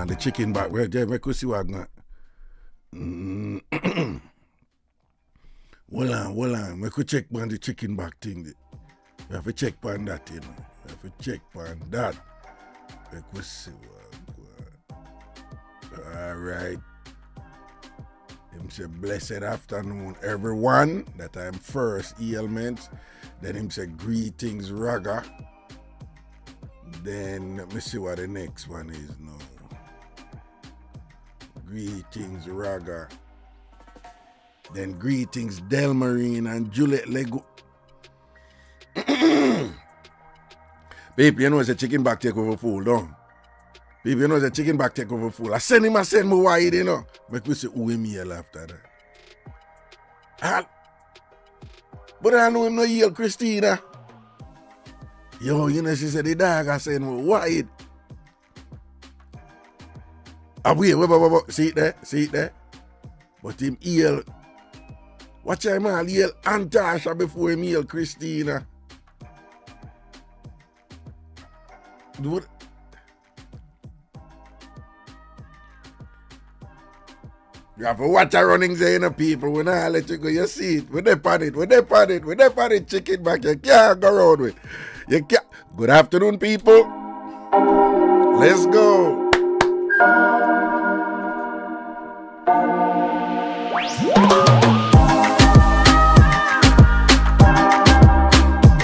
The chicken back. Well, yeah, we could see what I'm Hold on. We could check on the chicken back thing. We have to check on that, you know. We have to check on that. We could see what All right. Him say, blessed afternoon, everyone. That I'm first ailment. Then him say, greetings, Raga. Then let me see what the next one is now. Greetings, Raga. Then greetings, Delmarine and Juliet Lego. Babe, you know it's a chicken back take over fool, don't? Babe, you know it's a chicken back take over fool. I send me wide, you know. Make me say, who him yell after that. But I know him no yell Christina. Yo, you know, she said the dog I said, wide. Wait. See it there? But him yell. Watch him all yell Antasha before him yell Christina. Dude. You have to watch our runnings there, you know, people. When I let you go, you see it. When they pan it, chicken back, you can't go around with. You can't. Good afternoon, people. Let's go.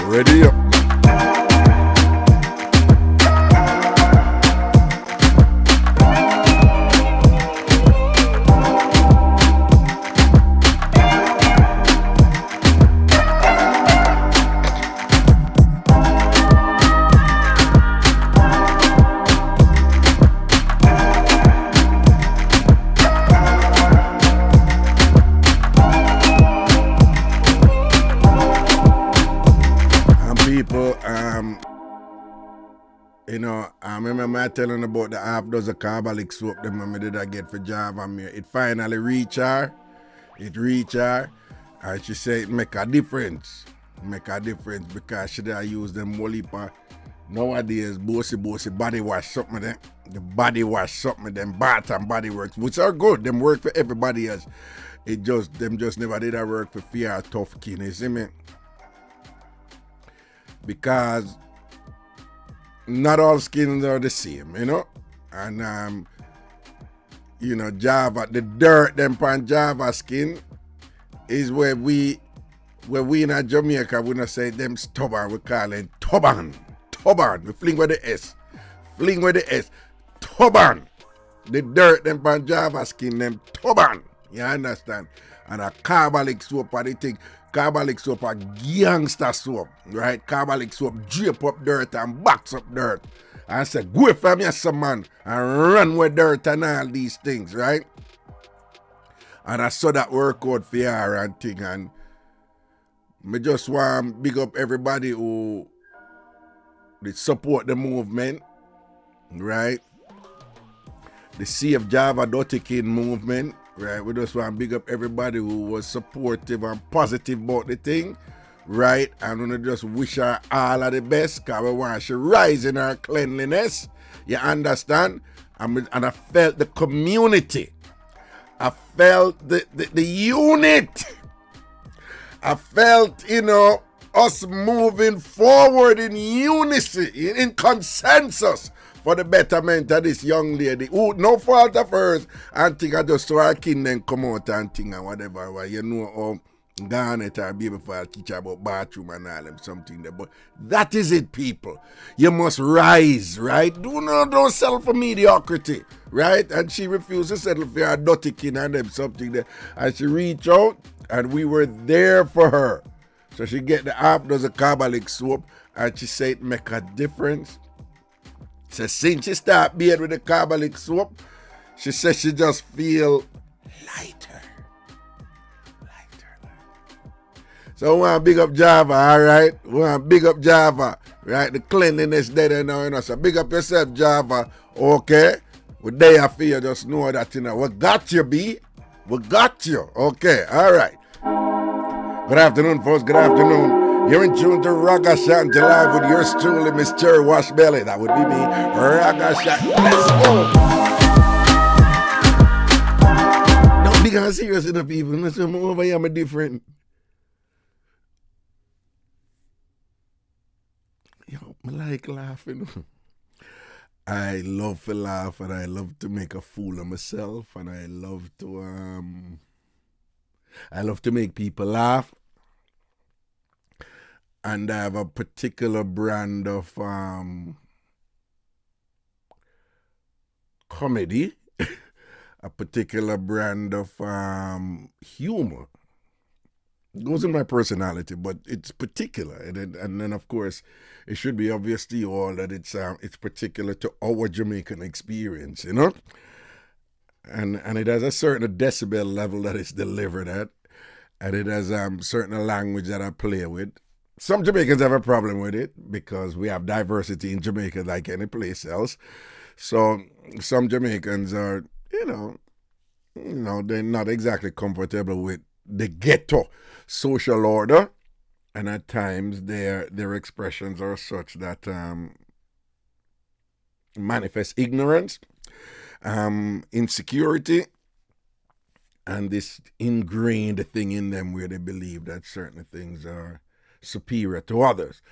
Ready up. You know, I remember I telling about the half dozen carbolic soap that I did I get for Java me. It finally reached her. And she said it make a difference. Because she did use them Wolipa. Nowadays, bossy body wash something of them. The body wash something of them bath and body works, which are good. Them work for everybody else. Them just never did that work for fear or tough skin, you see me? Because not all skins are the same, you know? And, you know, Java, the dirt them on Java skin, is where we in a Jamaica, we not say them stubborn, we call them stubborn. Stubborn. We fling with the S. Fling with the S. Stubborn. The dirt them pan Java skin them stubborn. You understand? And a carbolic soap are the thing. Carbolic soap are gangster soap. Right? Carbolic soap drape up dirt and box up dirt. And say, go from your some man and run with dirt and all these things, right? And I saw that work out for her and thing, and me just want to big up everybody who did support the movement, right? The Save Java Dirty Kid movement, right? We just want to big up everybody who was supportive and positive about the thing, right? And we just wish her all of the best, because we want she rise in her cleanliness, you understand? And I felt the community. I felt the unit. I felt, us moving forward in unity, in consensus for the betterment of this young lady who, no fault of hers, and think I just saw her kin then come out and thing and whatever. How Garnet or baby for teach her about bathroom and all them something there. But that is it, people. You must rise, right? Don't settle for mediocrity, right? And she refused to settle for her dirty kin and them something there. And she reached out, and we were there for her. So she get the half dozen carbolic soap, and she said it make a difference. So since she start being with the carbolic soap, she said she just feel lighter. So we want to big up Java, all right? We want to big up Java, right? The cleanliness there now, So big up yourself, Java, okay? We're there for you, just know that, we got you, B. We got you, okay, all right. Good afternoon, folks, good afternoon. You're in tune to Ragashanti live with yours truly, Miss Cherry Washbelly. That would be me, Ragashanti. Let's go. Don't be serious enough, people. Listen, over here, I'm different. Yo, I like laughing. I love to laugh, and I love to make a fool of myself, and I love to make people laugh. And I have a particular brand of comedy, a particular brand of humor. It goes in my personality, but it's particular, and then of course it should be obvious to you all that it's particular to our Jamaican experience, and it has a certain decibel level that it's delivered at, and it has certain language that I play with. Some Jamaicans have a problem with it because we have diversity in Jamaica like any place else. So some Jamaicans are, they're not exactly comfortable with the ghetto social order, and at times their expressions are such that manifest ignorance, insecurity, and this ingrained thing in them where they believe that certain things are superior to others.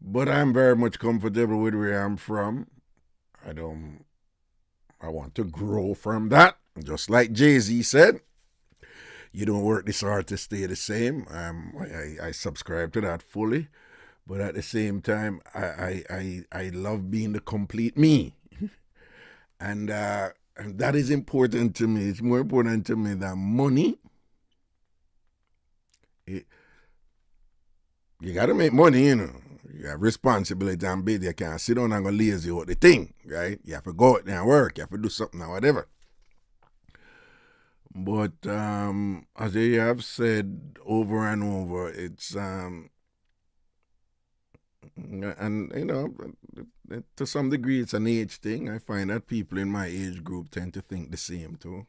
But I'm very much comfortable with where I'm from. I want to grow from that, just like Jay-Z said. You don't work this hard to stay the same. I subscribe to that fully, but at the same time, I love being the complete me, and that is important to me. It's more important to me than money. You got to make money, You have responsibility and bid. You can't sit down and go lazy with the thing, right? You have to go out there and work. You have to do something or whatever. But as I have said over and over, it's and to some degree it's an age thing. I find that people in my age group tend to think the same too.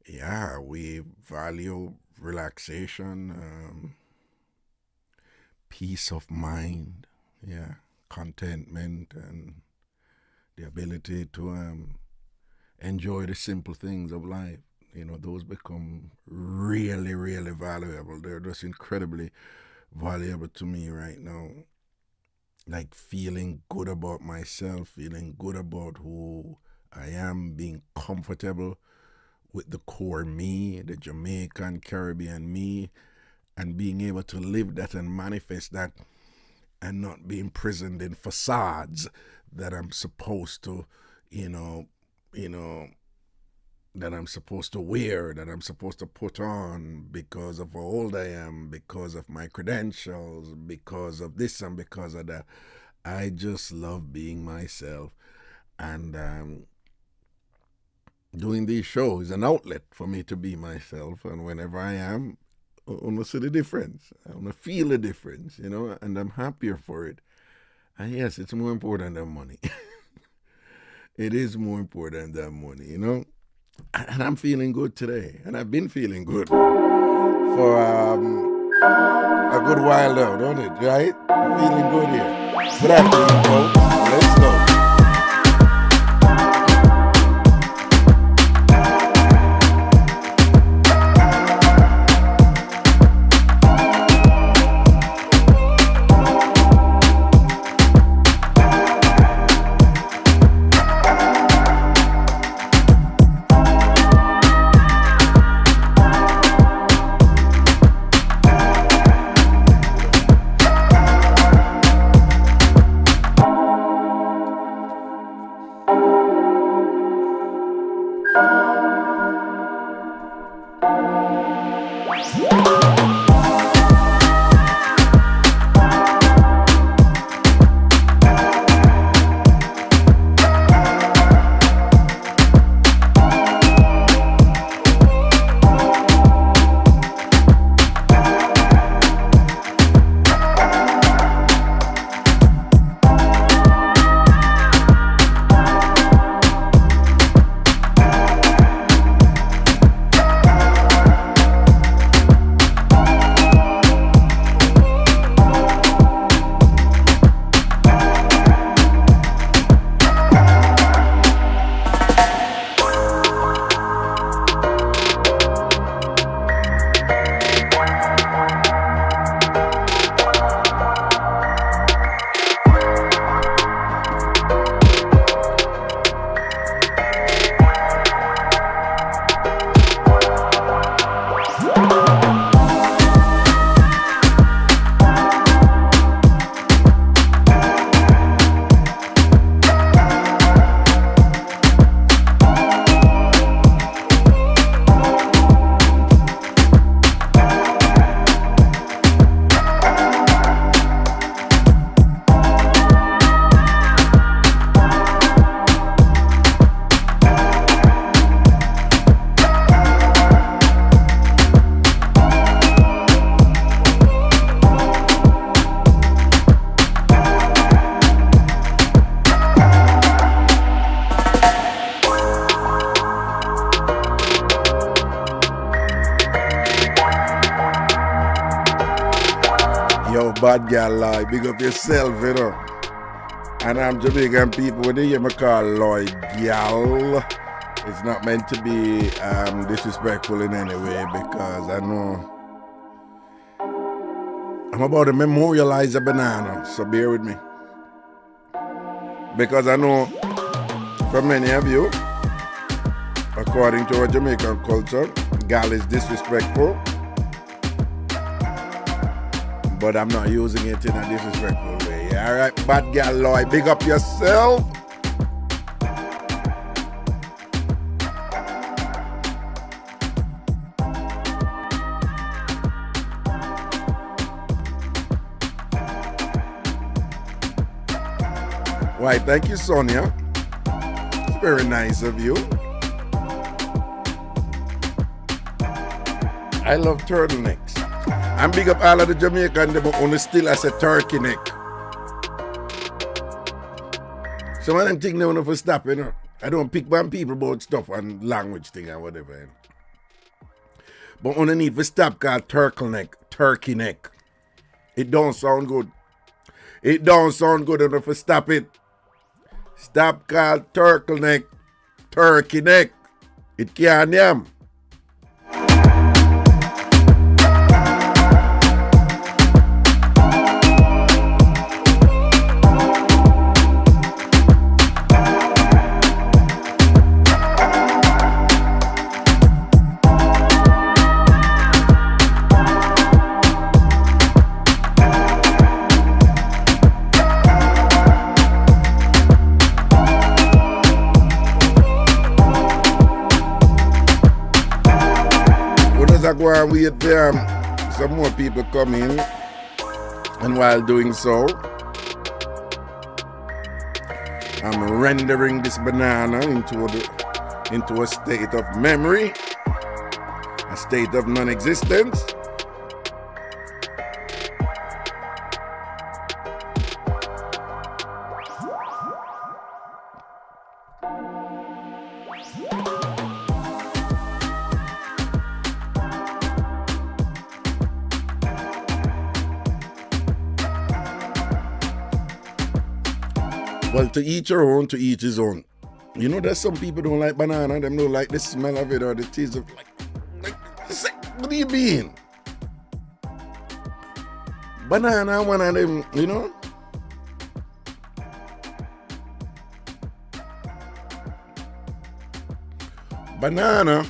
Yeah, we value relaxation, peace of mind, contentment, and the ability to enjoy the simple things of life. Those become really, really valuable. They're just incredibly valuable to me right now. Like feeling good about myself, feeling good about who I am, being comfortable with the core me, the Jamaican, Caribbean me, and being able to live that and manifest that and not be imprisoned in facades that I'm supposed to, that I'm supposed to wear, that I'm supposed to put on because of how old I am, because of my credentials, because of this and because of that. I just love being myself. And doing these shows is an outlet for me to be myself. And whenever I am, I want to see the difference. I want to feel the difference, and I'm happier for it. And yes, it's more important than money. It is more important than money, And I'm feeling good today. And I've been feeling good for a good while now, don't it? Right? Feeling good here. Good afternoon, folks. Let's go. Bad girl, Lloyd. Big up yourself, And I'm Jamaican people. When they hear me call Lloyd gal, it's not meant to be disrespectful in any way, because I know I'm about to memorialize a banana, so bear with me. Because I know for many of you, according to our Jamaican culture, gal is disrespectful. But I'm not using it in a disrespectful way. Alright, bad girl Lloyd, big up yourself. Why, thank you, Sonia. It's very nice of you. I love turtlenecks. And big up all of the Jamaican, but only still as a turkey neck. Some of them think they want to stop, I don't pick on people about stuff and language thing and whatever. But only need to stop called turkey neck. It don't sound good. It don't sound good enough to stop it. Stop called turkey neck. It can't yam. want to wait for some more people come in. And while doing so, I'm rendering this banana into a state of memory, a state of non-existence. Well, to each your own, to each his own. You know, there's some people don't like banana, them don't like the smell of it or the taste of what do you mean? Banana, one of them, you know? Banana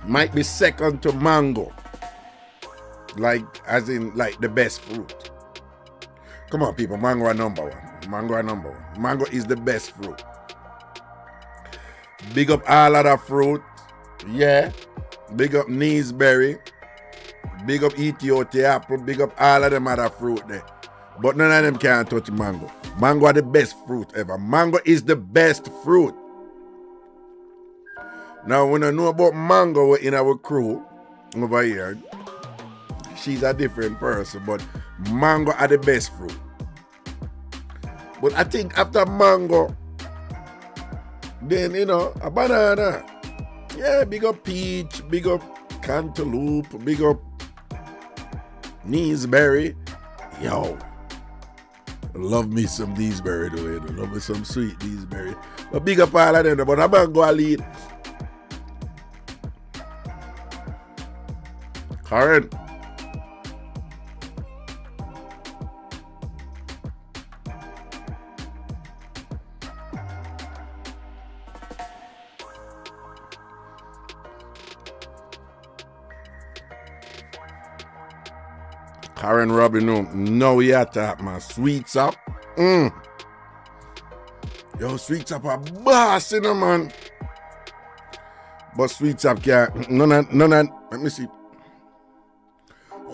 might be second to mango. Like, as in, like, the best fruit. Come on, people, mango are number one. Mango are number one. Mango is the best fruit. Big up all other fruit. Yeah. Big up Neesberry. Big up Ethiopia apple. Big up all of them other fruit there. But none of them can touch mango. Mango are the best fruit ever. Mango is the best fruit. Now, when I know about mango in our crew over here, she's a different person, but mango are the best fruit. But I think after mango, then, you know, a banana. Yeah, big up peach, big up cantaloupe, big up Neesberry. Yo, love me some Neesberry though, you know. Love me some sweet Neesberry. But big up all of them, but a mango a lead. Karen. Karen Robin, no, we are talking man. Sweets up. Yo, sweets up a boss, you know, man. But sweets up can't, none, let me see.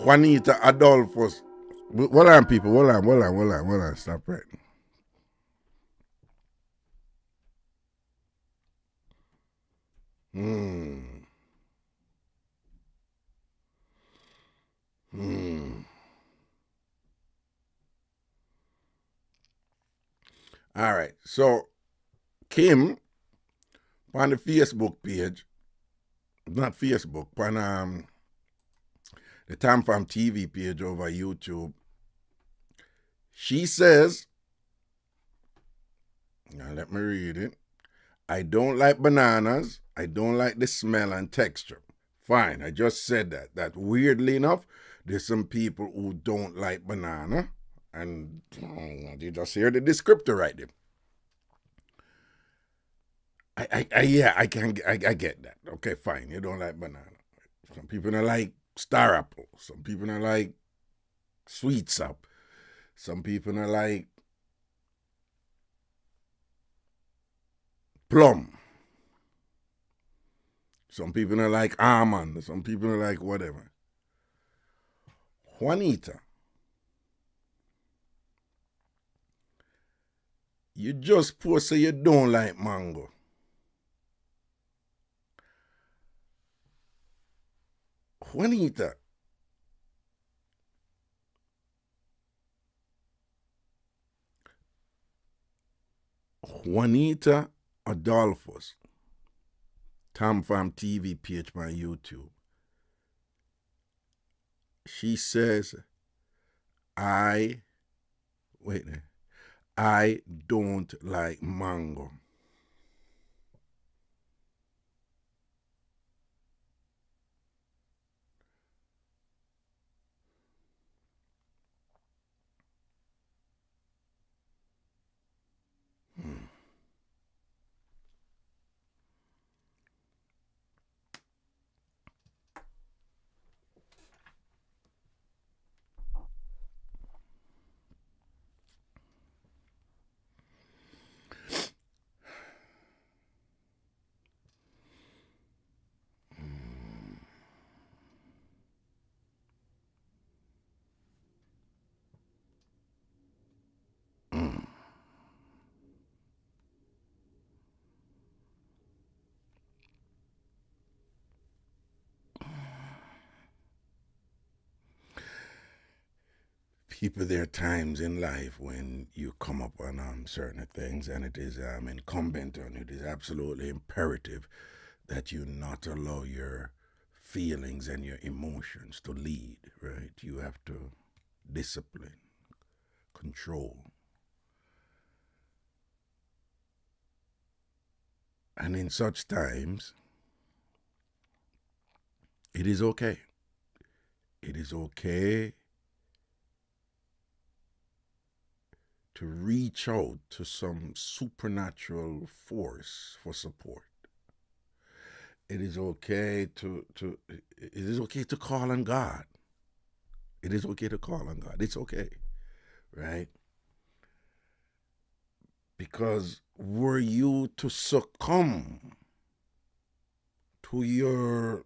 Juanita Adolphus. Hold on, people, hold on, stop right. All right, so Kim on the Facebook page, not Facebook, on the Time From TV page over YouTube, she says, now let me read it. I don't like bananas. I don't like the smell and texture. Fine, I just said that. That weirdly enough, there's some people who don't like banana, and you just hear the descriptor right there. I get that. Okay, fine. You don't like banana. Some people don't like star apple. Some people don't like sweets up. Some people don't like plum. Some people don't like almond. Some people don't like whatever. Juanita, you just post say you don't like mango. Juanita, Adolphus, Tom Farm TV page on YouTube. She says, I don't like mango. people, there are times in life when you come up on certain things, and it is incumbent on you, it is absolutely imperative that you not allow your feelings and your emotions to lead, right? You have to discipline, control. And in such times, it is okay. It is okay to reach out to some supernatural force for support. It is okay to call on God. It is okay to call on God. It's okay, right? Because were you to succumb to your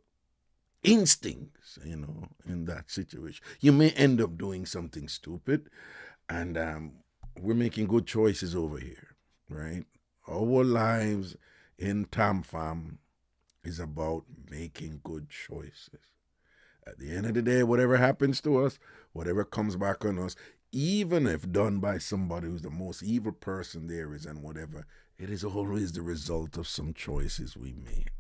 instincts, in that situation, you may end up doing something stupid. And we're making good choices over here, right? Our lives in Tamfam is about making good choices. At the end of the day, whatever happens to us, whatever comes back on us, even if done by somebody who's the most evil person there is and whatever, it is always the result of some choices we made.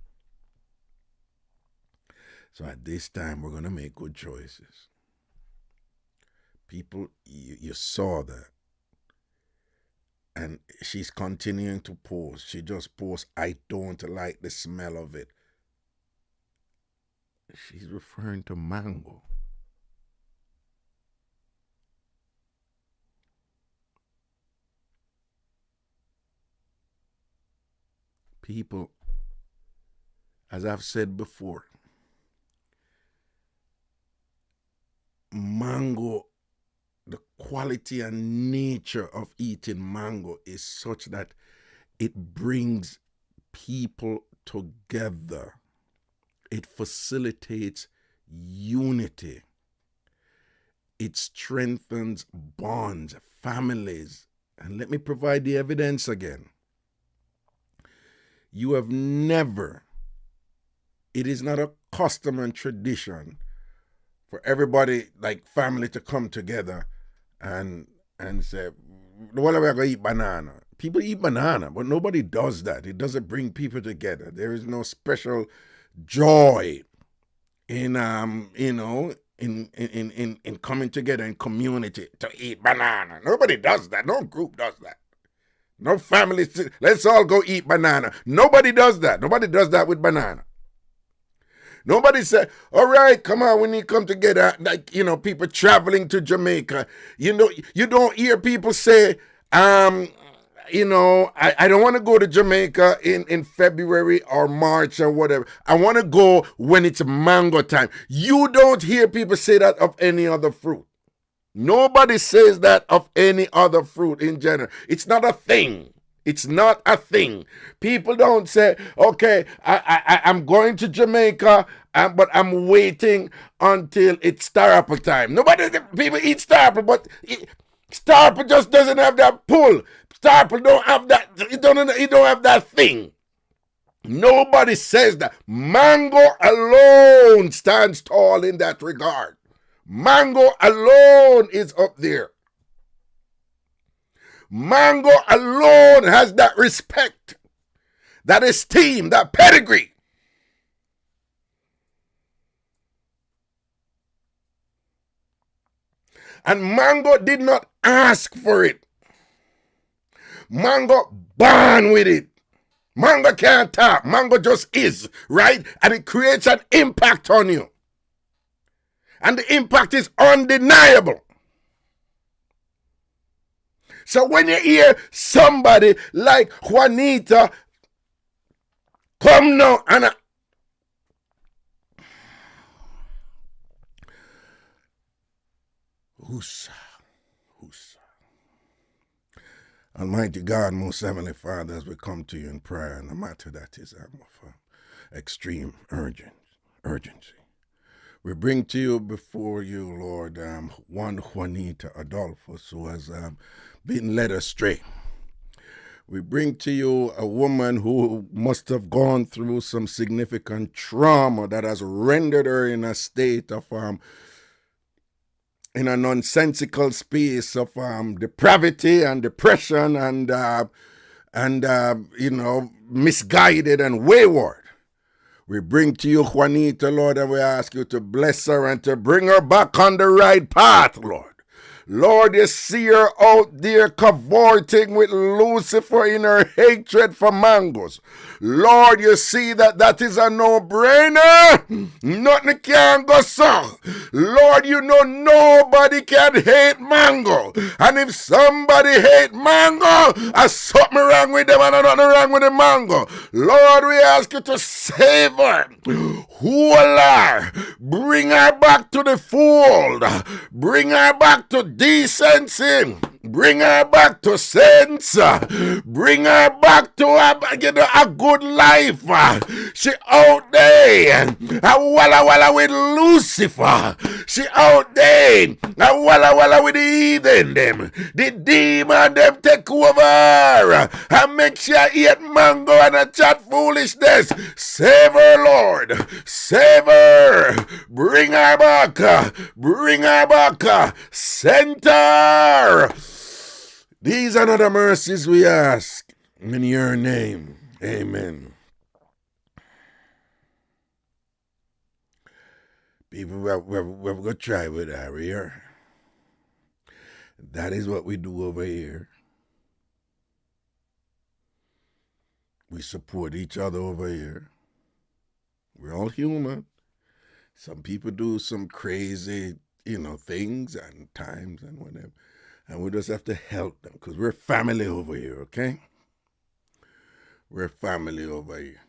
So at this time, we're going to make good choices. People, you saw that. And she's continuing to post. She just posts, "I don't like the smell of it." She's referring to mango. People, as I've said before, mango, the quality and nature of eating mango is such that it brings people together. It facilitates unity. It strengthens bonds, families. And let me provide the evidence again. You have never, it is not a custom and tradition for everybody, like family, to come together and say, "What are we going to eat? Banana." People eat banana, but nobody does that. It doesn't bring people together. There is no special joy in in coming together in community to eat banana. Nobody does that. No group does that. No family. Let's all go eat banana. Nobody does that. Nobody does that with banana. Nobody said, "All right, come on, we need to come together." Like, people traveling to Jamaica. You don't hear people say, I don't want to go to Jamaica in February or March or whatever. I want to go when it's mango time. You don't hear people say that of any other fruit. Nobody says that of any other fruit in general. It's not a thing. It's not a thing. People don't say, "Okay, I'm going to Jamaica, but I'm waiting until it's star apple time." People eat star apple, but star apple just doesn't have that pull. Star apple don't have that. It don't have that thing. Nobody says that. Mango alone stands tall in that regard. Mango alone is up there. Mango alone has that respect, that esteem, that pedigree. And mango did not ask for it. Mango born with it. Mango can't talk. Mango just is, right? And it creates an impact on you. And the impact is undeniable. So when you hear somebody like Juanita come now and Husa. Almighty God, most heavenly Father, as we come to you in prayer, and the matter that is of extreme urgency. We bring to you, before you, Lord, one Juanita Adolphus, who has been led astray. We bring to you a woman who must have gone through some significant trauma that has rendered her in a state of in a nonsensical space of depravity and depression and misguided and wayward. We bring to you Juanita, Lord, and we ask you to bless her and to bring her back on the right path, Lord. Lord, you see her out there cavorting with Lucifer in her hatred for mangoes. Lord, you see that is a no-brainer. Nothing can go so. Lord, you know nobody can hate mango. And if somebody hate mango, there's something wrong with them and nothing wrong with the mango. Lord, we ask you to save her. Heal her. Bring her back to the fold. Bring her back to decency. Bring her back to sense. Bring her back to a good life. She out there a walla walla with Lucifer. She out there a walla walla with the heathen them. The demon them take over and make sure eat mango and a chat foolishness. Save her, Lord. Save her. Bring her back. Bring her back. Center. These are not the mercies we ask. In your name. Amen. People, we're going to try with our here. That is what we do over here. We support each other over here. We're all human. Some people do some crazy, things and times and whatever. And we just have to help them because we're family over here, okay? We're family over here.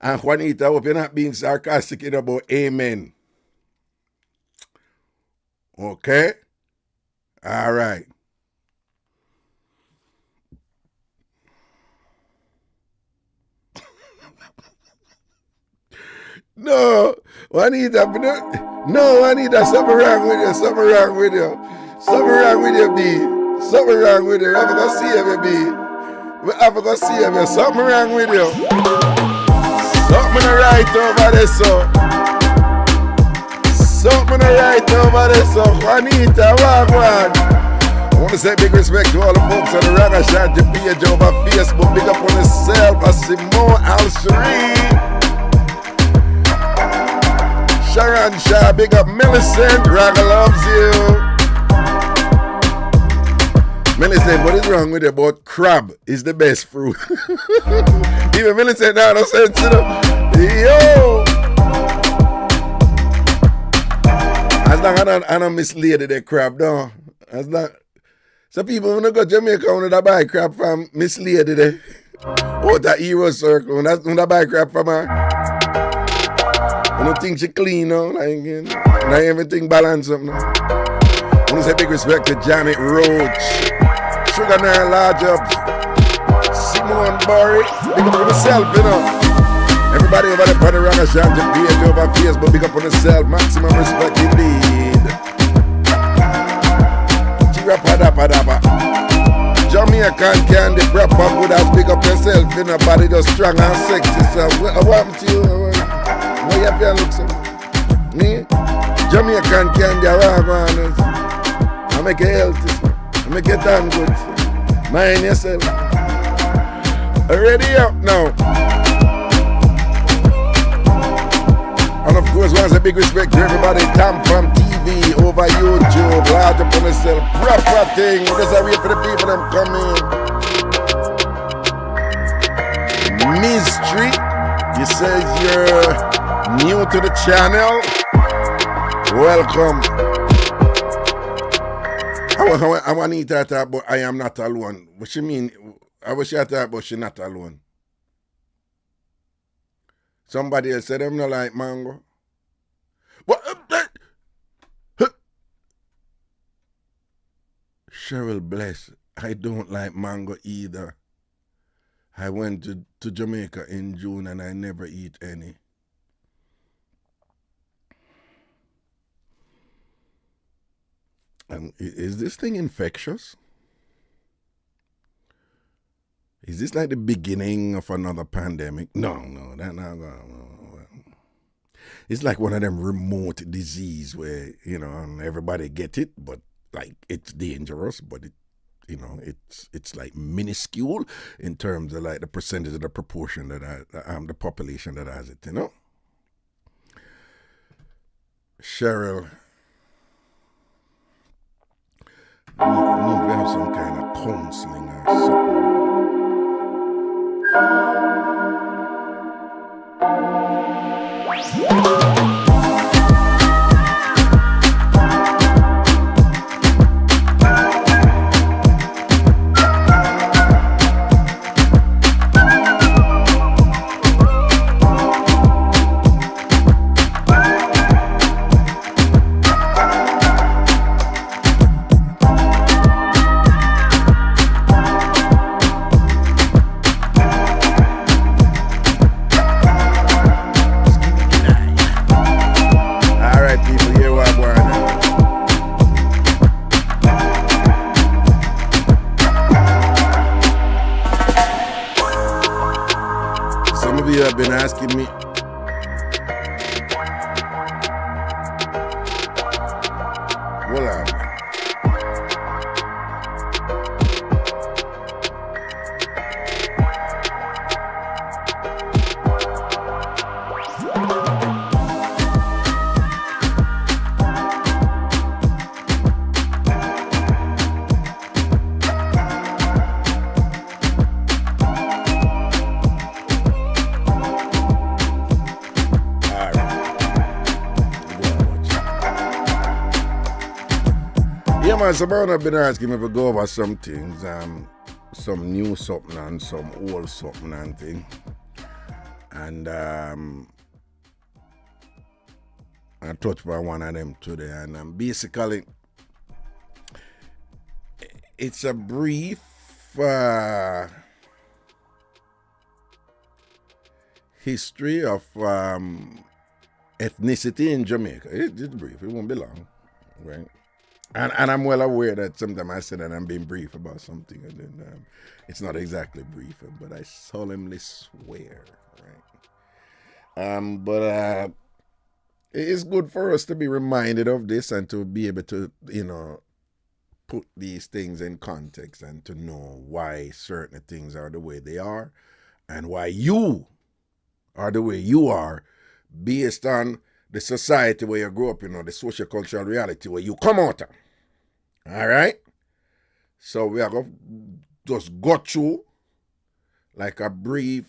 And Juanita, I hope you're not being sarcastic about amen. Okay? All right. No, Juanita, no, Juanita, something wrong with you, something wrong with you. Something wrong with you, B. Something wrong with you. I'm going to see you, B. I'm going to see you, something wrong with you. Something right over there, so. Something right over there, so. Juanita, wag. I want to say big respect to all the folks on the Ragashanti page over Facebook. Big up on yourself, I see more Al-Shari. Sharon Shah, big up Millicent, Raga loves you. Millicent, what is wrong with you about crab is the best fruit? Even Millicent now, no sense to them. Yo! As long as I don't mislead the crab, no. As long, so people when they go to Jamaica, when they buy crab from mislead it. Oh, that hero circle, when they buy crab from her. I don't think she clean now, like everything balanced up now. I want to say big respect to Janet Roach, Sugar Nine Large Up, Simone Barry, big up on yourself, Everybody over there on the Ragashanti page over Facebook, big up on yourself, maximum respect indeed. Chirapadapa. Jamaican candy, BRAP good as big up yourself, body just strong and sexy, so what happened to you? What you have to look so? Me? Jamaican candy around I make it healthy. I make it damn good. Mind yourself. Ready up now. And of course, once a big respect to everybody. Tam from TV over YouTube. Large up on yourself. Proper thing. Just a wait for the people them coming. Mystery. You say you're new to the channel, welcome. I want to talk about I am not alone. What she mean? I wish I talk about she not alone. Somebody else said I'm not like mango. What? Cheryl bless. I don't like mango either. I went to Jamaica in June and I never eat any. Is this thing infectious? Is this like the beginning of another pandemic? No, that's not going. It's like one of them remote disease where, everybody get it, but like it's dangerous, but it's like minuscule in terms of like the percentage of the proportion that the population that has it, Cheryl, we need to have some kind of counseling or something. Have been asking me. Hold on. So I've been asking me to go over some things, some new something and some old something and thing. And I touched on one of them today, and basically it's a brief history of ethnicity in Jamaica. It's brief, it won't be long, right? And I'm well aware that sometimes I say that I'm being brief about something, and then it's not exactly brief, but I solemnly swear, right? But it's good for us to be reminded of this and to be able to, put these things in context and to know why certain things are the way they are and why you are the way you are based on the society where you grew up, the social cultural reality where you come out of. All right? So we are going to just go through like a brief,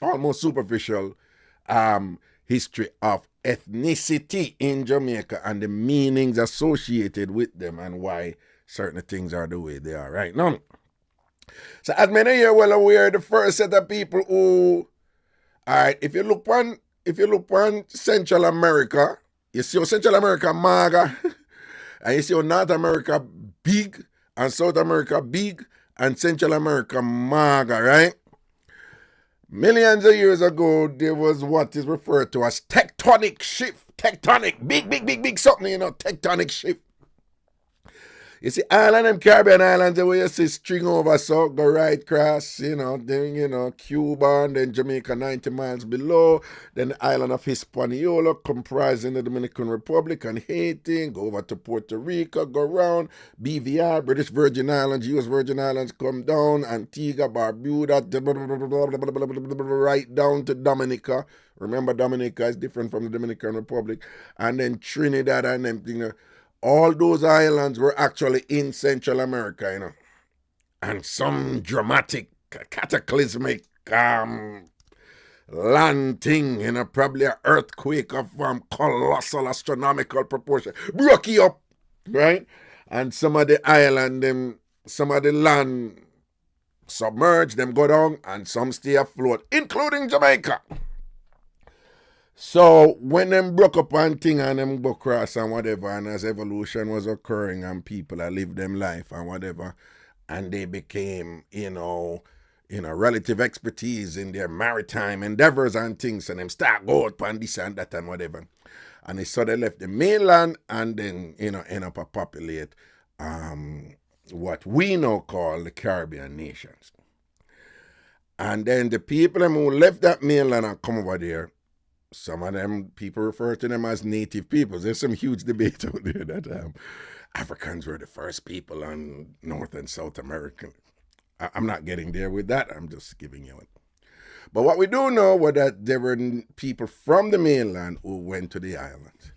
almost superficial history of ethnicity in Jamaica and the meanings associated with them and why certain things are the way they are right now. So as many of you are well aware, the first set of people who, all right, if you look on Central America, you see Central America maga, and you see North America big, and South America big, and Central America maga, right? Millions of years ago, there was what is referred to as tectonic shift. Tectonic, big something, tectonic shift. You see, all of them Caribbean islands, the way you see string over, so go right across, then, Cuba, and then Jamaica 90 miles below, then the island of Hispaniola, comprising the Dominican Republic and Haiti, go over to Puerto Rico, go around, BVI, British Virgin Islands, US Virgin Islands, come down, Antigua, Barbuda, right down to Dominica. Remember, Dominica is different from the Dominican Republic, and then Trinidad, and then, all those islands were actually in Central America, and some dramatic, cataclysmic land thing, probably an earthquake of colossal astronomical proportion broke you up, right? And some of the island, some of the land submerged, them go down, and some stay afloat, including Jamaica. So when them broke up and thing and them go across and whatever, and as evolution was occurring and people that lived them life and whatever, and they became, relative expertise in their maritime endeavors and things, and them start go out and this and that and whatever. And so they left the mainland and then, end up a populate what we now call the Caribbean nations. And then the people who left that mainland and come over there, some of them people refer to them as native peoples. There's some huge debate out there that Africans were the first people on North and South America. I'm not getting there with that. I'm just giving you it. But what we do know was that there were people from the mainland who went to the islands.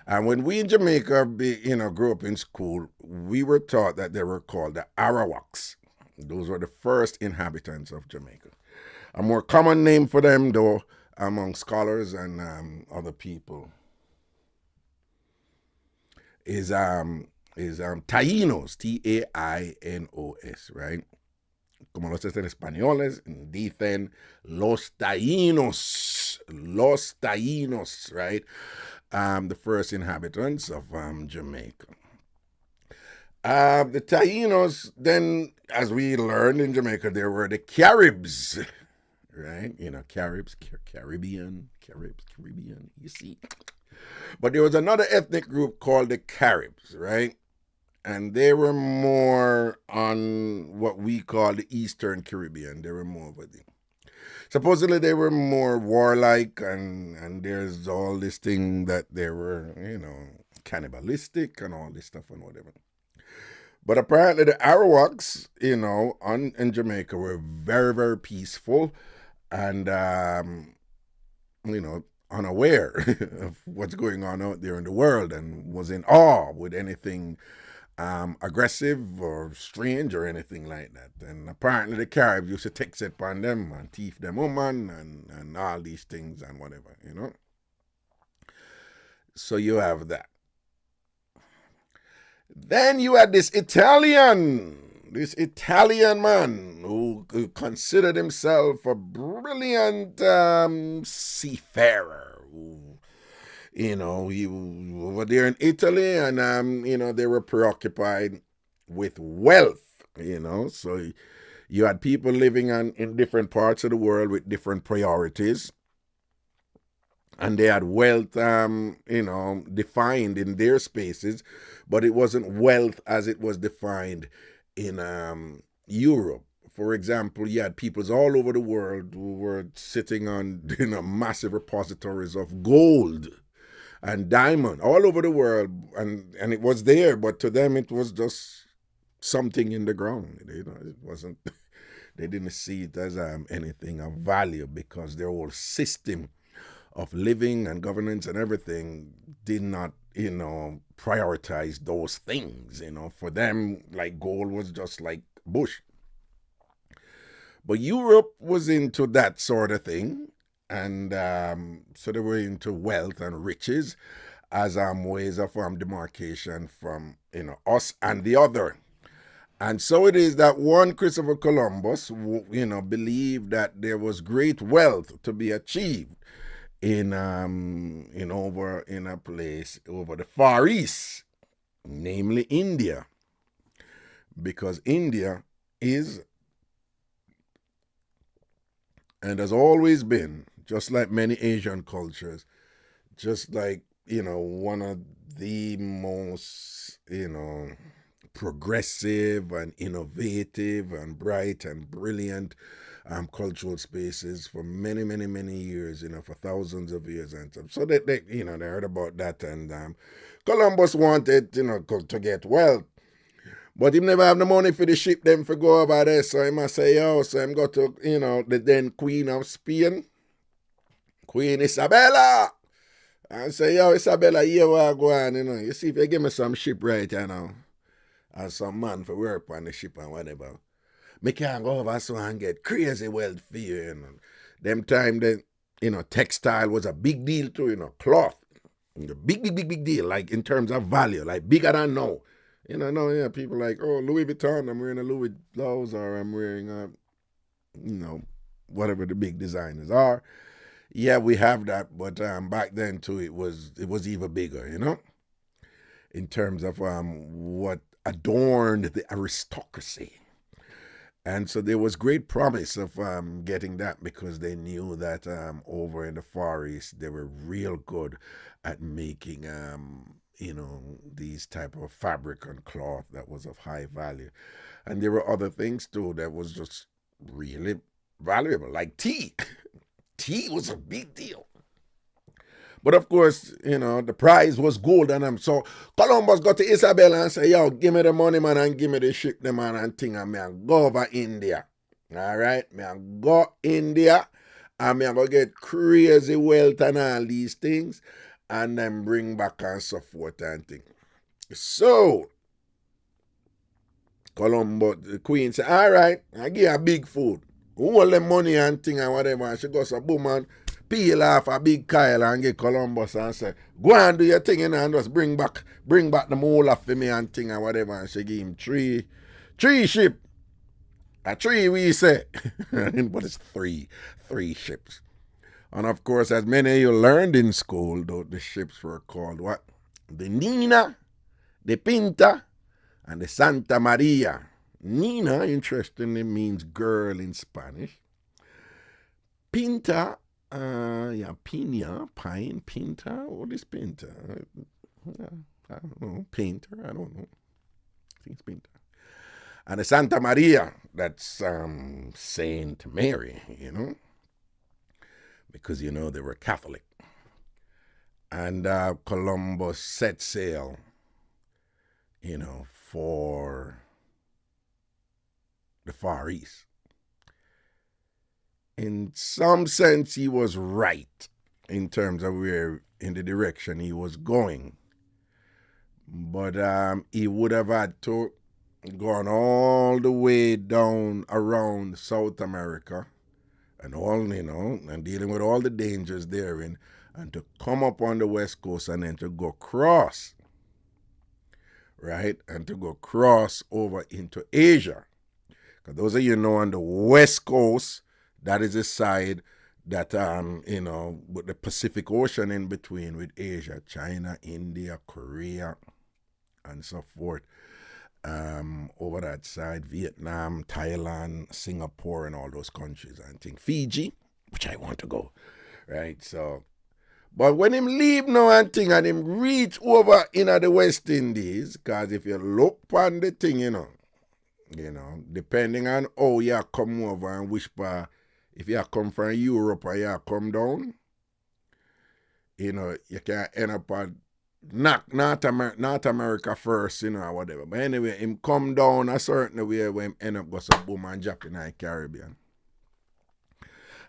And when we in Jamaica, grew up in school, we were taught that they were called the Arawaks. Those were the first inhabitants of Jamaica. A more common name for them, though, among scholars and other people, is Tainos, Tainos, right? Como los dicen españoles, dicen los Taínos, right? The first inhabitants of Jamaica. The Taínos, then, as we learned in Jamaica, there were the Caribs, right? Caribs, Caribbean, you see. But there was another ethnic group called the Caribs, right? And they were more on what we call the Eastern Caribbean. They were more with it. Supposedly they were more warlike, and there's all this thing that they were, cannibalistic and all this stuff and whatever. But apparently the Arawaks, in Jamaica were very, very peaceful and, unaware of what's going on out there in the world and was in awe with anything aggressive or strange or anything like that. And apparently the Caribs used to take set upon them and thief them woman and all these things and whatever, So you have that. Then you had this Italian man who considered himself a brilliant seafarer. He over there in Italy, and they were preoccupied with wealth. So you had people living in different parts of the world with different priorities, and they had wealth, defined in their spaces, but it wasn't wealth as it was defined in Europe. For example, you had peoples all over the world who were sitting on massive repositories of gold and diamond all over the world, and it was there, but to them it was just something in the ground. It wasn't. They didn't see it as anything of value, because their whole system of living and governance and everything did not, prioritize those things. For them, like, gold was just like bush. But Europe was into that sort of thing, and so they were into wealth and riches as ways of demarcation from us and the other. And so it is that one Christopher Columbus, believed that there was great wealth to be achieved in a place over the Far East, namely India, because India is and has always been, just like many Asian cultures, just like, one of the most, progressive and innovative and bright and brilliant cultural spaces for many, many, many years, for thousands of years. And so they heard about that. And Columbus wanted, to get wealth. But he never have the money for the ship them for go over there. So he must say, so him go to, the then Queen of Spain, Queen Isabella. And say, Isabella, here we are going, You see, if you give me some ship right, and some man for work on the ship and whatever, me can go over so and get crazy wealth for you, Them time, textile was a big deal too, cloth. Big deal, like in terms of value, like bigger than now. People like, Louis Vuitton, I'm wearing a Louis blouse, or I'm wearing whatever the big designers are. Yeah, we have that, but back then too, it was even bigger, in terms of what adorned the aristocracy. And so there was great promise of getting that, because they knew that over in the Far East, they were real good at making these type of fabric and cloth that was of high value. And there were other things too that was just really valuable, like tea. Tea was a big deal. But of course, you know, the prize was gold on them. So Columbus got to Isabella and say, yo, give me the money, man, and give me the ship, the man, and thing, and me and go over India. All right? Me and go India, and me and go get crazy wealth and all these things, and then bring back and so forth and thing. So, Columbus, the queen said, all right, I give her big food. All the money and thing and whatever. And she goes, so boom, and peel off a big Kyle and get Columbus and say, go and do your thing, you know, and just bring back the mola for me and thing and whatever. And she give him three ship. A three, we say. But it's three ships. And of course, as many of you learned in school, though, the ships were called what? The Nina, the Pinta, and the Santa Maria. Nina, interestingly, means girl in Spanish. Pinta, pina, pine, pinta. What is pinta? I don't know. Painter, I don't know. I think it's pinta. And the Santa Maria, that's Saint Mary, you know, because, you know, they were Catholic. And Columbus set sail, you know, for the Far East. In some sense, he was right in terms of where, in the direction he was going. But he would have had to gone all the way down around South America and all, you know, and dealing with all the dangers therein, and to come up on the West Coast and then to go cross, right? And to go cross over into Asia. Because those of you know on the West Coast, that is the side that, you know, with the Pacific Ocean in between with Asia, China, India, Korea, and so forth. Over that side, Vietnam, Thailand, Singapore, and all those countries. I think Fiji, which I want to go, right? So, but when him leave now and thing, and him reach over in the West Indies, because if you look on the thing, you know, depending on how you come over and which part, if you come from Europe or you come down, you know, you can end up at North America first, you know, or whatever. But anyway, him come down a certain way where him end up go some boom and drop in the Caribbean.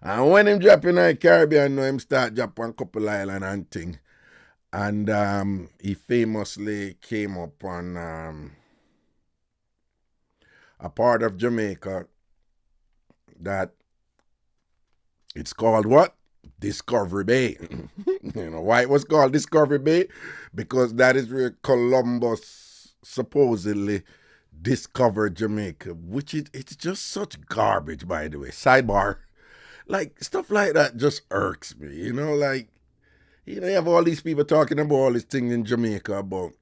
And when him drop in the Caribbean, you know, him start drop on a couple island and thing. And he famously came up on a part of Jamaica that it's called what? Discovery Bay. You know why it was called Discovery Bay? Because that is where Columbus supposedly discovered Jamaica, which it's just such garbage, by the way. Sidebar. Like, stuff like that just irks me, you know, like, you know, you have all these people talking about all these things in Jamaica about,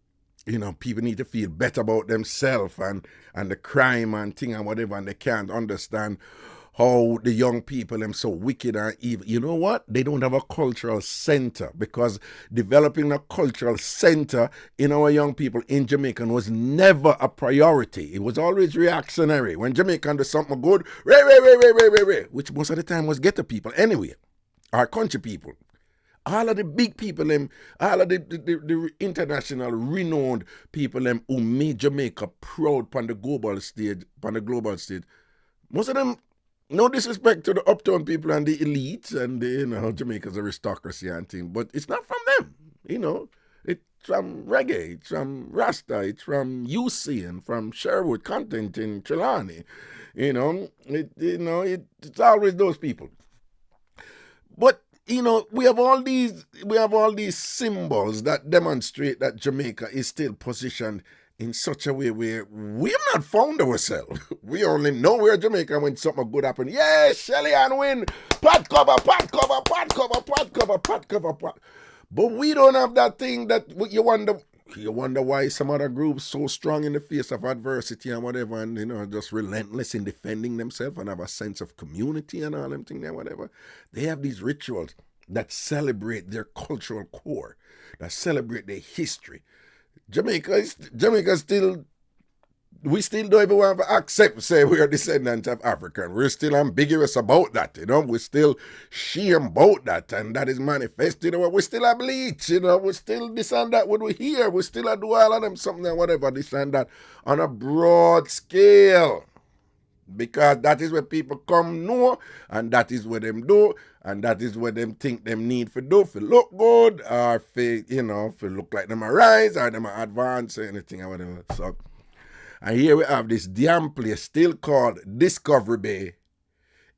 you know, people need to feel better about themselves and the crime and thing and whatever, and they can't understand how the young people them so wicked and evil. You know what? They don't have a cultural center, because developing a cultural center in our young people in Jamaica was never a priority. It was always reactionary. When Jamaican do something good, which most of the time was ghetto people anyway, our country people. All of the big people, all of the international renowned people who made Jamaica proud on the global stage, most of them, no disrespect to the uptown people and the elites and the, you know, Jamaica's aristocracy and thing, but it's not from them, you know. It's from reggae, it's from Rasta, it's from UC and from Sherwood Content in Trelawney, you know. It's always those people. But you know, we have all these symbols that demonstrate that Jamaica is still positioned in such a way where we have not found ourselves. We only know we're Jamaica when something good happens. Yes, Shelly and win. Pot cover. But we don't have that thing that you wonder why some other groups so strong in the face of adversity and whatever, and, you know, just relentless in defending themselves and have a sense of community and all them things and whatever. They have these rituals that celebrate their cultural core, that celebrate their history. Jamaica still we still don't even want to accept, say, we are descendants of African. We're still ambiguous about that, you know. We're still shame about that, and that is manifested. We still have bleach, you know. We still this and that when we hear. We still do all of them something and whatever, this and that, on a broad scale. Because that is where people come know, and that is what them do, and that is what them think them need for do, for look good, or for, you know, for look like them a rise, or them a advance, or anything or whatever. So, and here we have this damn place still called Discovery Bay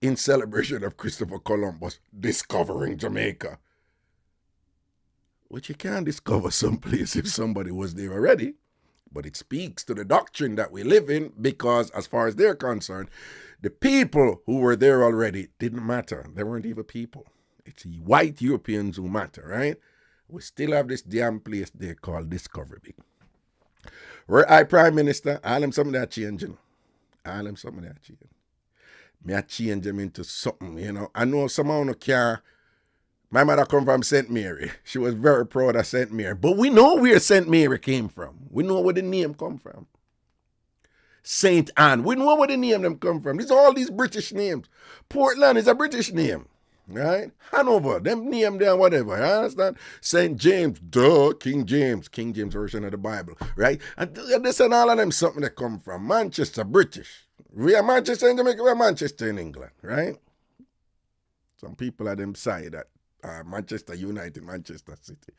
in celebration of Christopher Columbus discovering Jamaica. Which you can't discover someplace if somebody was there already. But it speaks to the doctrine that we live in, because as far as they're concerned, the people who were there already didn't matter. They weren't even people. It's the white Europeans who matter, right? We still have this damn place there called Discovery Bay. Where I Prime Minister, all them some of that changing. All them some of that changing. Me I change them into something, you know. I know someone who care. My mother come from St. Mary. She was very proud of St. Mary. But we know where St. Mary came from. We know where the name come from. St. Anne. We know where the name them come from. These are all these British names. Portland is a British name. Right? Hanover, them name there, whatever. You understand? St. James, duh, King James version of the Bible. Right? And this and all of them something that come from Manchester, British. We are Manchester in Jamaica, we are Manchester in England. Right? Some people are them side that Manchester United, Manchester City,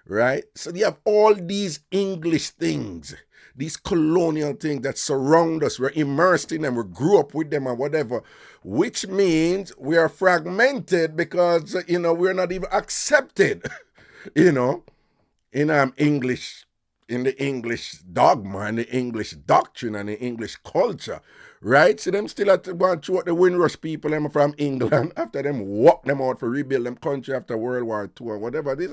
right? So you have all these English things, these colonial things that surround us. We're immersed in them, we grew up with them or whatever, which means we are fragmented because, you know, we're not even accepted, you know, in English, in the English dogma and the English doctrine and the English culture, right? So them still have to go and throw the Windrush people them from England after them walk them out for rebuild them country after World War II or whatever. This,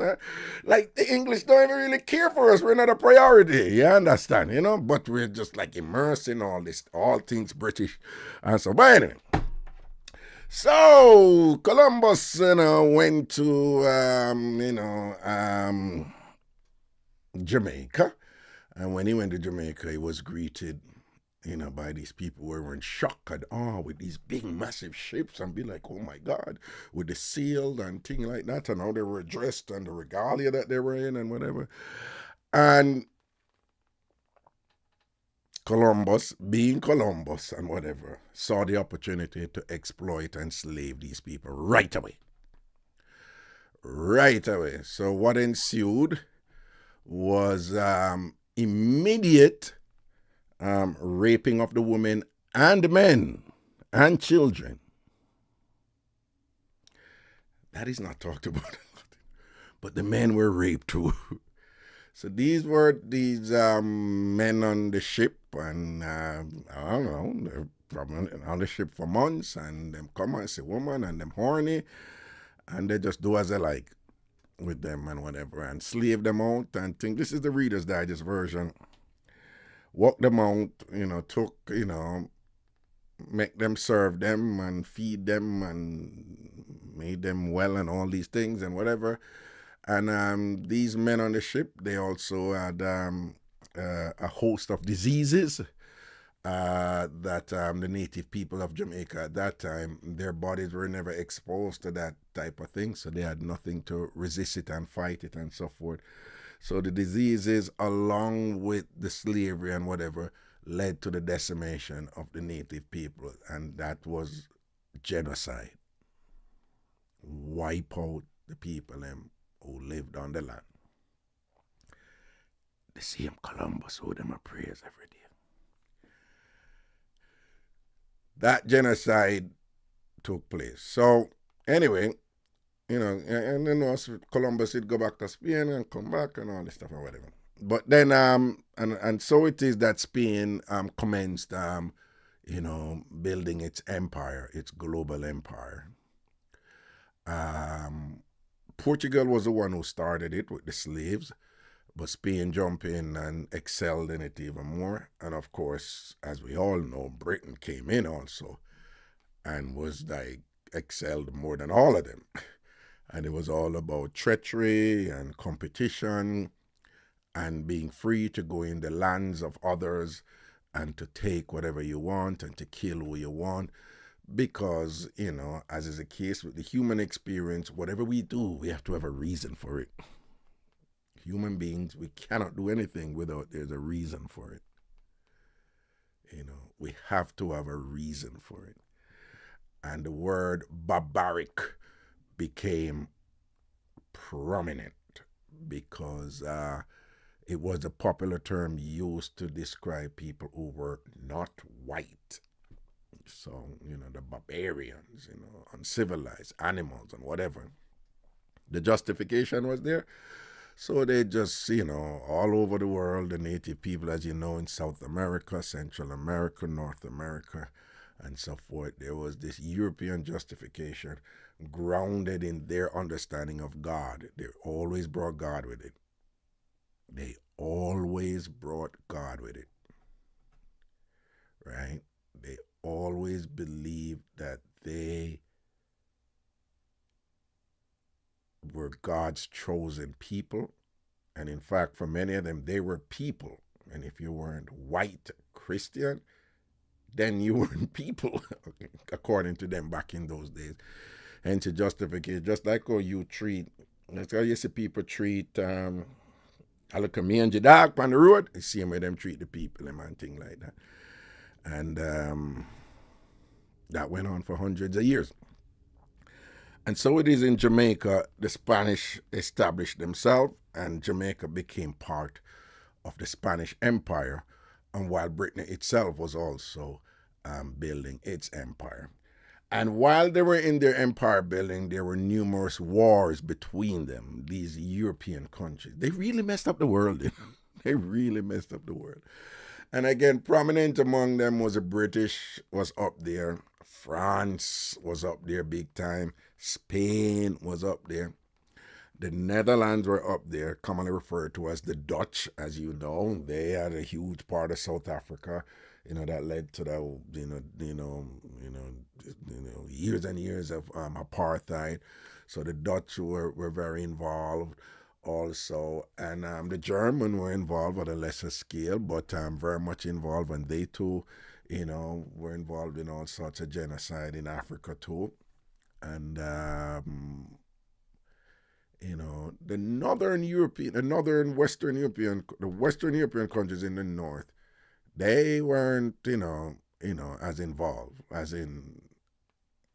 like the English don't even really care for us. We're not a priority. You understand, you know? But we're just like immersed in all this, all things British. And so, but anyway. So Columbus, you know, went to, Jamaica. And when he went to Jamaica, he was greeted, you know, by these people who were in shock and awe with these big, massive ships and be like, oh my God, with the seal and thing like that, and how they were dressed and the regalia that they were in and whatever. And Columbus, being Columbus and whatever, saw the opportunity to exploit and slave these people right away. Right away. So what ensued was immediate raping of the women and men and children. That is not talked about. But the men were raped too. So these were these men on the ship, and I don't know, they're probably on the ship for months, and them come and see woman, and them horny, and they just do as they like with them and whatever, and slave them out and think. This is the Reader's Digest version. Walk them out, you know, took, you know, make them serve them and feed them and made them well and all these things and whatever. And these men on the ship, they also had a host of diseases that the native people of Jamaica at that time, their bodies were never exposed to that type of thing, so they had nothing to resist it and fight it and so forth. So the diseases, along with the slavery and whatever, led to the decimation of the native people, and that was genocide. Wipe out the people who lived on the land. The same Columbus who them a praise every day. That genocide took place. So anyway, you know, and then Columbus would go back to Spain and come back and all this stuff or whatever. But then and so it is that Spain commenced you know, building its empire, its global empire. Portugal was the one who started it with the slaves, but Spain jumped in and excelled in it even more. And of course, as we all know, Britain came in also and was like excelled more than all of them. And it was all about treachery and competition and being free to go in the lands of others and to take whatever you want and to kill who you want. Because, as is the case with the human experience, whatever we do, we have to have a reason for it. Human beings, we cannot do anything without there's a reason for it. We have to have a reason for it. And the word barbaric became prominent because it was a popular term used to describe people who were not white. So, the barbarians, uncivilized animals and whatever. The justification was there. So they just, all over the world, the native people, as you know, in South America, Central America, North America, and so forth, there was this European justification grounded in their understanding of God. They always brought God with it. They always brought God with it. Right? They always believed that they were God's chosen people. And in fact, for many of them, they were people. And if you weren't white Christian, then you weren't people, according to them back in those days. And to justify, just like how you treat, that's how you see people treat, I look at me and your dog on the road, the same way them treat the people and things like that. And that went on for hundreds of years. And so it is in Jamaica. The Spanish established themselves, and Jamaica became part of the Spanish Empire, and while Britain itself was also building its empire. And while they were in their empire building, there were numerous wars between them, these European countries. They really messed up the world. They really messed up the world. And again, prominent among them was the British, was up there. France was up there big time. Spain was up there. The Netherlands were up there, commonly referred to as the Dutch, as you know. They had a huge part of South Africa, that led to the, years and years of apartheid. So the Dutch were very involved also. And the German were involved at a lesser scale, but very much involved. And they too, were involved in all sorts of genocide in Africa too. And, the Western European countries in the north, they weren't, as involved as in,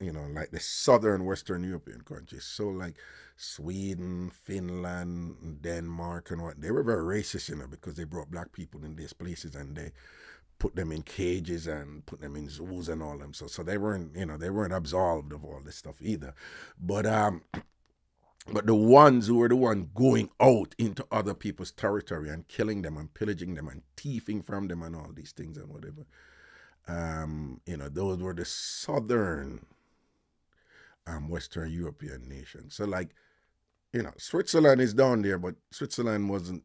like the southern Western European countries. So like Sweden, Finland, Denmark, and what, they were very racist, because they brought black people in these places and they put them in cages and put them in zoos and all them. So they weren't, they weren't absolved of all this stuff either. But the ones who were the ones going out into other people's territory and killing them and pillaging them and thieving from them and all these things and whatever, those were the southern Western European nations. So like, Switzerland is down there, but Switzerland wasn't,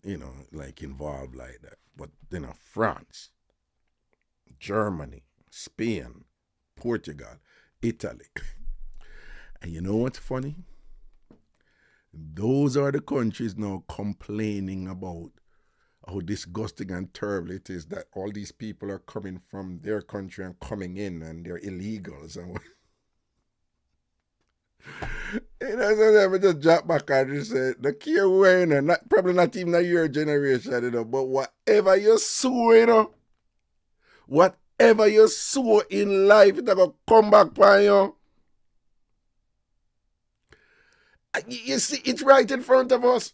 like involved like that. But, France, Germany, Spain, Portugal, Italy. And you know what's funny? Those are the countries now complaining about how disgusting and terrible it is that all these people are coming from their country and coming in and they're illegals. And so I just drop back and just say, the care where, probably not even a your generation, but whatever you sow, whatever you sow in life, it's going to come back by you. You see, it's right in front of us.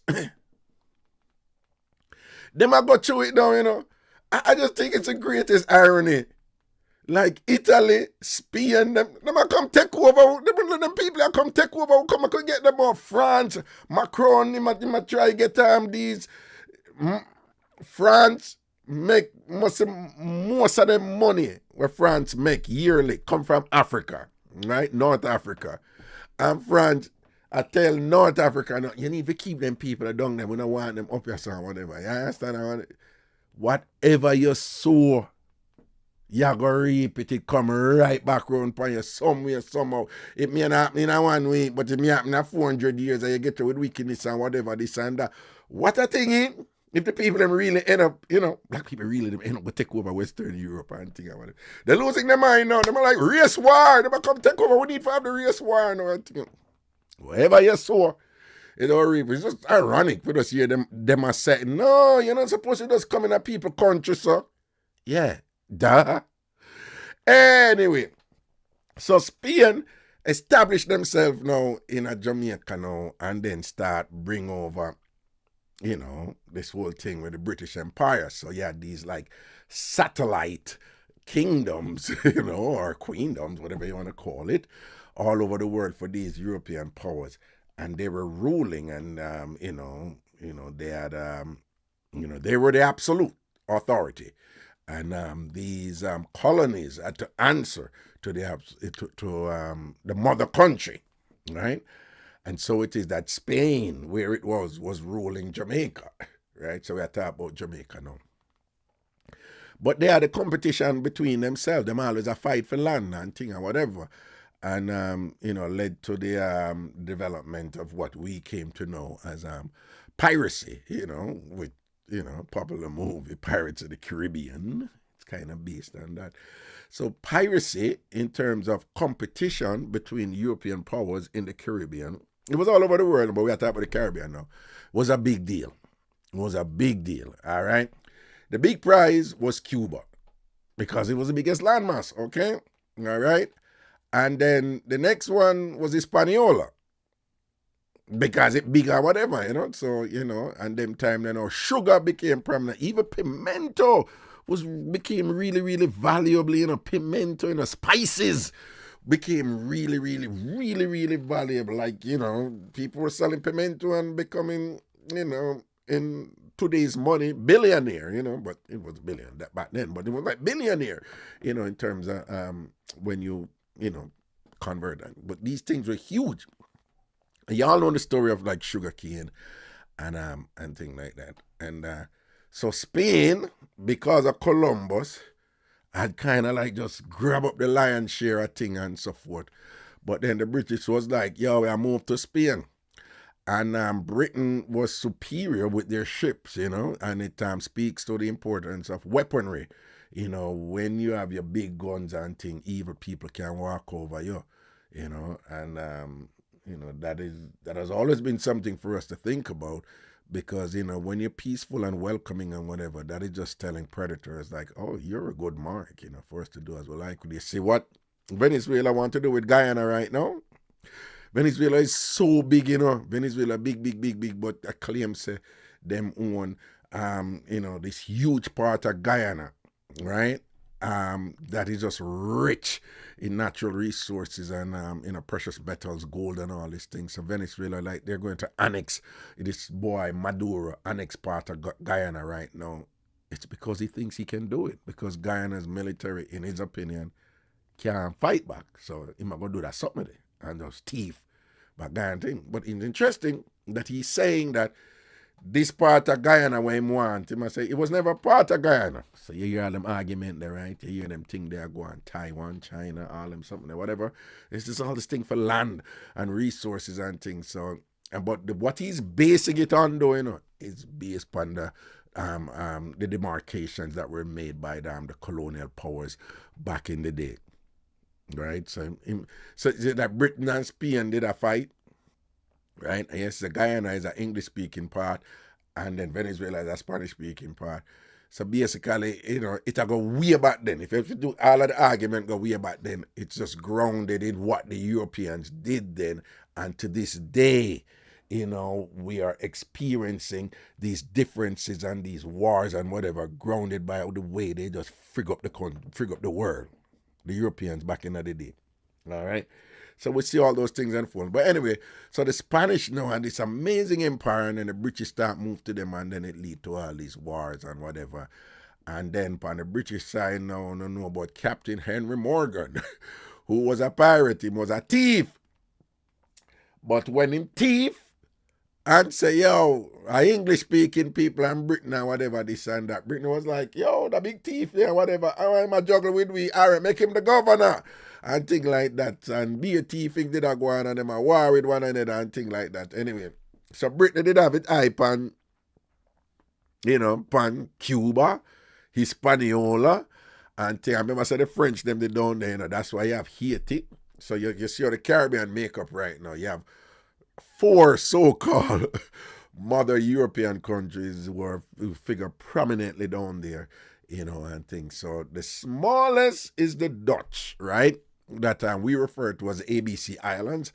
Them I go through it now, I just think it's the greatest irony. Like Italy, Spain, them I come take over. Them people that come take over, come and get them off. France, Macron, him try get these. France make most of the money where France make yearly come from Africa, right? North Africa. And France, I tell North Africa, no, you need to keep them people down there. We don't want them up here, so whatever. You understand? Whatever you sow, you're going to reap it. It come right back around upon you somewhere, somehow. It may not happen in 1 week, but it may happen in 400 years and you get to with wickedness and whatever, this and that. What a thing, If the people them really end up, black people really them end up take over Western Europe and thing about it. They're losing their mind now. They're like, race war. They're come take over. We need to have the race war now. And thing. Whatever you saw, it's just ironic for us hear them are saying, no, you're not supposed to just come in a people country, sir. Yeah, duh. Anyway, so Spain established themselves now in a Jamaica now and then start bring over, this whole thing with the British Empire. So you had these like satellite kingdoms, or queendoms, whatever you want to call it, all over the world for these European powers. And they were ruling and, they had, they were the absolute authority. And these colonies had to answer to the mother country, right? And so it is that Spain, where it was ruling Jamaica, right? So we are talking about Jamaica now. But they had a competition between themselves. Them always a fight for land and thing and whatever. And, led to the development of what we came to know as piracy, with, popular movie, Pirates of the Caribbean. It's kind of based on that. So piracy, in terms of competition between European powers in the Caribbean, it was all over the world, but we are talking about the Caribbean now, was a big deal. It was a big deal, all right? The big prize was Cuba, because it was the biggest landmass, okay? All right? And then the next one was Hispaniola, because it big or whatever, So, and them time, sugar became prominent. Even pimento became really, really valuable, pimento, spices became really, really, really, really valuable. Like, people were selling pimento and becoming, in today's money, billionaire, but it was billion back then, but it was like billionaire, in terms of when you, convert them. But these things were huge. And y'all know the story of like sugarcane and things like that. And so Spain, because of Columbus, had kind of like just grab up the lion's share of thing and so forth. But then the British was like, yo, we moved to Spain. And Britain was superior with their ships, and it speaks to the importance of weaponry. When you have your big guns and thing, evil people can walk over you, and that has always been something for us to think about, because, when you're peaceful and welcoming and whatever, that is just telling predators like, oh, you're a good mark, for us to do as well. Like, you see what Venezuela want to do with Guyana right now? Venezuela is so big, Venezuela big, but I claim say them own, this huge part of Guyana, right? That is just rich in natural resources and, precious metals, gold and all these things. So Venezuela, like, they're going to annex this boy Maduro, annex part of Guyana right now. It's because he thinks he can do it, because Guyana's military, in his opinion, can't fight back. So he's going to do that something and just thief back Guyana thing. But it's interesting that he's saying that this part of Guyana where he want, he must say it was never part of Guyana. So you hear all them argument there, right? You hear them thing there go on Taiwan, China, all them something there, whatever. It's just all this thing for land and resources and things. So, but what he's basing it on, though, is based on the demarcations that were made by the colonial powers back in the day, right? So that Britain and Spain did a fight. Right? And yes, the Guyana is an English-speaking part, and then Venezuela is a Spanish-speaking part. So basically, it go way back then. If you do all of the argument go way back then, it's just grounded in what the Europeans did then. And to this day, we are experiencing these differences and these wars and whatever, grounded by the way they just frig up the world. The Europeans back in the day. All right? So we see all those things unfold. But anyway, so the Spanish now had this amazing empire, and then the British start move to them, and then it lead to all these wars and whatever. And then on the British side now, I don't know about Captain Henry Morgan, who was a pirate. He was a thief. But when him thief and say, yo, English-speaking people and Britain and whatever, this and that, Britain was like, yo, the big thief there, whatever, how am I juggle with we? All right, make him the governor. And things like that. And be a thieving did go on and them a war with one another and things like that. Anyway, so Britain did have it hype and pan Cuba, Hispaniola, and thing. I remember I said the French, them they down there, that's why you have Haiti. So you see how the Caribbean makeup right now. You have 4 so-called mother European countries who figure prominently down there, and things. So the smallest is the Dutch, right? That we refer to as ABC Islands,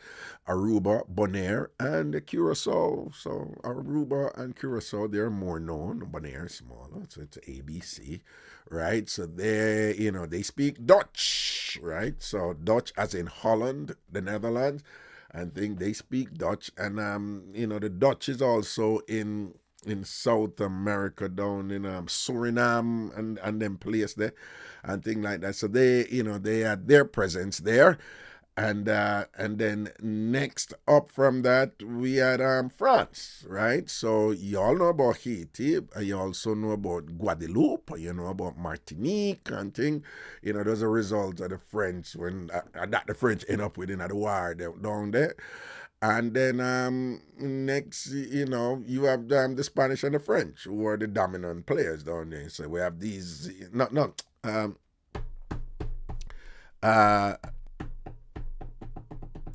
Aruba, Bonaire, and the Curacao. So Aruba and Curacao, they're more known. Bonaire is smaller, so it's ABC, right? So they speak Dutch, right? So Dutch as in Holland, the Netherlands, and think they speak Dutch. And the Dutch is also in South America, down in Suriname and them place there and things like that. So they had their presence there. And then next up from that we had France, right? So you all know about Haiti, you also know about Guadeloupe, you know about Martinique and thing. Those are results of the French when that the French end up within the war down there. And then next, you have the Spanish and the French, who are the dominant players down there. So we have these, uh,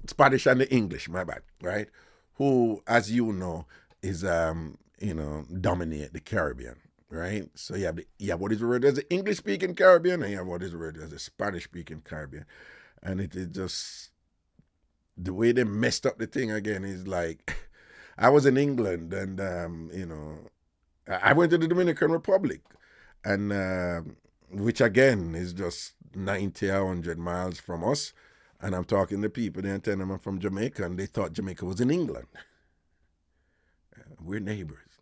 Spanish and the English, my bad, right? Who, as you know, is dominate the Caribbean, right? So you have what is referred as the English speaking Caribbean, and you have what is referred as the Spanish speaking Caribbean, and it is just the way they messed up the thing again is like, I was in England and I went to the Dominican Republic, and which again is just 90 or 100 miles from us. And I'm talking to people there and telling them I'm from Jamaica, and they thought Jamaica was in England. We're neighbors.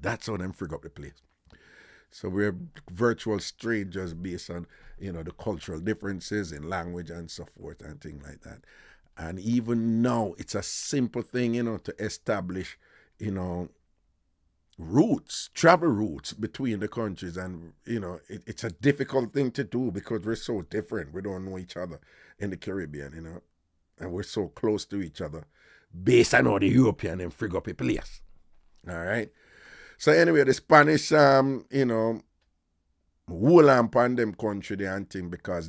That's how them frig up the place. So we're virtual strangers based on, the cultural differences in language and so forth and things like that. And even now, it's a simple thing, to establish, travel routes between the countries. And, it's a difficult thing to do because we're so different. We don't know each other in the Caribbean, and we're so close to each other based on how the European and frig up a place. All right. So anyway, the Spanish, wool upon them country there and thing because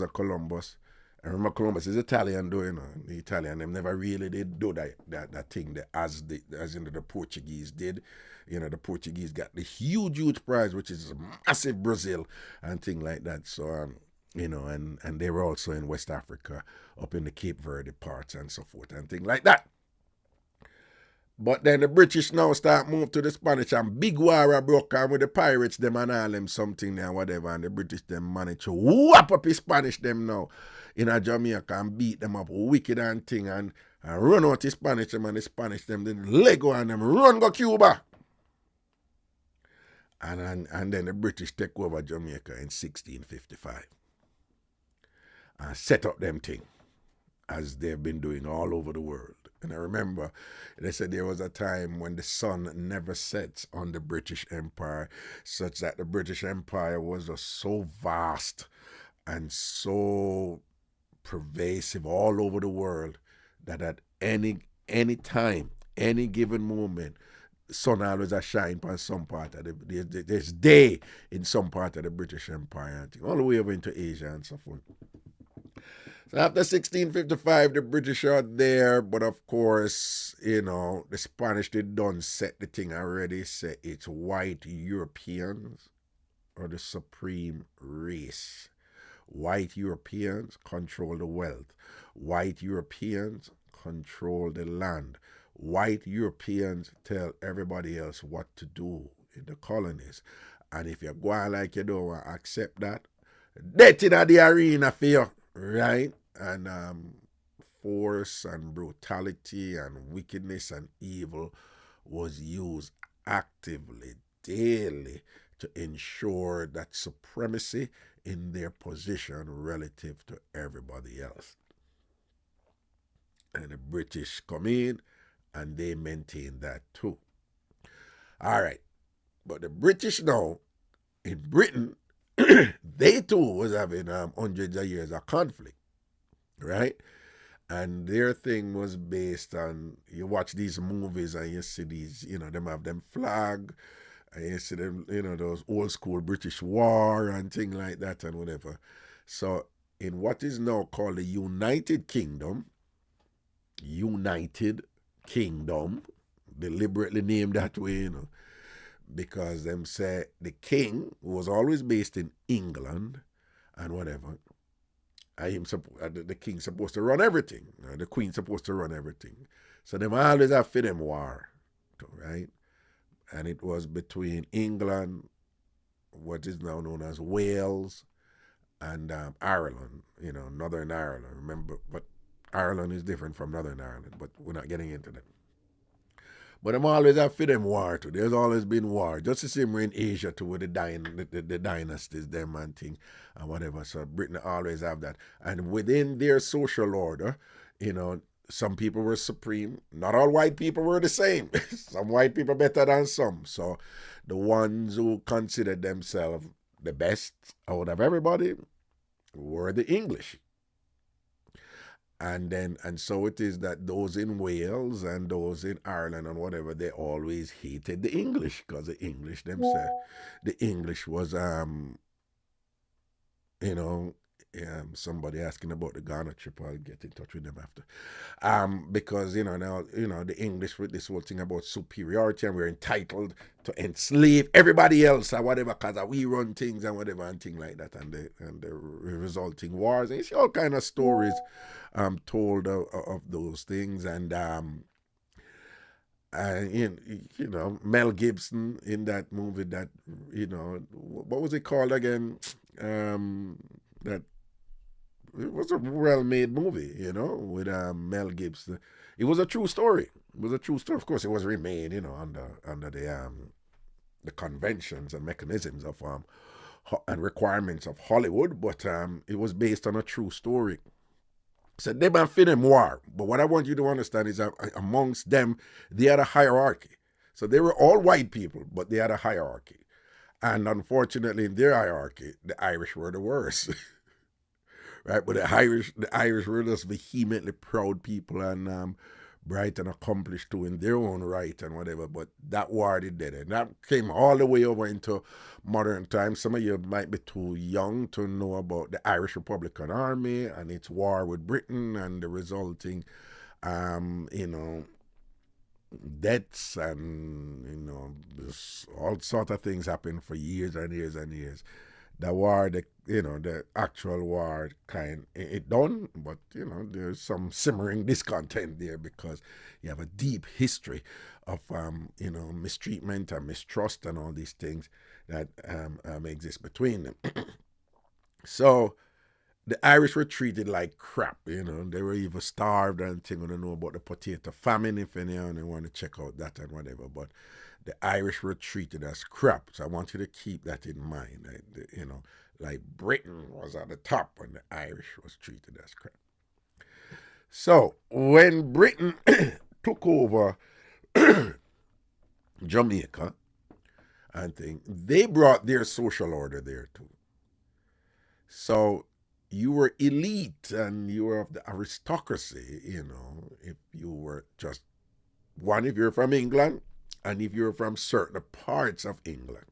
of Columbus. I remember Columbus is Italian, though, the Italian, them never really did do that thing as in the Portuguese did. The Portuguese got the huge prize, which is massive Brazil and thing like that. So, and they were also in West Africa, up in the Cape Verde parts and so forth and thing like that. But then the British now start move to the Spanish, and big war broke out with the pirates them and all them something there whatever, and the British them manage to whop up the Spanish them now in a Jamaica and beat them up wicked and thing and run out the Spanish them, and the Spanish them then Lego and them run go Cuba. And then the British take over Jamaica in 1655 and set up them thing as they've been doing all over the world. And I remember they said there was a time when the sun never sets on the British Empire, such that the British Empire was just so vast and so pervasive all over the world that at any time, any given moment, sun always a shine on some part of there's day in some part of the British Empire, all the way over into Asia and so forth. So after 1655, the British are there, but of course, the Spanish did done set the thing already. Say it's white Europeans are the supreme race. White Europeans control the wealth. White Europeans control the land. White Europeans tell everybody else what to do in the colonies. And if you go on like you don't want to accept that, death in the arena for you, right? And force and brutality and wickedness and evil was used actively, daily, to ensure that supremacy in their position relative to everybody else. And the British come in and they maintain that too. All right. But the British now, in Britain, they too was having hundreds of years of conflict, right? And their thing was based on, you watch these movies and you see these, them have them flag And you see them, those old school British War and thing like that and whatever. So in what is now called the United Kingdom, deliberately named that way, because them say the king was always based in England and whatever. The king's supposed to run everything. The queen's supposed to run everything. So them always have for them war, right? And it was between England, what is now known as Wales, and Ireland, Northern Ireland. Remember, but Ireland is different from Northern Ireland, but we're not getting into that. But I'm always have for them war too. There's always been war. Just the same way in Asia too, with the dynasties, them and thing and whatever. So Britain always have that. And within their social order, some people were supreme. Not all white people were the same. Some white people better than some. So the ones who considered themselves the best out of everybody were the English. And so it is that those in Wales and those in Ireland and whatever, they always hated the English, because the English themselves, the English was you know somebody asking about the Ghana trip. I'll get in touch with them after. Because now the English with this whole thing about superiority, and we're entitled to enslave everybody else or whatever, because we run things and whatever and thing like that, and the resulting wars. And you see all kind of stories told of those things. And Mel Gibson in that movie, that what was it called again? That it was a well-made movie, with Mel Gibson. It was a true story. It was a true story. Of course, it was remade, under the conventions and mechanisms of and requirements of Hollywood, but it was based on a true story. So they might fit them war, but what I want you to understand is that amongst them, they had a hierarchy. So they were all white people, but they had a hierarchy. And unfortunately, in their hierarchy, the Irish were the worst. Right? But the Irish were just vehemently proud people, and bright and accomplished too in their own right and whatever. But that war they did, and that came all the way over into modern times. Some of you might be too young to know about the Irish Republican Army and its war with Britain and the resulting, deaths, and all sort of things happened for years and years and years. The war, the actual war, it done, but there's some simmering discontent there, because you have a deep history of mistreatment and mistrust and all these things that exist between them. So the Irish were treated like crap. They were even starved and thing. I don't know about the potato famine, if anyone want to check out that and whatever. But the Irish were treated as crap. So I want you to keep that in mind. Like Britain was at the top when the Irish was treated as crap. So when Britain took over Jamaica and thing, they brought their social order there too. So you were elite and you were of the aristocracy, if you were just one, if you're from England, and if you're from certain parts of England.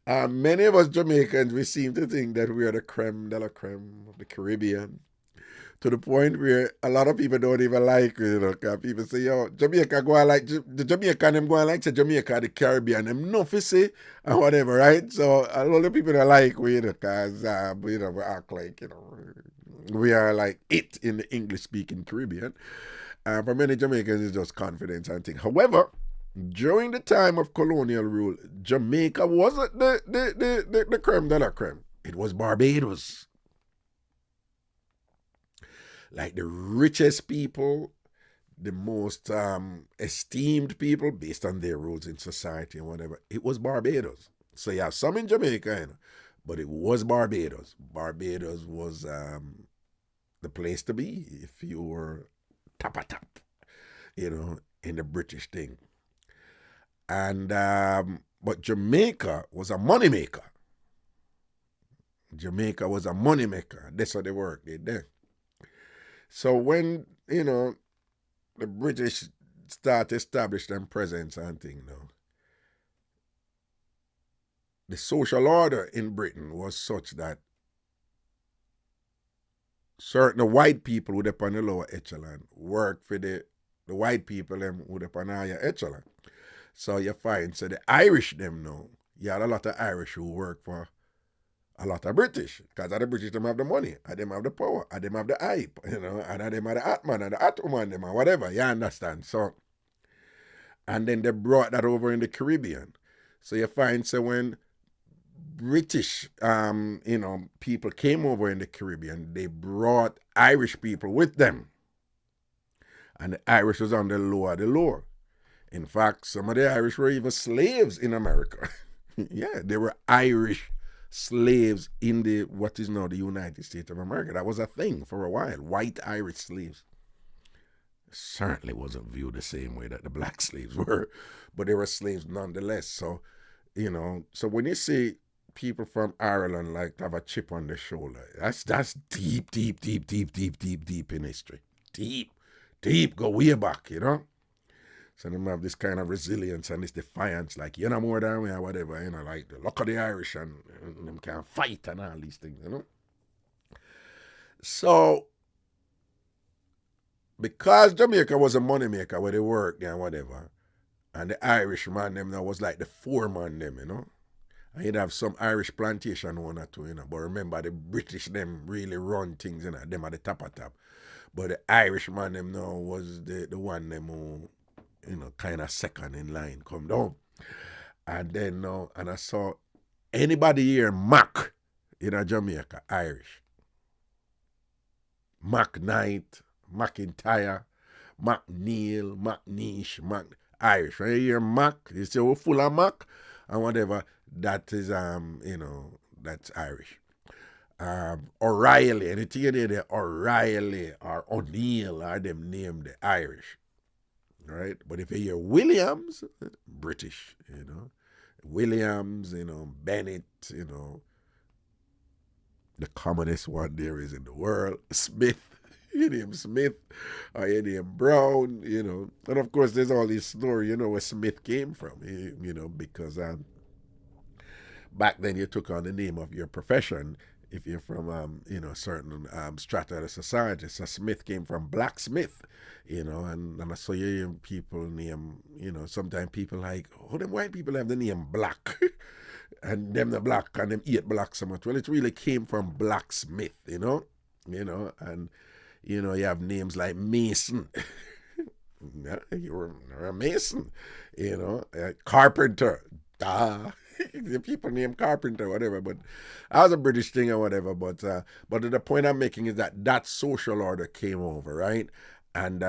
Many of us Jamaicans, we seem to think that we are the creme de la creme of the Caribbean, to the point where a lot of people don't even like, because people say, yo, Jamaica go on like, the Jamaican them go on like, say Jamaica, the Caribbean, them no say, and whatever, right? So a lot of people don't like we, because, we act like, we are like it in the English-speaking Caribbean. For many Jamaicans, it's just confidence and things. However, during the time of colonial rule, Jamaica wasn't the creme de la creme. It was Barbados. Like the richest people, the most esteemed people based on their roles in society and whatever. It was Barbados. So you have some in Jamaica, but it was Barbados. Barbados was the place to be if you were top, in the British thing. And but Jamaica was a moneymaker. Jamaica was a moneymaker. That's how they worked. They did. So when the British start establish them presence and thing now, the social order in Britain was such that certain white people who up on the lower echelon work for the white people them who up on the higher echelon. So you find, so the Irish them now, you had a lot of Irish who work for a lot of British, because the British them have the money, and them have the power, and them have the hype, and them have the hot man, and the hot woman, them, or whatever, you understand? So, and then they brought that over in the Caribbean. So you find, so when British, people came over in the Caribbean, they brought Irish people with them. And the Irish was on the lower of the lower. In fact, some of the Irish were even slaves in America. Yeah, they were Irish slaves in the what is now the United States of America. That was a thing for a while. White Irish slaves. Certainly wasn't viewed the same way that the black slaves were, but they were slaves nonetheless. So, so when you see people from Ireland like have a chip on their shoulder, that's deep, deep, deep, deep, deep, deep, deep in history. Deep, go way back, So they have this kind of resilience and this defiance, like, you're not more than me or whatever, like the luck of the Irish and them can fight and all these things, So, because Jamaica was a moneymaker where they worked and whatever, and the Irish man them now was like the foreman them, And you'd have some Irish plantation owner too, But remember the British them really run things, them at the top. But the Irish man them now was the one them who, kind of second in line come down. And then now, and I saw anybody here Mac in Jamaica, Irish. Mac Knight, McIntyre, McNeil, McNish, Mac Irish. When you hear Mac, you say we're full of Mac and whatever, that is that's Irish. O'Reilly, anything you hear O'Reilly or O'Neill are them named the Irish. Right? But if you hear Williams, British, Williams, Bennett, the commonest one there is in the world, Smith, you name Smith, or you name Brown, And of course, there's all this story, where Smith came from, because back then you took on the name of your profession if you're from, a certain strata of the society. So Smith came from blacksmith, and I saw you hear people name, sometimes people like, them white people have the name Black. And them the black and them eat black so much. Well, it really came from blacksmith, and you have names like Mason. You're a Mason, Carpenter. The people name Carpenter, whatever, but that was a British thing or whatever. But the point I'm making is that social order came over, right? And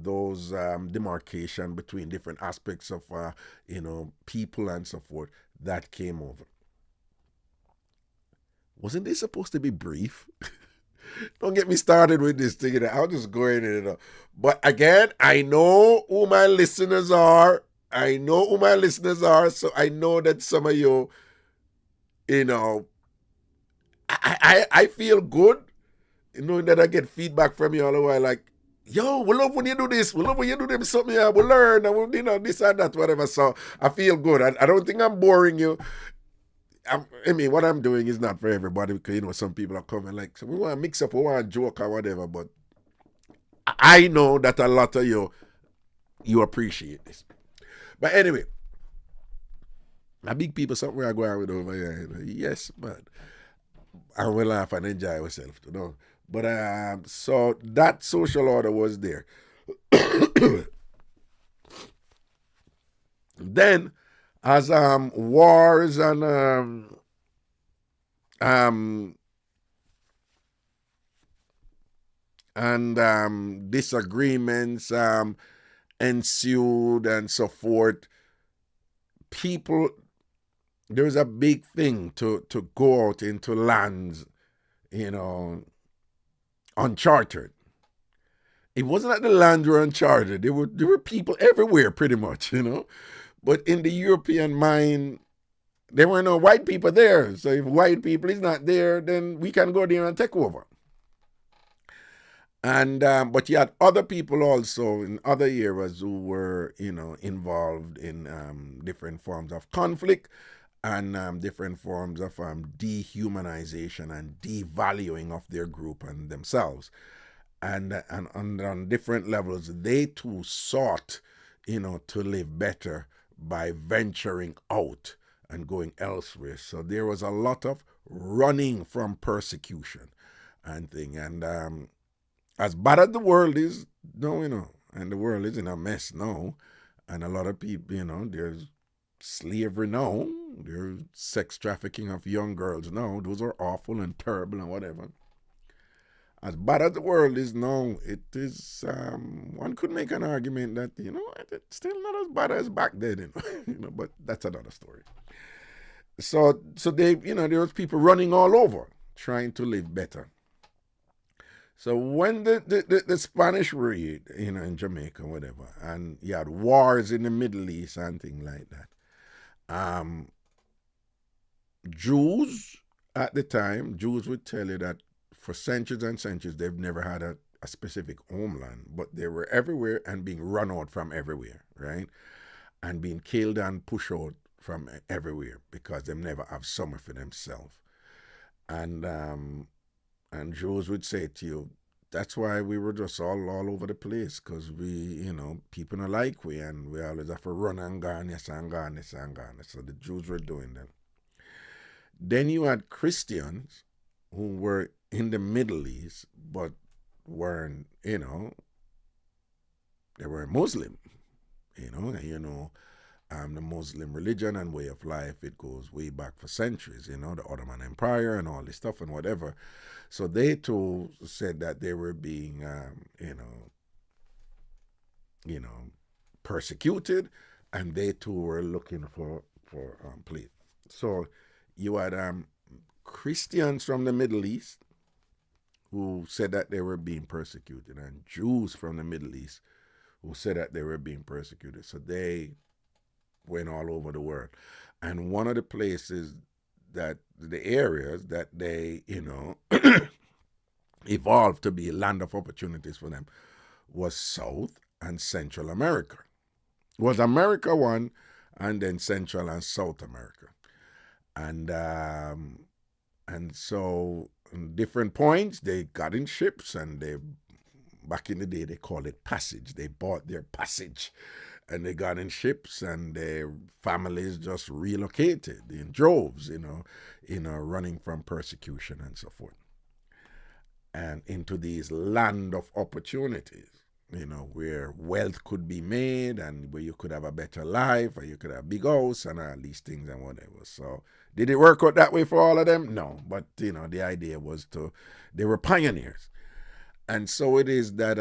those demarcation between different aspects of people and so forth, that came over. Wasn't this supposed to be brief? Don't get me started with this thing. I'll just go in and But again, I know who my listeners are. So I know that some of you, I feel good, knowing that I get feedback from you all the while, like, yo, we love when you do this, we love when you do them something, we learn, and this and that, whatever. So I feel good. I don't think I'm boring you. What I'm doing is not for everybody, because, some people are coming like, so we want to mix up, we want to joke or whatever, but I know that a lot of you appreciate this. But anyway, I big people something I go out with over here. Yes, man. And we laugh and enjoy ourselves, But so that social order was there. Then, as wars and disagreements ensued and so forth, there was a big thing to go out into lands, uncharted. It wasn't that the lands were uncharted. There were people everywhere, pretty much, But in the European mind, there were no white people there. So if white people is not there, then we can go there and take over. And but you had other people also in other areas who were, involved in different forms of conflict. and different forms of dehumanization and devaluing of their group and themselves. And on different levels, they too sought, to live better by venturing out and going elsewhere. So there was a lot of running from persecution and thing. And as bad as the world is, no, and the world is in a mess now, and a lot of people, there's slavery now, there's sex trafficking of young girls now. Those are awful and terrible and whatever. As bad as the world is now, it is. One could make an argument that it's still not as bad as back then, but that's another story. So they, there was people running all over trying to live better. So when the Spanish raid, in Jamaica, whatever, and you had wars in the Middle East and things like that, Jews at the time, Jews would tell you that for centuries and centuries, they've never had a specific homeland, but they were everywhere and being run out from everywhere, right? And being killed and pushed out from everywhere because they never have somewhere for themselves. And Jews would say to you, that's why we were just all over the place, because we, people don't like we, and we always have to run and gone, yes, and gone, yes, and gone. So the Jews were doing that. Then you had Christians who were in the Middle East, but weren't, they were Muslim, and the Muslim religion and way of life, it goes way back for centuries, the Ottoman Empire and all this stuff and whatever. So they too said that they were being, persecuted, and they too were looking for place. So you had Christians from the Middle East who said that they were being persecuted, and Jews from the Middle East who said that they were being persecuted. So they went all over the world. And one of the places that, the areas that they, evolved to be a land of opportunities for them was South and Central America. It was America one, and then Central and South America. And so in different points, they got in ships, and they, back in the day, they called it passage. They bought their passage, and they got in ships, and their families just relocated in droves, running from persecution and so forth, and into these land of opportunities, where wealth could be made, and where you could have a better life, or you could have a big house and all these things and whatever. So did it work out that way for all of them? No, but the idea was they were pioneers. And so it is that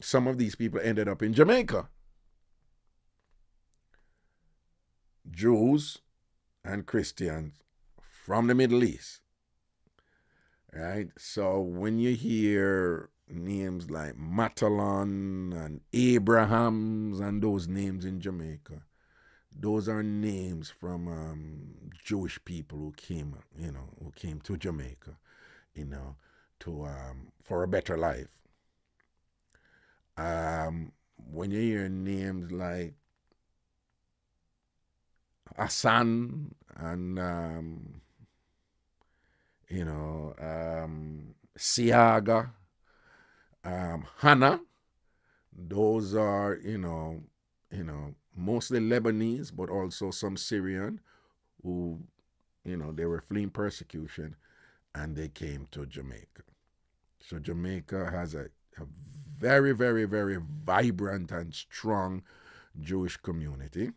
some of these people ended up in Jamaica. Jews and Christians from the Middle East. Right? So when you hear names like Matalon and Abrahams and those names in Jamaica, those are names from Jewish people who came to Jamaica, to for a better life. When you hear names like Hassan and Siaga, Hannah, those are mostly Lebanese, but also some Syrian who they were fleeing persecution, and they came to Jamaica. So Jamaica has a very, very, very vibrant and strong Jewish community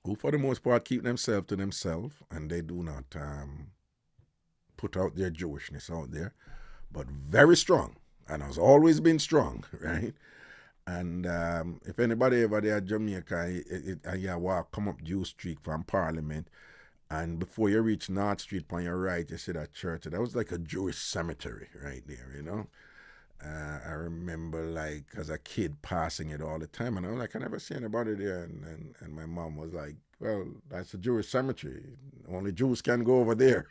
who, for the most part, keep themselves to themselves, and they do not put out their Jewishness out there, but very strong, and has always been strong, right? And if anybody ever there at Jamaica, and you walk, come up Jew Street from Parliament, and before you reach North Street on your right, you see that church. That was like a Jewish cemetery right there, I remember, like, as a kid passing it all the time, and I'm like, I never see anybody there. And my mom was like, well, that's a Jewish cemetery. Only Jews can go over there,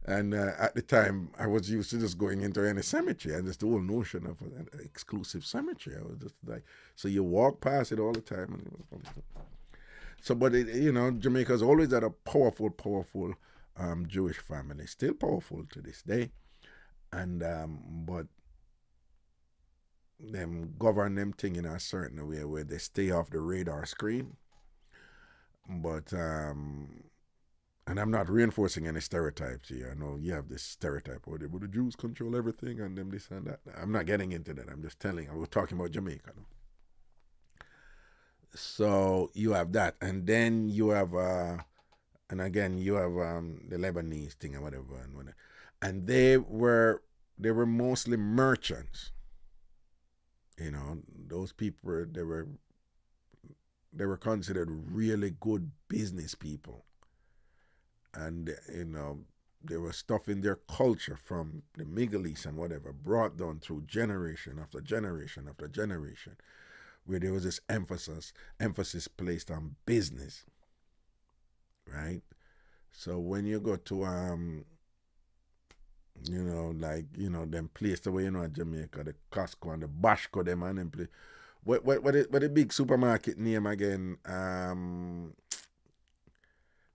And at the time, I was used to just going into any cemetery, and just the whole notion of an exclusive cemetery. I was just like, so you walk past it all the time. So, but Jamaica's always had a powerful Jewish family, still powerful to this day, and but them govern them thing in a certain way where they stay off the radar screen. But and I'm not reinforcing any stereotypes here. I know you have this stereotype where the Jews control everything and them this and that. I'm not getting into that. I'm just telling. I was talking about Jamaica. No? So you have that, and then you have, and again you have the Lebanese thing and whatever, and they were mostly merchants. Those people they were considered really good business people, and there was stuff in their culture from the Middle East and whatever brought down through generation after generation after generation, where there was this emphasis placed on business, right? So when you go to them places where Jamaica, the Costco and the Bashco, them and them place. What the big supermarket name again?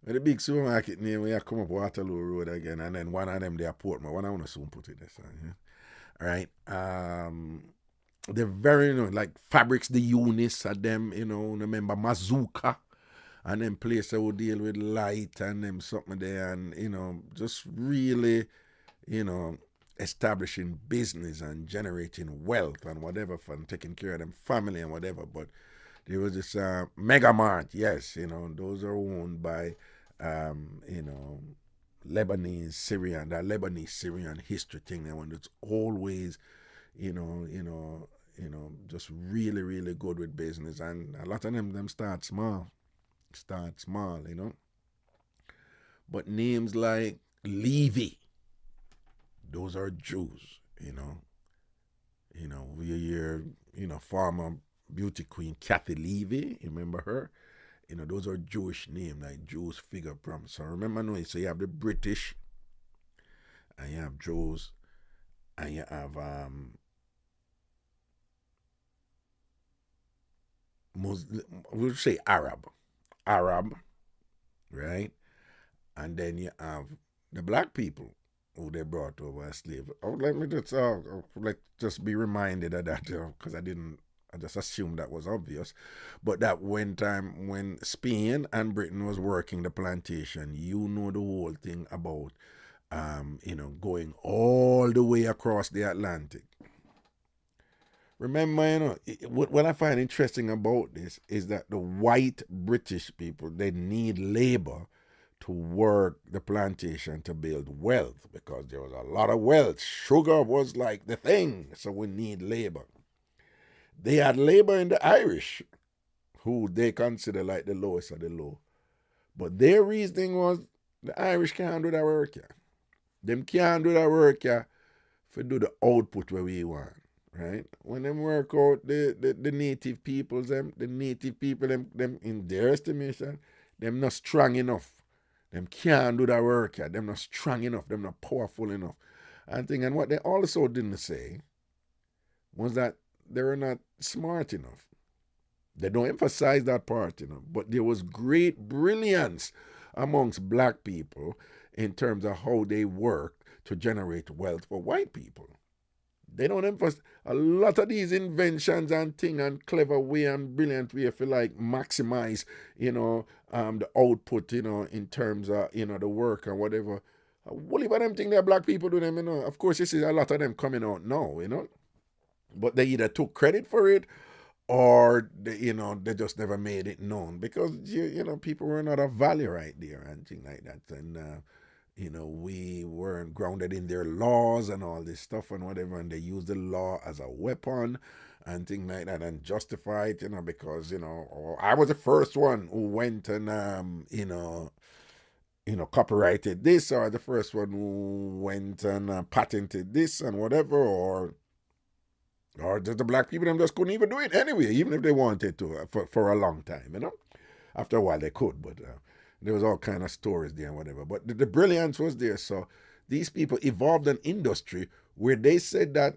The big supermarket name where you come up Waterloo Road again, and then one of them they are Portmore. One I want to soon put it this time. Yeah? All right. They're very like Fabrics the Unis at them, remember Mazuka and them place that would deal with light and them something there, and just really, establishing business and generating wealth and whatever from taking care of them family and whatever. But there was this Mega Mart, yes, those are owned by Lebanese Syrian, that Lebanese Syrian history thing, and when it's always, just really, really good with business, and a lot of them start small, But names like Levy, those are Jews, We hear, former beauty queen Kathy Levy, you remember her? Those are Jewish names, like Jews figure from. So remember, so you have the British, and you have Jews, and you have Muslim, we'll say Arab, right? And then you have the black people who they brought over as slaves. Let me just be reminded of that, because I just assumed that was obvious. But that when Spain and Britain was working the plantation, the whole thing about, going all the way across the Atlantic. Remember, what I find interesting about this is that the white British people, they need labor to work the plantation to build wealth, because there was a lot of wealth. Sugar was like the thing, so we need labor. They had labor in the Irish, who they consider like the lowest of the low. But their reasoning was the Irish can't do that work here. Them can't do that work here for do the output where we want. Right? When them work out the native peoples, them in their estimation, them not strong enough. Them can't do that work here. Them not strong enough. Them not powerful enough. And what they also didn't say was that they were not smart enough. They don't emphasize that part, But there was great brilliance amongst black people in terms of how they work to generate wealth for white people. They don't emphasize a lot of these inventions and thing and clever way and brilliant way if you like maximize, the output, in terms of, the work and whatever. What about them thing that black people do them, Of course, you see a lot of them coming out now, But they either took credit for it, or they just never made it known, because people were not of value right there and things like that, and we weren't grounded in their laws and all this stuff and whatever, and they used the law as a weapon and things like that, and justify it, because I was the first one who went and copyrighted this, or the first one who went and patented this and whatever, or the black people them just couldn't even do it anyway, even if they wanted to, for a long time, After a while they could, but there was all kind of stories there and whatever. But the brilliance was there. So these people evolved an industry where they said that,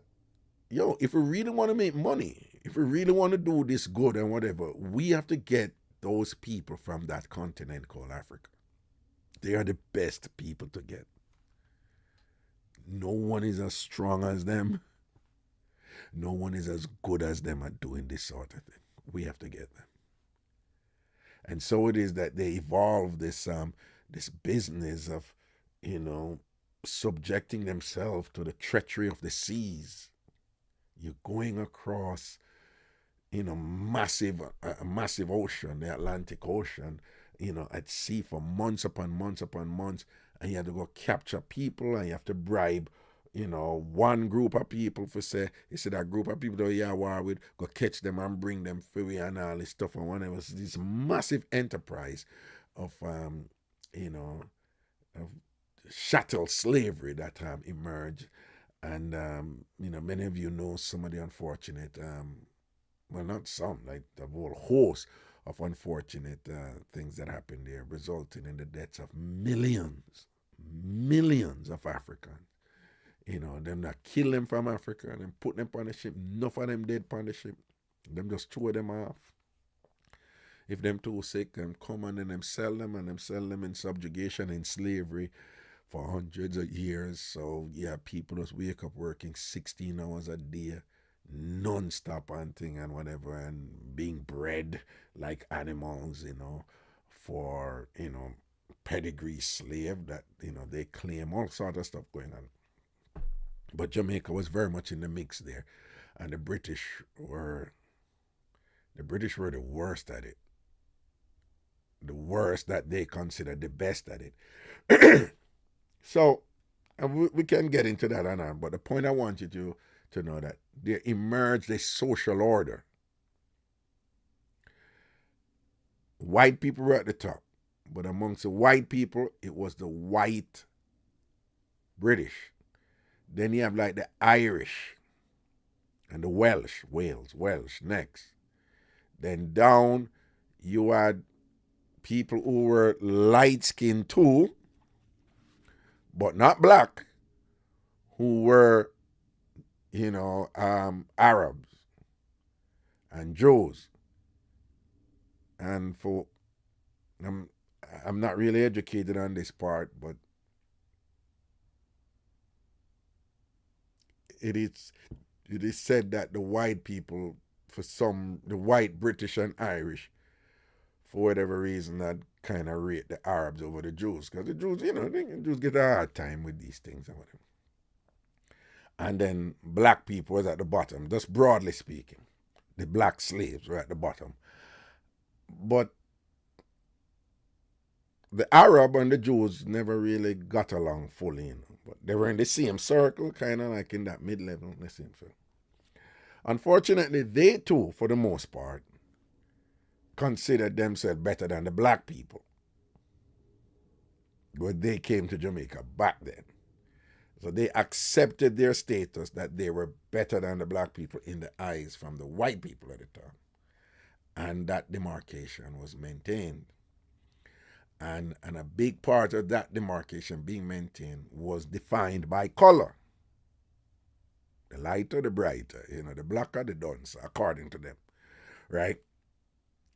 if we really want to make money, if we really want to do this good and whatever, we have to get those people from that continent called Africa. They are the best people to get. No one is as strong as them. No one is as good as them at doing this sort of thing. We have to get them. And so it is that they evolve this business of, subjecting themselves to the treachery of the seas. You're going across, massive ocean, the Atlantic Ocean, at sea for months upon months upon months, and you have to go capture people, and you have to bribe, one group of people for say, you see that group of people that you are war with, go catch them and bring them free and all this stuff. And when it was this massive enterprise of, of chattel slavery that emerged. And, many of you know some of the unfortunate, well, not some, like the whole host of unfortunate things that happened there, resulting in the deaths of millions of Africans. Them that kill them from Africa and then put them on the ship. Enough of them dead on the ship. Them just throw them off. If them too sick, them come and then them sell them in subjugation, in slavery for hundreds of years. So yeah, people just wake up working 16 hours a day, non-stop and thing and whatever, and being bred like animals, for, pedigree slave that, they claim, all sort of stuff going on. But Jamaica was very much in the mix there. And the British were the worst at it. The worst that they considered the best at it. So we can get into that and on, but the point I want you to know that there emerged a social order. White people were at the top, but amongst the white people, it was the white British. Then you have like the Irish and the Welsh next. Then down you had people who were light-skinned too, but not black, who were, Arabs and Jews. And I'm not really educated on this part, but it is said that the white people, the white British and Irish, for whatever reason, that kind of rate the Arabs over the Jews, because the Jews, the Jews get a hard time with these things and whatever. And then black people was at the bottom, just broadly speaking. The black slaves were at the bottom. But the Arab and the Jews never really got along fully, but they were in the same circle, kind of like in that mid-level, the same circle. Unfortunately, they too, for the most part, considered themselves better than the black people when they came to Jamaica back then. So they accepted their status that they were better than the black people in the eyes from the white people at the time. And that demarcation was maintained. And a big part of that demarcation being maintained was defined by color. The lighter, the brighter, the blacker, the dunce, according to them, right?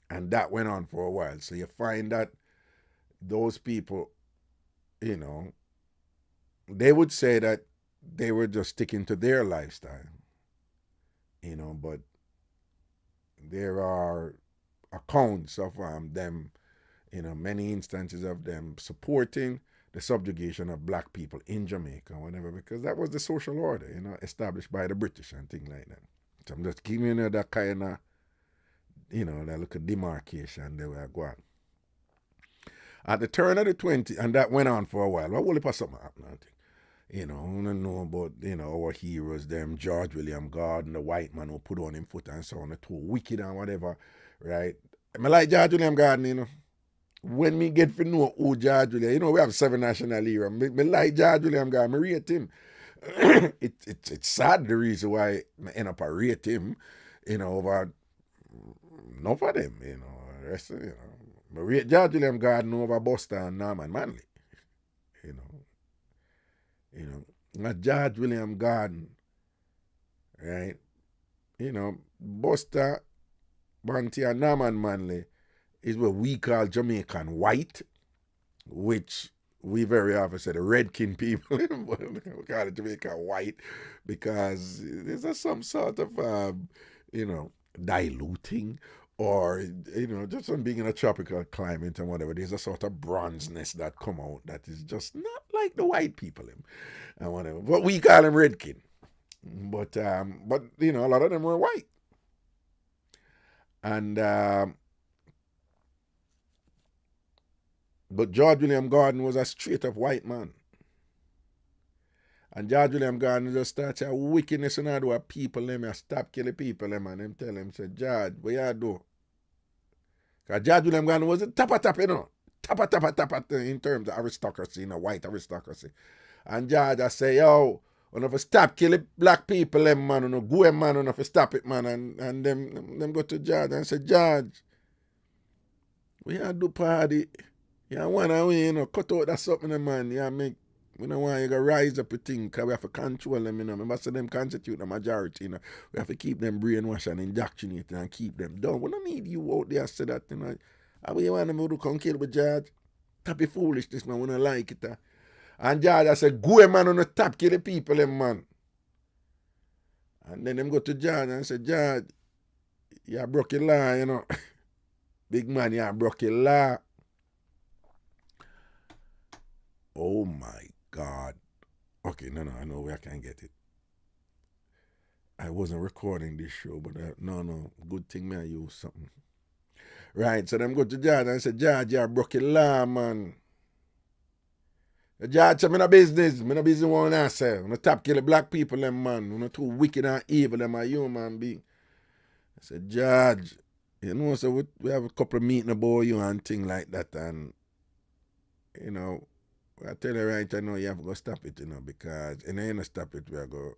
And that went on for a while. So you find that those people, they would say that they were just sticking to their lifestyle, but there are accounts of them, many instances of them supporting the subjugation of black people in Jamaica or whatever, because that was the social order, established by the British and things like that. So I'm just giving you that kind of, that look at demarcation they were going. At the turn of the 20s, and that went on for a while. What will it something happen? I don't know about, our heroes, them, George William Gordon, the white man who put on him foot and so on, the too wicked and whatever, right? I like George William Gordon, When me get to know who George William, we have 7 national heroes. Me like George William Gordon, I rate him. It's sad the reason why I end up I rate him, over enough of them, the rest of, I rate George William Gordon over Buster and Norman Manley, not George William Gordon, right? Buster, Banty and Norman Manley, is what we call Jamaican white, which we very often say the redkin people. We call it Jamaican white because there's some sort of, diluting or, just from being in a tropical climate and whatever. There's a sort of bronzeness that come out that is just not like the white people and whatever. But we call them redkin. But a lot of them were white. And but George William Gordon was a straight up white man. And George William Gordon just starts a wickedness and do a people them, stop killing people them, and them tell him, say, George, what you do? Because George William Gordon was a tap, tap in terms of aristocracy, white aristocracy. And George I say, yo, you know, stop killing black people, them man, go man, you stop it, man. And them go to George and say, George, we have do party. You want to cut out that something, man. You make, we don't want you to rise up a thing, because we have to control them, Remember, so them constitute the majority, We have to keep them brainwashed and indoctrinated and keep them down. We don't need you out there say that, How you want them to come kill with George? Tappy foolishness, man. We don't like it, And George I said, go, man, on the top, kill the people, them, man. And then them go to George and say, George, you broke your law, Big man, you broke your law. Oh, my God. Okay, no, I know where I can get it. I wasn't recording this show, but no, good thing me I use something. Right, so them go to George and say, George, you broke your law, man. George said, I'm not business one I say. I'm not top kill the black people, them, man. I'm not too wicked and evil, them a human being. I said, George, so we have a couple of meetings about you and things like that, and, I tell you right, I know you have to go stop it, because and you don't stop it, we're going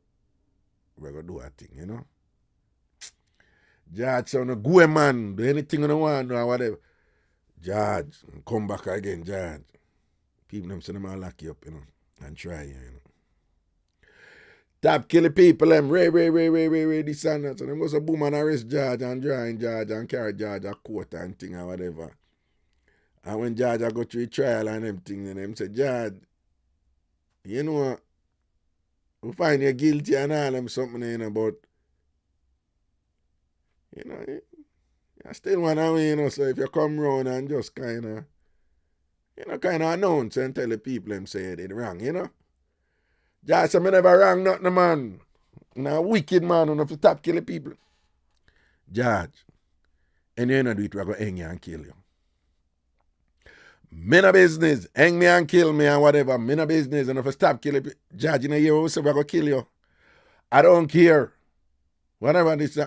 to do a thing, George said, go, man, do anything you want, or whatever. George, come back again, George. People them say them all lock you up, and try you, Tap kill the people, them, Ray, this and that. So them go so boom and arrest George and drawing George and carry George a court and thing or whatever. And when George I go through a trial and everything, and them say, George, we find you guilty and all them something, but, you still want to win, so if you come round and just kind of announce and tell the people them say it wrong, George said, me never wrong nothing, man. Now wicked man, have to stop killing people. George, and you don't do it, we're going to hang you and kill you. Me no business. Hang me and kill me and whatever. Me no business. And if I stop killing people, George, you we say we're going to kill you. I don't care. Whatever this is.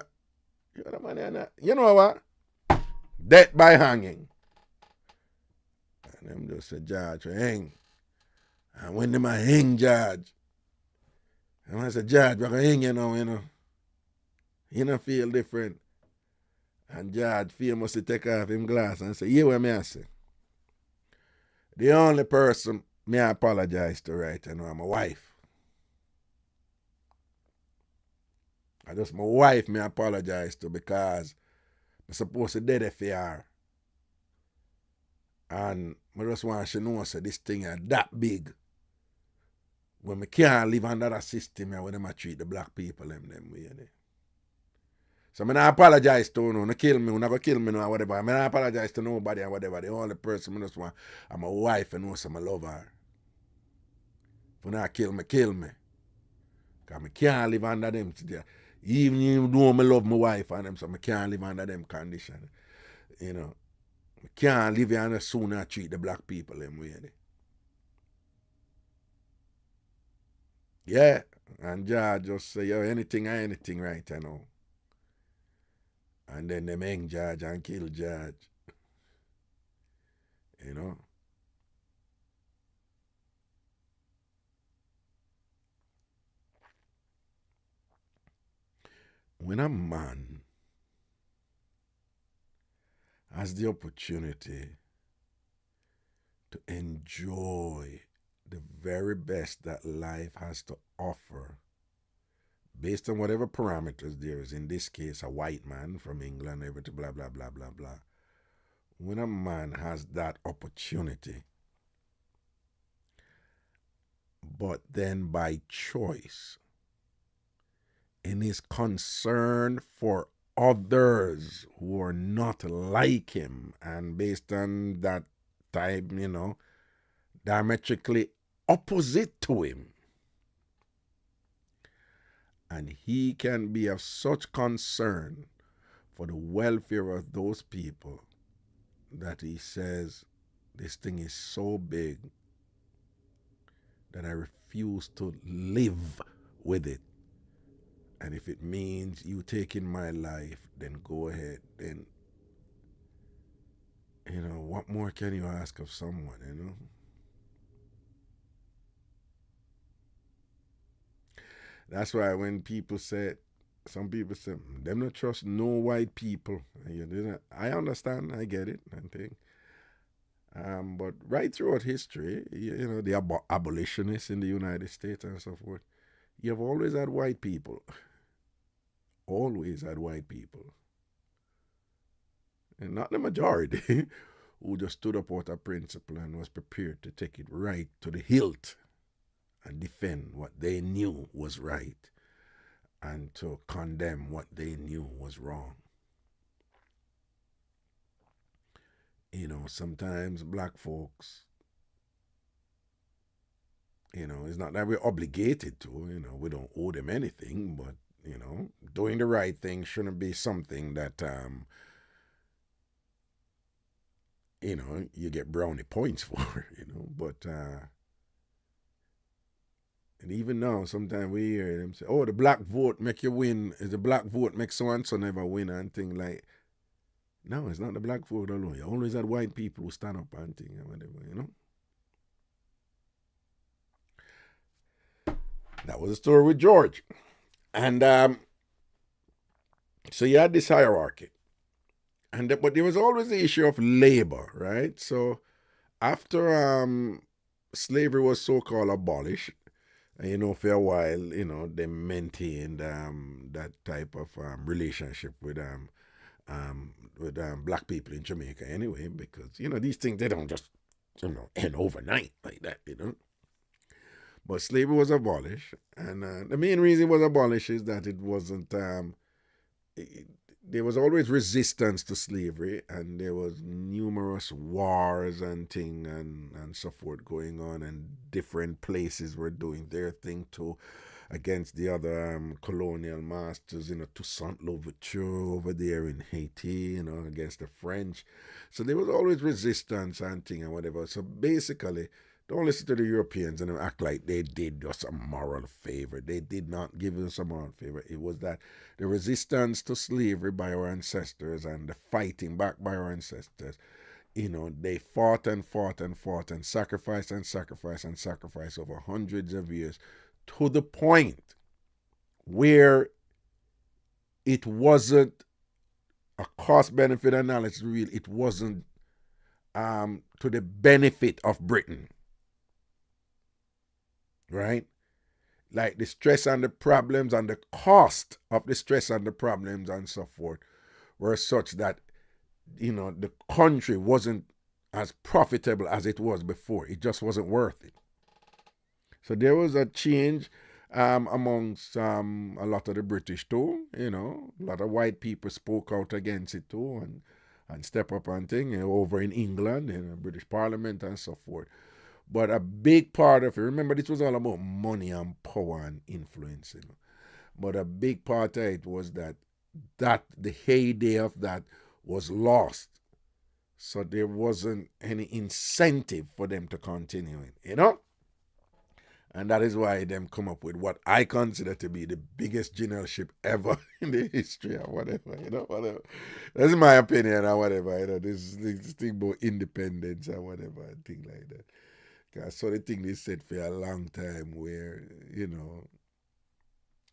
You know what? Death by hanging. And them just say, George, hang. And when them hang George, and I say, George, we're going to hang you, You don't feel different. And George famously take off him glass and say, yeah, what me I say? The only person me I apologize to right now, my wife. I just my wife me apologize to because I'm supposed to dead for her. And I just want she know say this thing is that big. When me can't live under that system where them treat the black people them way. So I not apologize to you, no kill me, not go kill me, no whatever. I not apologize to nobody or whatever. The only person I just want, I'm a wife and know some I love her. If you not kill me, kill me. Because I can't live under them today. Even though I love my wife and them, so I can't live under them conditions. I can't live here and soon I treat the black people them way. Yeah. And George just say, yo, anything right, And then them hang George and kill George. When a man has the opportunity to enjoy the very best that life has to offer, based on whatever parameters there is, in this case, a white man from England, everything, blah, blah, blah, blah, blah. when a man has that opportunity, but then by choice, in his concern for others who are not like him, and based on that type, diametrically opposite to him, and he can be of such concern for the welfare of those people that he says, this thing is so big that I refuse to live with it. And if it means you taking my life, then go ahead. Then, what more can you ask of someone, That's why when some people say, them not trust no white people. I understand, I get it, and thing. But right throughout history, the abolitionists in the United States and so forth, you have always had white people. Always had white people. And not the majority, who just stood up out of principle and was prepared to take it right to the hilt and defend what they knew was right and to condemn what they knew was wrong. Sometimes black folks, it's not that we're obligated to, we don't owe them anything, but, doing the right thing shouldn't be something that, you get brownie points for, but, and even now, sometimes we hear them say, oh, the black vote make you win. Is the black vote make so and so never win and thing like. No, it's not the black vote alone. You always had white people who stand up and thing and whatever, That was the story with George. And so you had this hierarchy. But there was always the issue of labor, right? So after slavery was so-called abolished, for a while, they maintained that type of relationship with black people in Jamaica anyway, because these things, they don't just end overnight like that. But slavery was abolished, and the main reason it was abolished is that it wasn't. There was always resistance to slavery, and there was numerous wars and thing and so forth going on, and different places were doing their thing too against the other colonial masters, Toussaint Louverture over there in Haiti, against the French. So there was always resistance and thing and whatever. So basically, don't listen to the Europeans and act like they did us a moral favor. They did not give us a moral favor. It was that the resistance to slavery by our ancestors and the fighting back by our ancestors, they fought and fought and fought and sacrificed and sacrificed and sacrificed over hundreds of years to the point where it wasn't a cost-benefit analysis, really. It wasn't to the benefit of Britain. Right? Like the stress and the problems and the cost of the stress and the problems and so forth were such that, the country wasn't as profitable as it was before. It just wasn't worth it. So there was a change amongst a lot of the British too. A lot of white people spoke out against it too and step up and thing over in England, in the British Parliament and so forth. But a big part of it, remember, this was all about money and power and influence. But a big part of it was that the heyday of that was lost. So there wasn't any incentive for them to continue it, And that is why them come up with what I consider to be the biggest generalship ever in the history or whatever, whatever. That's my opinion or whatever, this thing about independence or whatever, and thing like that. I saw the thing they said for a long time where,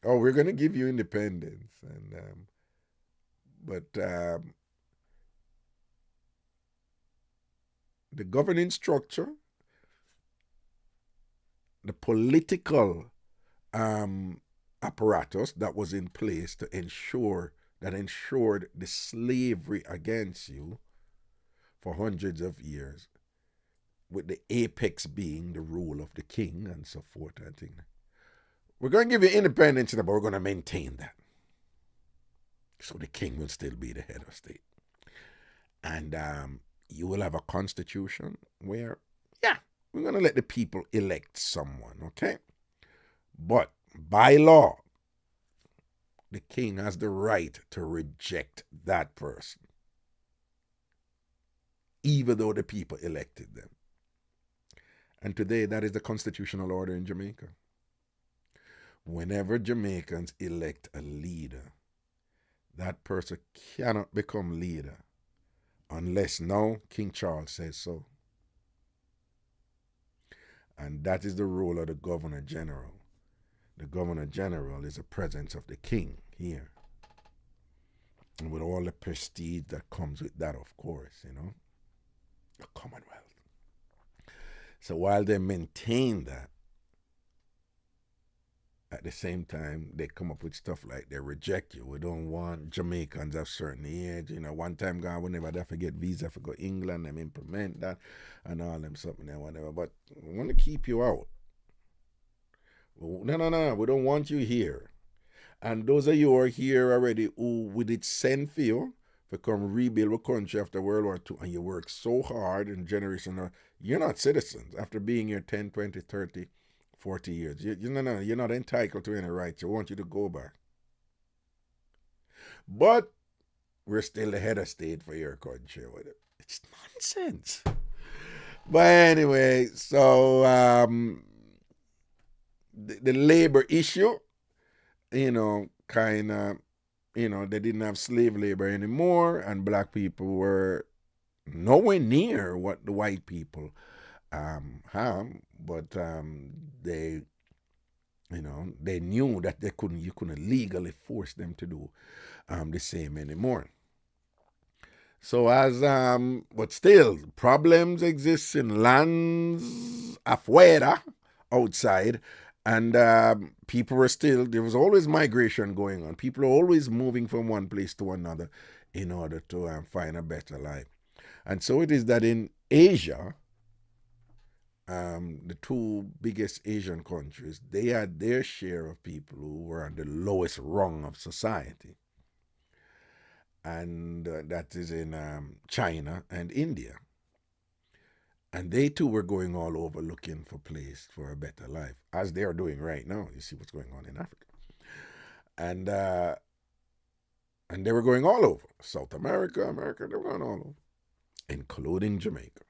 oh, we're going to give you independence. But the governing structure, the political apparatus that was in place that ensured the slavery against you for hundreds of years, with the apex being the rule of the king and so forth. I think we're going to give you independence, but we're going to maintain that. So the king will still be the head of state. And you will have a constitution where, yeah, we're going to let the people elect someone, okay? But by law, the king has the right to reject that person, even though the people elected them. And today, that is the constitutional order in Jamaica. Whenever Jamaicans elect a leader, that person cannot become leader unless now King Charles says so. And that is the role of the Governor General. The Governor General is the presence of the king here. And with all the prestige that comes with that, of course, you know, the Commonwealth. So while they maintain that, at the same time, they come up with stuff like they reject you. We don't want Jamaicans of certain age. You know, one time gone, we never have to get visa for go England and implement that and all them something and whatever. But we want to keep you out. No, we don't want you here. And those of you who are here already who we did send for you to come rebuild our country after World War II, and you work so hard in generation, you're not citizens after being here 10, 20, 30, 40 years. You're not entitled to any rights. I want you to go back. But we're still the head of state for your country. It's nonsense. But anyway, so the labor issue, you know, kind of, you know, they didn't have slave labor anymore, and black people were nowhere near what the white people have, but they, you know, they knew that you couldn't legally force them to do the same anymore. So but still, problems exist in lands afuera, outside, and people were still, there was always migration going on. People are always moving from one place to another in order to find a better life. And so it is that in Asia, the two biggest Asian countries, they had their share of people who were on the lowest rung of society. And that is in China and India. And they too were going all over looking for a place for a better life, as they are doing right now. You see what's going on in Africa. And they were going all over. South America, they were going all over, including Jamaica.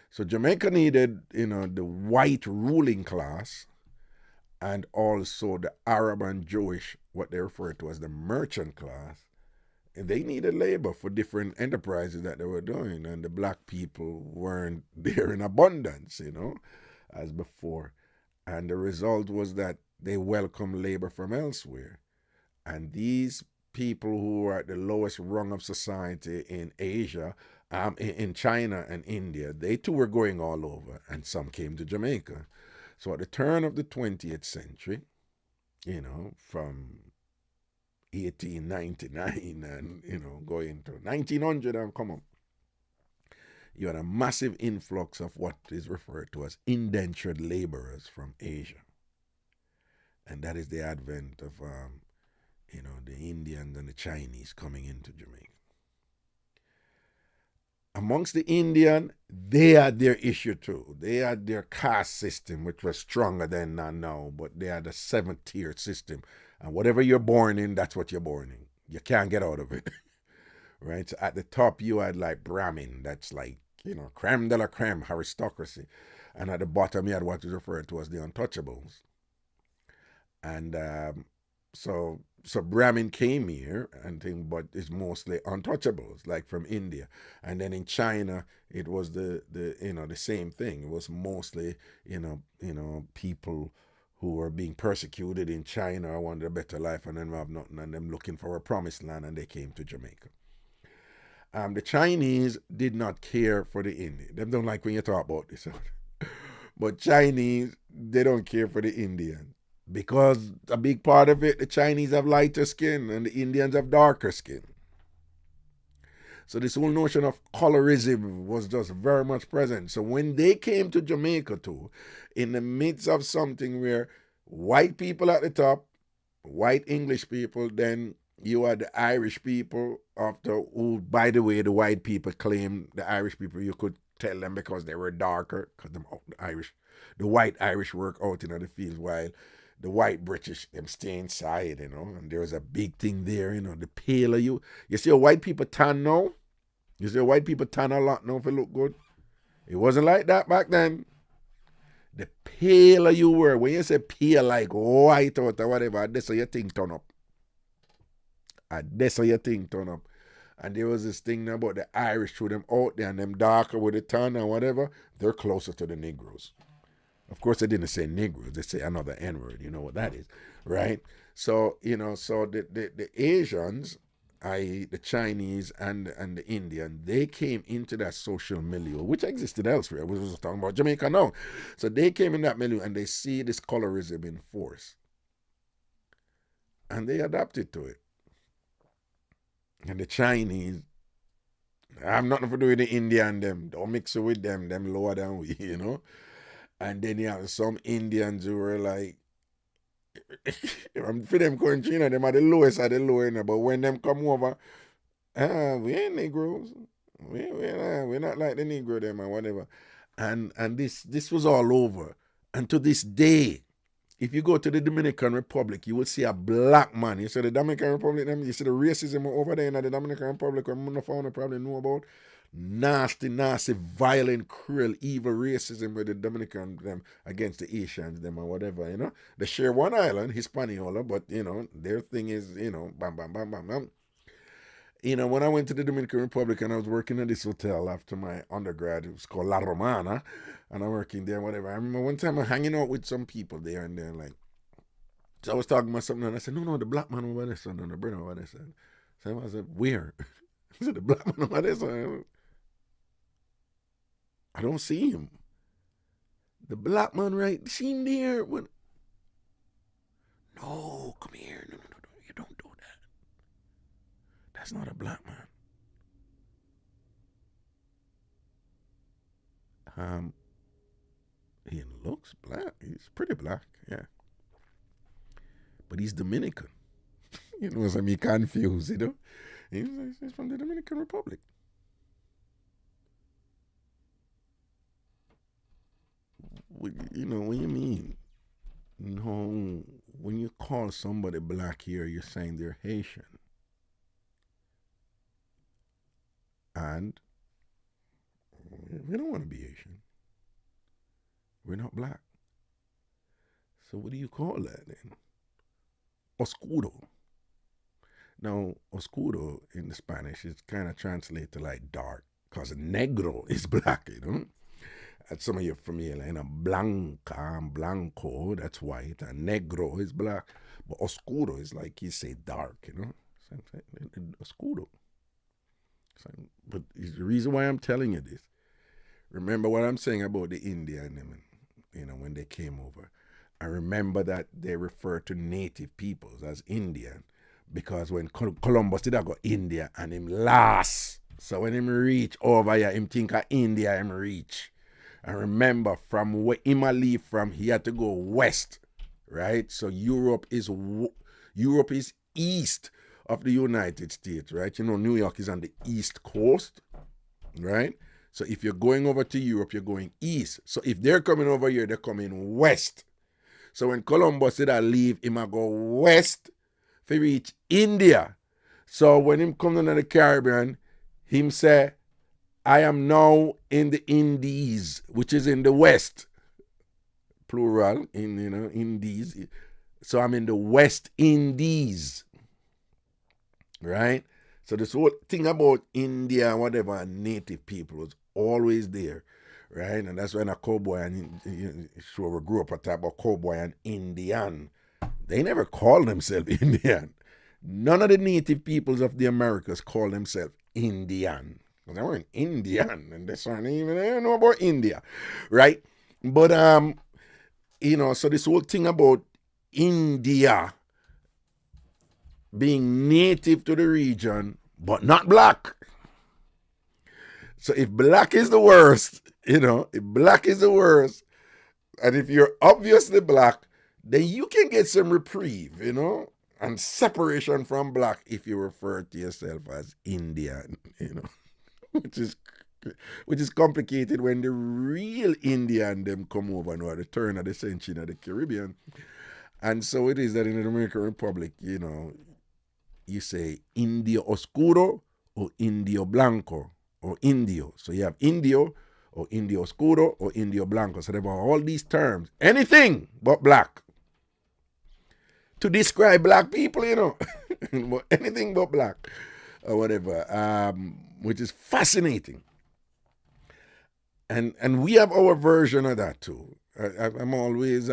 So Jamaica needed, you know, the white ruling class and also the Arab and Jewish, what they refer to as the merchant class. They needed labor for different enterprises that they were doing, and the black people weren't there in abundance, you know, as before. And the result was that they welcomed labor from elsewhere. And these people who were at the lowest rung of society in Asia, in China and India, they too were going all over, and some came to Jamaica. So at the turn of the 20th century, you know, from 1899 and, you know, going to 1900 and come up, you had a massive influx of what is referred to as indentured laborers from Asia. And that is the advent of, you know, the Indians and the Chinese coming into Jamaica. Amongst the Indian, they had their issue too. They had their caste system, which was stronger than now, but they had a 7th-tier system. And whatever you're born in, that's what you're born in. You can't get out of it. Right? So at the top, you had like Brahmin. That's like, you know, creme de la creme, aristocracy. And at the bottom, you had what is referred to as the untouchables. And so Brahmin came here and thing, but it's mostly untouchables, like from India. And then in China, it was the you know, the same thing. It was mostly, you know, people who were being persecuted in China or wanted a better life, and then we have nothing, and them looking for a promised land, and they came to Jamaica. The Chinese did not care for the Indian. They don't like when you talk about this. But Chinese, they don't care for the Indians. Because a big part of it, the Chinese have lighter skin and the Indians have darker skin. So this whole notion of colorism was just very much present. So when they came to Jamaica too, in the midst of something where white people at the top, white English people, then you had the Irish people after who, by the way, the white people claim the Irish people, you could tell them because they were darker, because the white Irish work out in the fields while the white British them stay inside, and there was a big thing there, the paler you see white people tan now. You see white people tan a lot now if it look good. It wasn't like that back then. The paler you were, when you say pale like white out or whatever, that's how your thing turn up. That's how your thing turn up. And there was this thing about the Irish threw them out there and them darker with the tan and whatever, they're closer to the Negroes. Of course, they didn't say Negroes, they say another N-word, you know what that is, right? So, so the Asians, i.e. the Chinese and the Indian, they came into that social milieu, which existed elsewhere. We was talking about Jamaica now. So they came in that milieu and they see this colorism in force. And they adapted to it. And the Chinese, I have nothing to do with the Indian, them. Don't mix it with them lower than we, And then you have some Indians who were like, for them country, them are the lowest of the low, but when them come over, we ain't Negroes. We're not like the Negro them and whatever. And this was all over. And to this day, if you go to the Dominican Republic, you will see a black man. You see the Dominican Republic, you see the racism over there in the Dominican Republic, where found probably know about. Nasty, violent, cruel, evil racism with the Dominican them against the Asians them or whatever, They share one island, Hispaniola, but their thing is, bam, bam, bam, bam, bam. When I went to the Dominican Republic and I was working at this hotel after my undergrad, it was called La Romana, and I'm working there, whatever. I remember one time I'm hanging out with some people there and they're like, so I was talking about something and I said, no, the black man over there, son, and the brother over there, son. So I said, where? I said, the black man over there, son. I don't see him. The black man, right? See him there? No, come here. No. You don't do that. That's not a black man. He looks black. He's pretty black, yeah. But he's Dominican. So I'm confused, He's from the Dominican Republic. What do you mean? No, when you call somebody black here, you're saying they're Haitian. And we don't want to be Haitian. We're not black. So what do you call that then? Oscuro. Now, oscuro in the Spanish is kind of translated to like dark, because negro is black, And some of you are familiar, blanca and blanco, that's white, and negro is black. But oscuro is like you say dark, Oscuro. But the reason why I'm telling you this, remember what I'm saying about the Indian, when they came over. I remember that they refer to native peoples as Indian, because when Columbus did go India and him last, so when him reach over here, him think of India, him reach. I remember from where him leave from, he had to go west, right? So Europe is east of the United States, right? New York is on the east coast, right? So if you're going over to Europe, you're going east. So if they're coming over here, they're coming west. So when Columbus did leave, him go west to reach India. So when him come down to the Caribbean, him say, I am now in the Indies, which is in the west. Plural, Indies. So I'm in the West Indies. Right? So this whole thing about India and whatever, and native people was always there. Right? And that's when a cowboy and sure we grew up a type of cowboy and Indian. They never called themselves Indian. None of the native peoples of the Americas call themselves Indian. Because they weren't Indian, and they don't know about India, right? But so this whole thing about India being native to the region, but not black. So if black is the worst, if black is the worst, and if you're obviously black, then you can get some reprieve, and separation from black if you refer to yourself as Indian, which is which is complicated when the real Indian them come over now at the turn of the century in the Caribbean. And so it is that in the Dominican Republic, you say Indio Oscuro or Indio Blanco or Indio. So you have Indio or Indio Oscuro or Indio Blanco. So there are all these terms, anything but black, to describe black people, anything but black or whatever, which is fascinating. And we have our version of that too. I'm always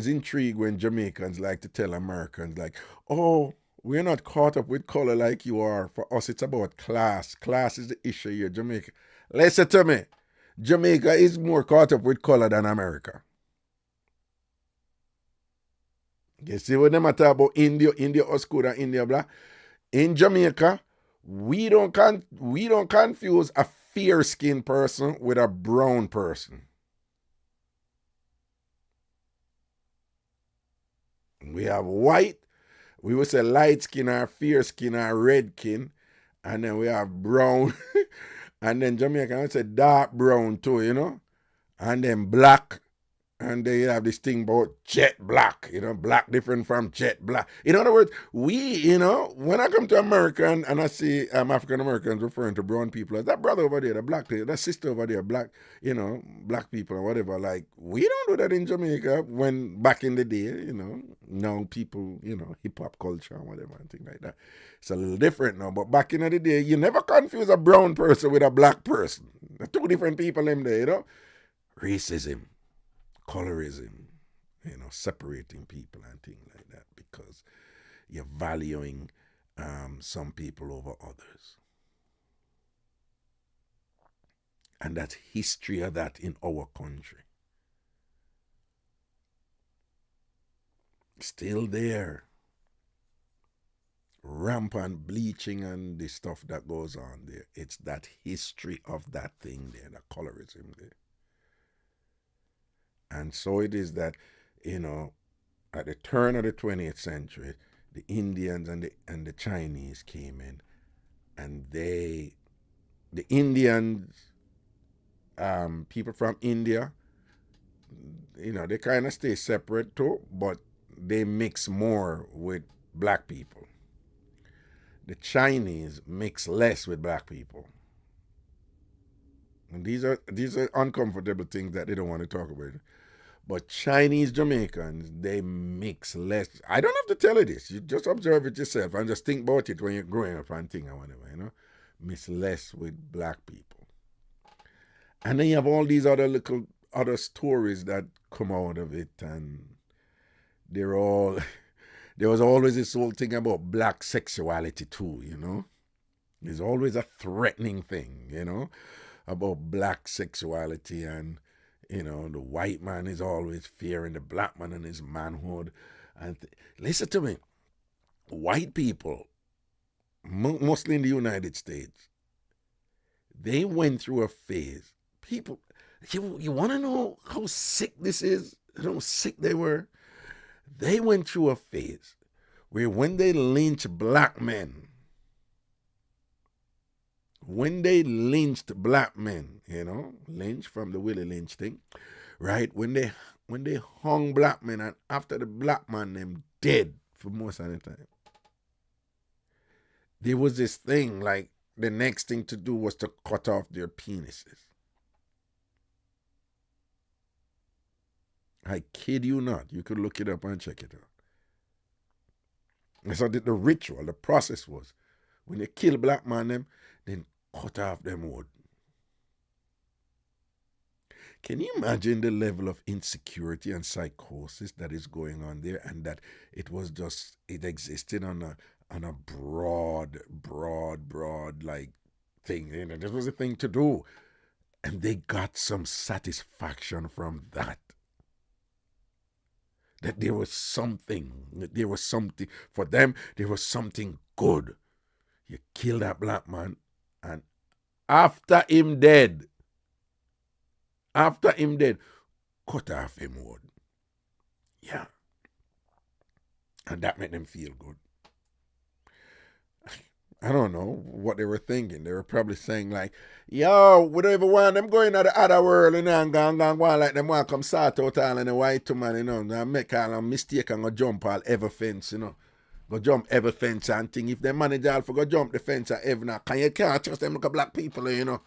intrigued when Jamaicans like to tell Americans like, oh, we're not caught up with color like you are. For us, it's about class. Class is the issue here. Jamaica. Listen to me. Jamaica is more caught up with color than America. You see what they talk about India Oscura, India Black? In Jamaica, we don't confuse a fair-skinned person with a brown person. We have white, we would say light skin or fair skin or red skin, and then we have brown, and then Jamaican would say dark brown too, and then black, and they have this thing about jet black, black different from jet black. In other words, we, when I come to America and I see African Americans referring to brown people as that brother over there, the black, that sister over there, black, black people or whatever, like, we don't do that in Jamaica when back in the day, now people, hip hop culture and whatever and things like that. It's a little different now, but back in the day, you never confuse a brown person with a black person. They're two different people in there, Racism, colorism, separating people and things like that because you're valuing some people over others. And that's history of that in our country. Still there. Rampant bleaching and the stuff that goes on there. It's that history of that thing there, the colorism there. And so it is that, at the turn of the 20th century, the Indians and the Chinese came in, and the Indians, people from India, they kind of stay separate too, but they mix more with black people. The Chinese mix less with black people. And these are uncomfortable things that they don't want to talk about. But Chinese Jamaicans, they mix less. I don't have to tell you this. You just observe it yourself and just think about it when you're growing up and think or whatever, Mix less with black people. And then you have all these other stories that come out of it, and they're all there was always this whole thing about black sexuality too, There's always a threatening thing, about black sexuality, and the white man is always fearing the black man and his manhood. And listen to me, white people, mostly in the United States, they went through a phase. People, you want to know how sick this is? How sick they were? They went through a phase where when they lynched black men, lynch from the Willie Lynch thing, right? When they hung black men, and after the black man them dead for most of the time, there was this thing like the next thing to do was to cut off their penises. I kid you not. You could look it up and check it out. And so the ritual, the process was, when you kill black man them, then cut off them wood. Can you imagine the level of insecurity and psychosis that is going on there, and that it existed on a broad like thing. This was a thing to do. And they got some satisfaction from that. That there was something for them, there was something good. You kill that black man, and After him dead, cut off him wood. Yeah. And that made them feel good. I don't know what they were thinking. They were probably saying like, yo, we don't even want them going to the other world, you know, and go like them want to come start out all in the white man, you know, and make all a mistake and go jump all ever fence, you know. Go jump ever fence and thing. If they manage all for go jump the fence at ever now, you can't trust them like a black people, you know.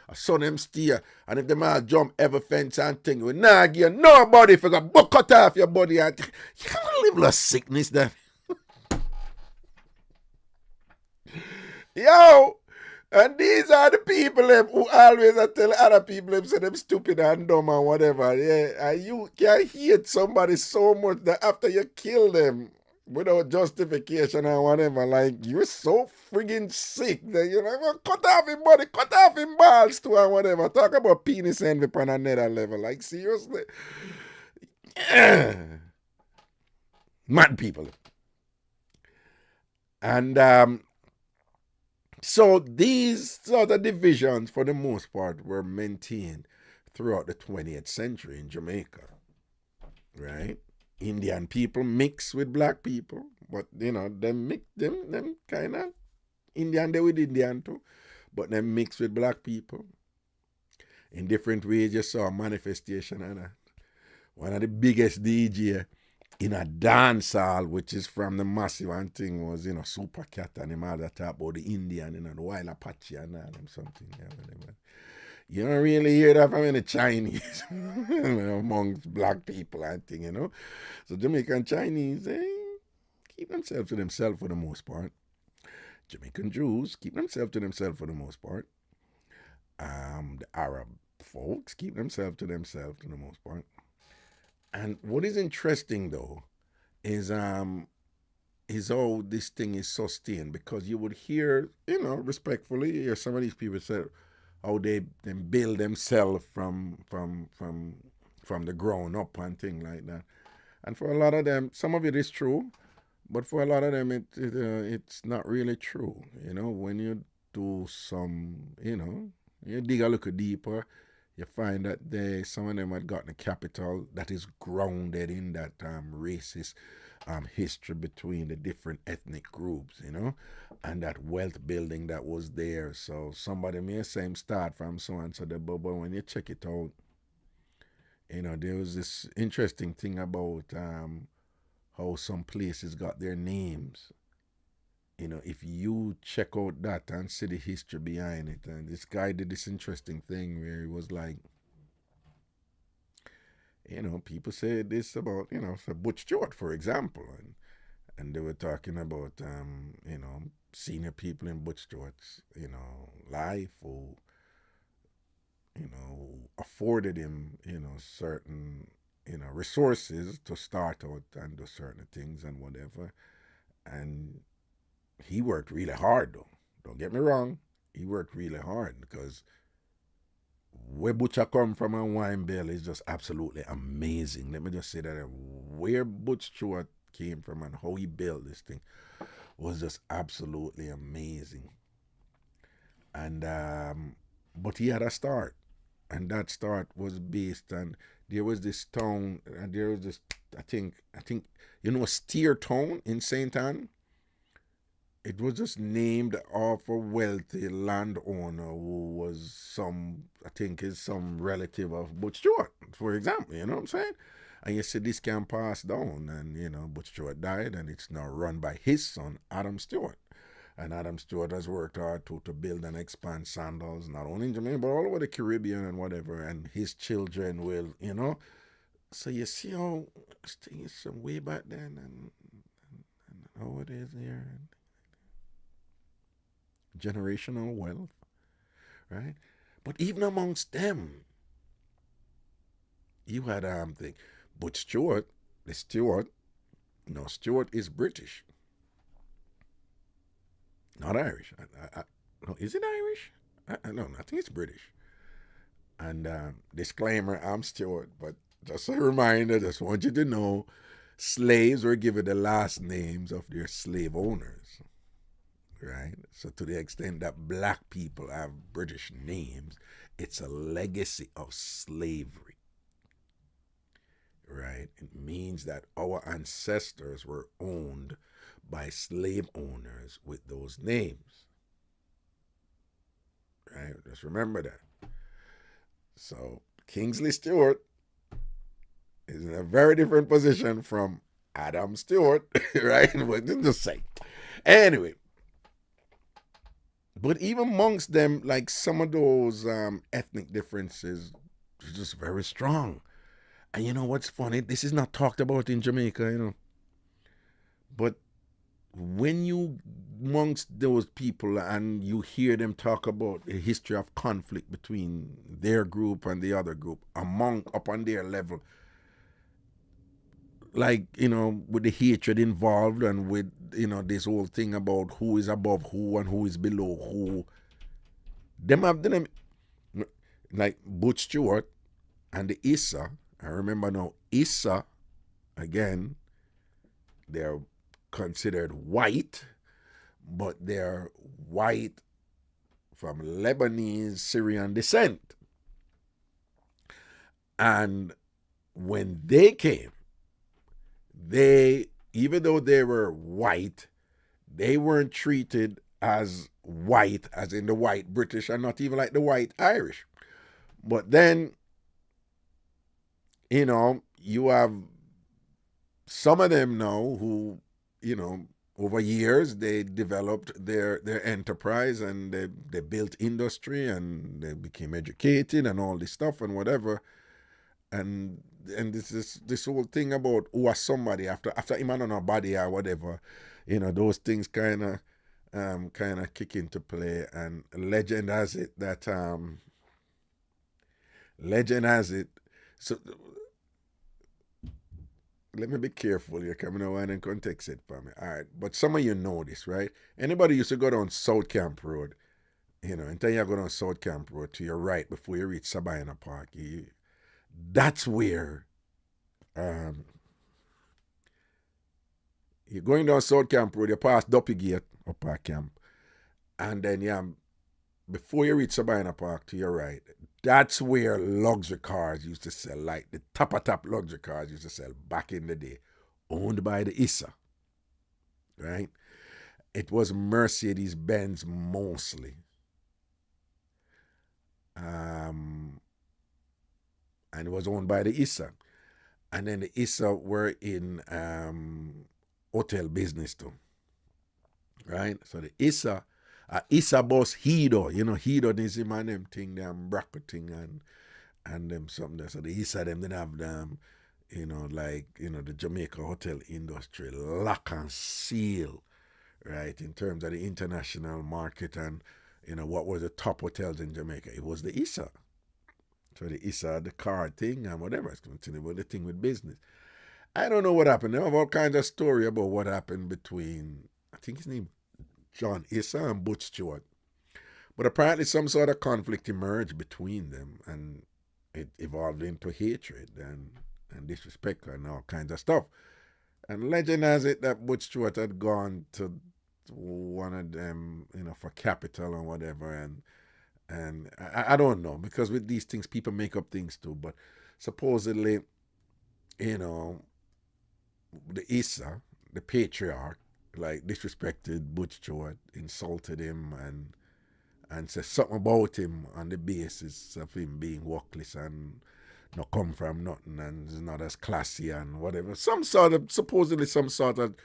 I saw them steer. And if them all jump ever fence and thing, we nah give nobody if you go cut off your body and you can't live a sickness that. Yo, and these are the people who always tell other people them say them stupid and dumb and whatever. Yeah, and you can hate somebody so much that after you kill them without justification or whatever, like you're so friggin' sick that you're like, well, cut off his body, cut off his balls too and whatever. Talk about penis envy on another level. Like seriously. Mad people. And so these sort of divisions, for the most part, were maintained throughout the 20th century in Jamaica, right? Indian people mix with black people, but you know them kind of Indian, they with Indian too, but them mix with black people in different ways. You saw a manifestation, and one of the biggest DJ in a dance hall, which is from the massive and thing, was, you know, Super Cat and him all that talk about the Indian, you know, the Wild Apache and all them something. Yeah, whatever. You don't really hear that from any Chinese amongst black people and thing, you know. So Jamaican Chinese, keep themselves to themselves for the most part. Jamaican Jews keep themselves to themselves for the most part. The Arab folks keep themselves to themselves for the most part. And what is interesting though is how this thing is sustained, because you would hear, you know, respectfully, hear some of these people say how they build themselves from the ground up and thing like that. And for a lot of them, some of it is true, but for a lot of them, it's not really true. You know, when you do some, you know, you dig a little deeper, you find that some of them had gotten a capital that is grounded in that racist history between the different ethnic groups, you know, and that wealth building that was there. So somebody may say him start from so and so, but when you check it out, you know, there was this interesting thing about how some places got their names. You know, if you check out that and see the history behind it, and this guy did this interesting thing where he was like, you know, people say this about, you know, so Butch Stewart, for example, and they were talking about, you know, senior people in Butch Stewart's, you know, life who, you know, afforded him, you know, certain, you know, resources to start out and do certain things and whatever. And he worked really hard though. Don't get me wrong. He worked really hard because where Butcher come from and Wine Bell is just absolutely amazing. Let me just say that where Butch Stewart came from and how he built this thing was just absolutely amazing. And but he had a start, and that start was based on, there was this town, and there was this, I think you know, Steer Town in Saint Anne. It was just named off a wealthy landowner who was I think is some relative of Butch Stewart, for example, you know what I'm saying? And you see this can pass down, and you know, Butch Stewart died, and it's now run by his son, Adam Stewart. And Adam Stewart has worked hard to build and expand sandals, not only in Jamaica, but all over the Caribbean and whatever, and his children will, you know. So you see how this thing is some way back then, and how it is here. Generational wealth, right? But even amongst them, you had thing. But Stewart, Stewart is British, not Irish. No, is it Irish? No, I think it's British. And disclaimer, I'm Stewart, but just a reminder, just want you to know, slaves were given the last names of their slave owners. right? So to the extent that black people have British names, it's a legacy of slavery, right? It means that our ancestors were owned by slave owners with those names, right? Just remember that. So Kingsley Stewart is in a very different position from Adam Stewart, right? But just say. Anyway, but even amongst them, like some of those ethnic differences are just very strong. And you know what's funny? This is not talked about in Jamaica, But when you amongst those people and you hear them talk about the history of conflict between their group and the other group among up on their level, like with the hatred involved and with this whole thing about who is above who and who is below who, them have them like Butch Stewart and the Issa. I remember now Issa, again, they're considered white, but they're white from Lebanese Syrian descent. And when they came, even though they were white, they weren't treated as white as in the white British and not even like the white Irish. But then, you have some of them now who, over years they developed their enterprise and they built industry and they became educated and all this stuff and whatever. And this whole thing about who was somebody after him on a body or whatever, those things kind of kick into play. And legend has it. So let me be careful here, coming around and context it for me. All right, but some of you know this, right? Anybody used to go down South Camp Road, and then you go down South Camp Road to your right before you reach Sabina Park. That's where you're going down South Camp Road, you pass Duppy Gate up at camp, and then before you reach Sabina Park to your right, that's where luxury cars used to sell, like the top luxury cars used to sell back in the day, owned by the Issa, right? It was Mercedes Benz mostly. And it was owned by the Issa. And then the Issa were in hotel business too, right? So the Issa boss Hido, Hido is him and them thing, them BRAP thing and them something there. So the Issa them didn't have them, the Jamaica hotel industry lock and seal, right? In terms of the international market and what were the top hotels in Jamaica? It was the Issa. So the Issa, the car thing and whatever, it's continuing with the thing with business. I don't know what happened. They have all kinds of story about what happened between, I think his name John Issa and Butch Stewart. But apparently some sort of conflict emerged between them and it evolved into hatred and disrespect and all kinds of stuff. And legend has it that Butch Stewart had gone to one of them, for capital or whatever, and I don't know, because with these things people make up things too. But supposedly, the Issa, the patriarch, like disrespected Butch Stewart, insulted him, and said something about him on the basis of him being workless and not come from nothing and is not as classy and whatever. Supposedly some sort of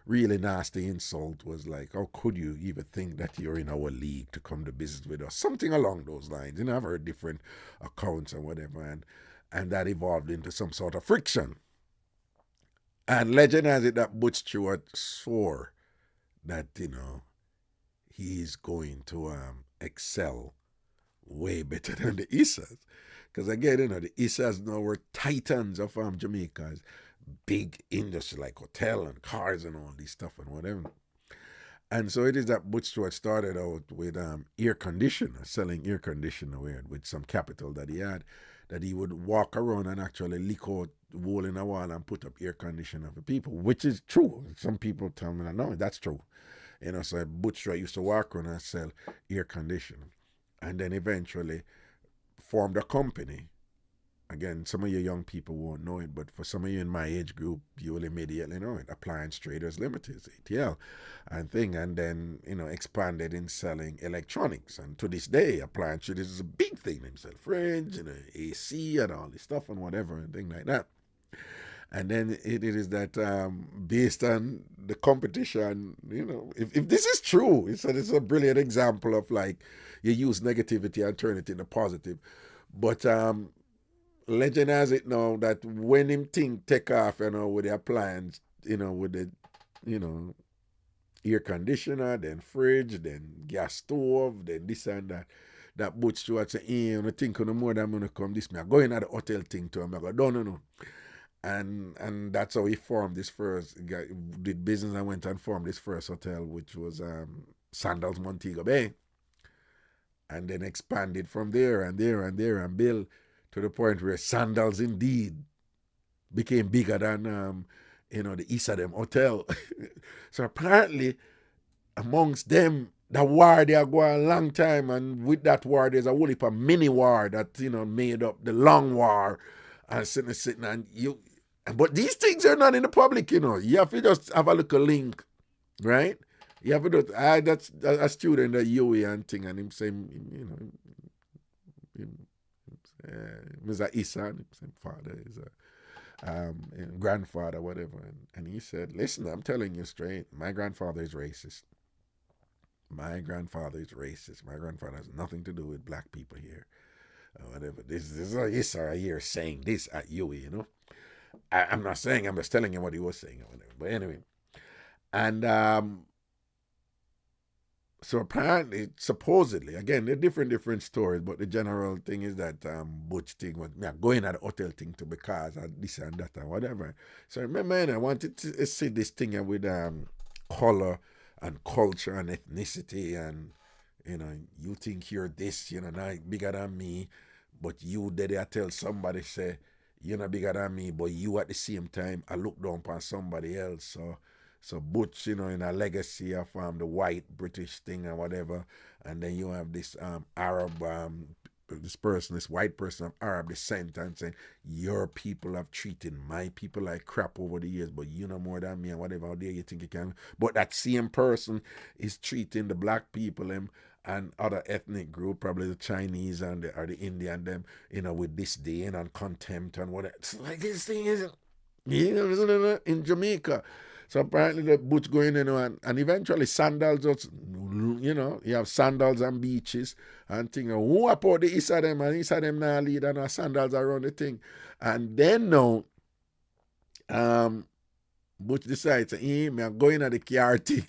really nasty insult was like, how could you even think that you're in our league to come to business with us? Something along those lines. I've heard different accounts and whatever, and that evolved into some sort of friction. And legend has it that Butch Stewart swore that, he's going to excel way better than the Issas. Because again, the Issas now were titans of Jamaica's big industry, like hotel and cars and all this stuff and whatever. And so it is that Butch Stewart started out with air conditioner, selling air conditioner with some capital that he had, that he would walk around and actually lick out the hole in the wall and put up air conditioner for people, which is true. Some people tell me, no, that's true. You know, so a butcher used to walk around and sell air conditioning. And then eventually formed a company. Again, some of you young people won't know it, but for some of you in my age group, you will immediately know it. Appliance Traders Limited, ATL, and thing, and then expanded in selling electronics. And to this day, appliance traders is a big thing. They sell fridge, AC, and all this stuff and whatever and thing like that. And then it is that based on the competition, if this is true, it's a brilliant example of like you use negativity and turn it into positive. But legend has it now that when him thing take off, with the appliance, with the, air conditioner, then fridge, then gas stove, then this and that. That Butch Stewart say, I think no more than I'm gonna come this. Me I go in at the hotel thing to him. I go, no. And that's how he formed this first. He did business and went and formed this first hotel, which was Sandals Montego Bay, and then expanded from there and and built to the point where Sandals indeed became bigger than the East of them hotel. So apparently amongst them, the war they are going a long time, and with that war there's a whole heap of mini war that made up the long war, and sitting and you. But these things are not in the public, You have to just have a little link, right? You have to do. That's a student at UE and thing, and him saying, Mr. Isa, his father is a grandfather, whatever, and he said, "Listen, I'm telling you straight. My grandfather is racist. My grandfather is racist. My grandfather has nothing to do with black people here, or whatever. This is a Isa here saying this at UE, I'm not saying. I'm just telling you what he was saying, or whatever. But anyway, and so apparently, supposedly, again, they're different stories, but the general thing is that Butch thing was going at the hotel thing to because of this and that and whatever. So remember, I wanted to see this thing with color and culture and ethnicity, and you think you're this, not bigger than me, but you did I tell somebody say you're not bigger than me, but you at the same time I look down upon somebody else. So Butch, in a legacy of the white British thing or whatever, and then you have this Arab, this white person of Arab descent, and saying your people have treated my people like crap over the years, but you know more than me and whatever. How dare you think you can? But that same person is treating the black people and other ethnic group, probably the Chinese or the Indian them, with disdain and contempt and whatever. It's like this thing isn't, in Jamaica. So apparently the Butch going and eventually Sandals just, you have Sandals and beaches and things. Who about the East of them, and East of them now lead and Sandals around the thing. And then now, Butch decides, I'm going at the car thing.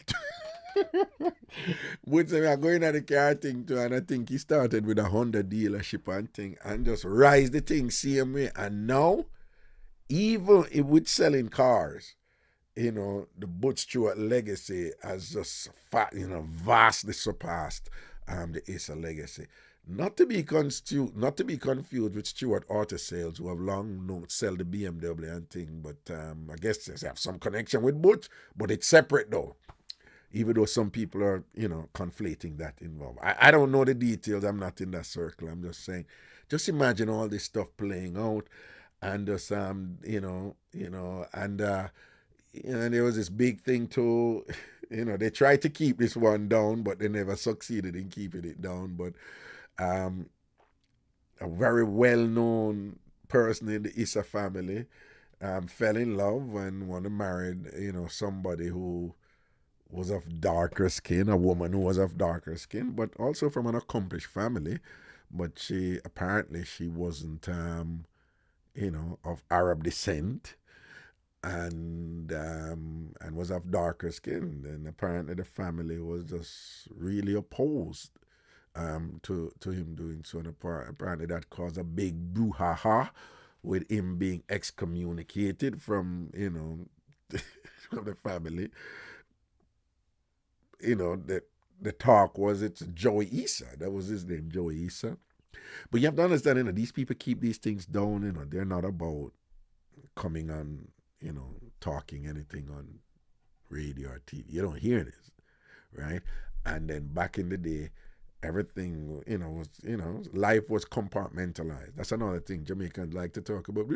Butch said, I'm going at the car thing too, and I think he started with a Honda dealership and thing, and just rise the thing same way. And now, even with selling cars, the Butch Stewart legacy has just vastly surpassed the Asa legacy. Not to be confused with Stewart Auto Sales, who have long known sell the BMW and thing, but I guess they have some connection with Butch, but it's separate though. Even though some people are, conflating that involved. I don't know the details. I'm not in that circle. I'm just saying, just imagine all this stuff playing out, and just and there was this big thing too. They tried to keep this one down, but they never succeeded in keeping it down. But a very well-known person in the Issa family fell in love and wanted to marry, somebody who was of darker skin, a woman who was of darker skin, but also from an accomplished family. But she wasn't, of Arab descent, and was of darker skin. And apparently the family was just really opposed to him doing so. And apparently that caused a big brouhaha with him being excommunicated from from the family. The talk was it's Joey Issa. That was his name, Joey Issa. But you have to understand, these people keep these things down. They're not about coming on, talking anything on radio or TV. You don't hear this, right? And then back in the day, everything, was, life was compartmentalized. That's another thing Jamaicans like to talk about.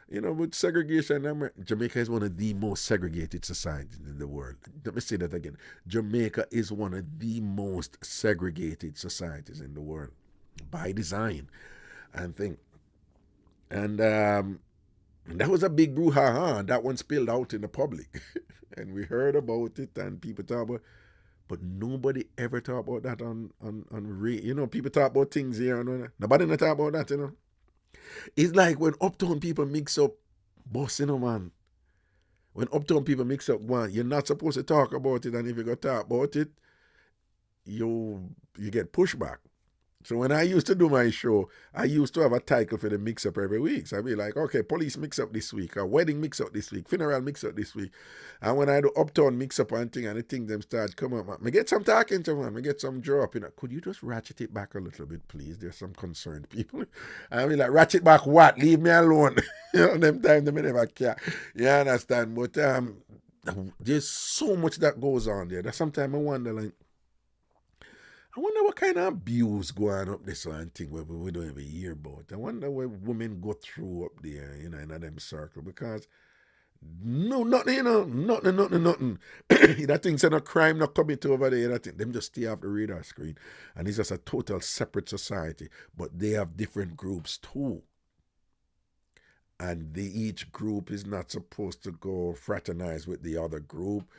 With segregation, Jamaica is one of the most segregated societies in the world. Let me say that again. Jamaica is one of the most segregated societies in the world by design and thing. And that was a big brouhaha. And that one spilled out in the public. And we heard about it and people talk about, but nobody ever talk about that on people talk about things here and nobody not talk about that. It's like when uptown people mix up boss, man. When uptown people mix up one, you're not supposed to talk about it, and if you go talk about it, you get pushback. So when I used to do my show, I used to have a title for the mix up every week. So I'd be like, okay, police mix up this week, or wedding mix up this week, funeral mix up this week. And when I do uptown mix up and thing, and the thing them start come up, man, I get some talking to man, I get some drop. Could you just ratchet it back a little bit, please? There's some concerned people. I mean, like, ratchet back what? Leave me alone. Them times they never care. You understand? But there's so much that goes on there that sometimes I wonder, like, I wonder what kind of abuse going up this and thing where we don't even hear about. I wonder what women go through up there, in them circle, because no, nothing, nothing. That thing's a crime not committed over there. That thing, them just stay off the radar screen. And it's just a total separate society. But they have different groups too. And each group is not supposed to go fraternize with the other group.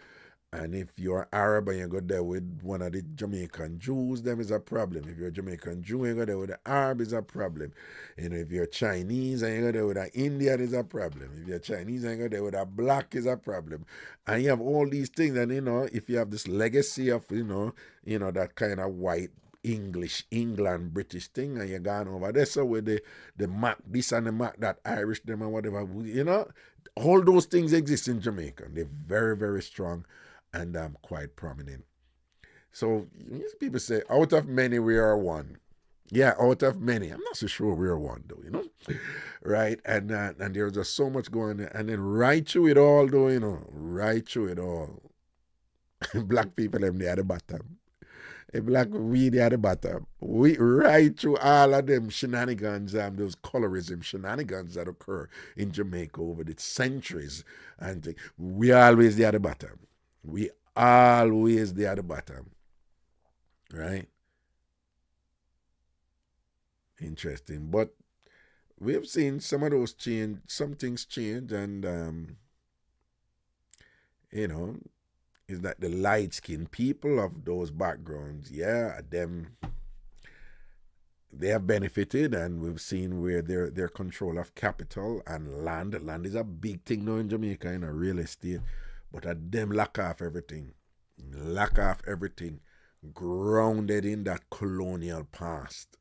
And if you're Arab and you go there with one of the Jamaican Jews, them is a problem. If you're a Jamaican Jew and you go there with the Arab, is a problem. If you're Chinese and you go there with an Indian, is a problem. If you're Chinese and you go there with a black, is a problem. And you have all these things, and if you have this legacy of that kind of white English, England, British thing, and you're gone over there, so with the Mac this and the Mac that, Irish them and whatever, all those things exist in Jamaica. They're very, very strong and quite prominent. So people say, out of many, we are one. Yeah, out of many. I'm not so sure we are one, though, right? And there's just so much going on. And then right through it all, though, right through it all, black people, them, they at the bottom. A black we they at the bottom. We right through all of them shenanigans, those colorism shenanigans that occur in Jamaica over the centuries, and we always there at the bottom. We always there at the bottom, right? Interesting, but we have seen some of those change. Some things change, and you know, is that the light skinned people of those backgrounds, yeah, they have benefited, and we've seen where their control of capital and land. Land is a big thing now in Jamaica, real estate. But at them lack off everything. Lack off everything. Grounded in that colonial past.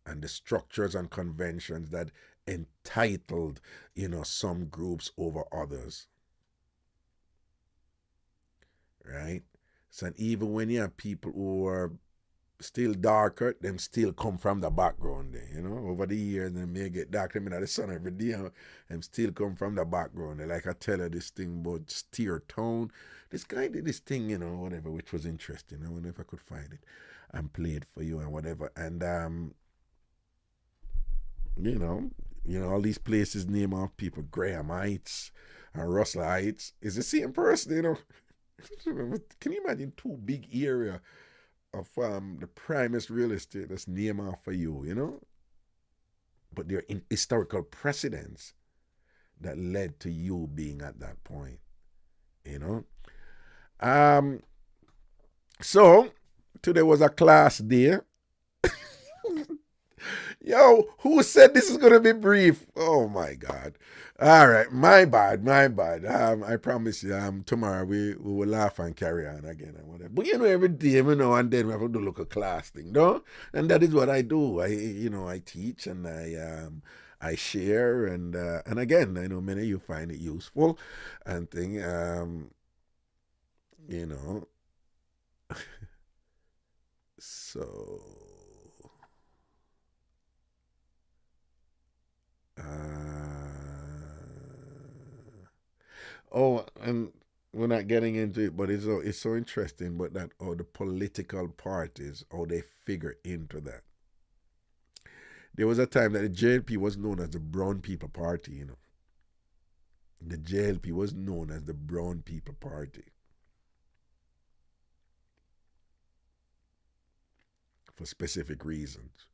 And the structures and conventions that entitled, some groups over others. Right? So even when you have people who are still darker, them still come from the background there, Over the years, they may get darker, in the sun every day, them still come from the background. They like I tell her this thing about steer tone. This guy did this thing, whatever, which was interesting. I wonder if I could find it and play it for you and whatever. And all these places name off people, Grahamites and Russellites. Is the same person, Can you imagine two big area of the primest real estate that's named after you, But they're in historical precedents that led to you being at that point, So today was a class day. Yo, who said this is gonna be brief? Oh my God! All right, my bad. I promise you, tomorrow we will laugh and carry on again and whatever. But every day, and then we have to do look a class thing, no? And that is what I do. I teach and I share, and again, I know many of you find it useful and thing. So. Oh, and we're not getting into it, but it's so interesting. But that how the political parties how they figure into that. There was a time that the JLP was known as the Brown People Party. The JLP was known as the Brown People Party for specific reasons.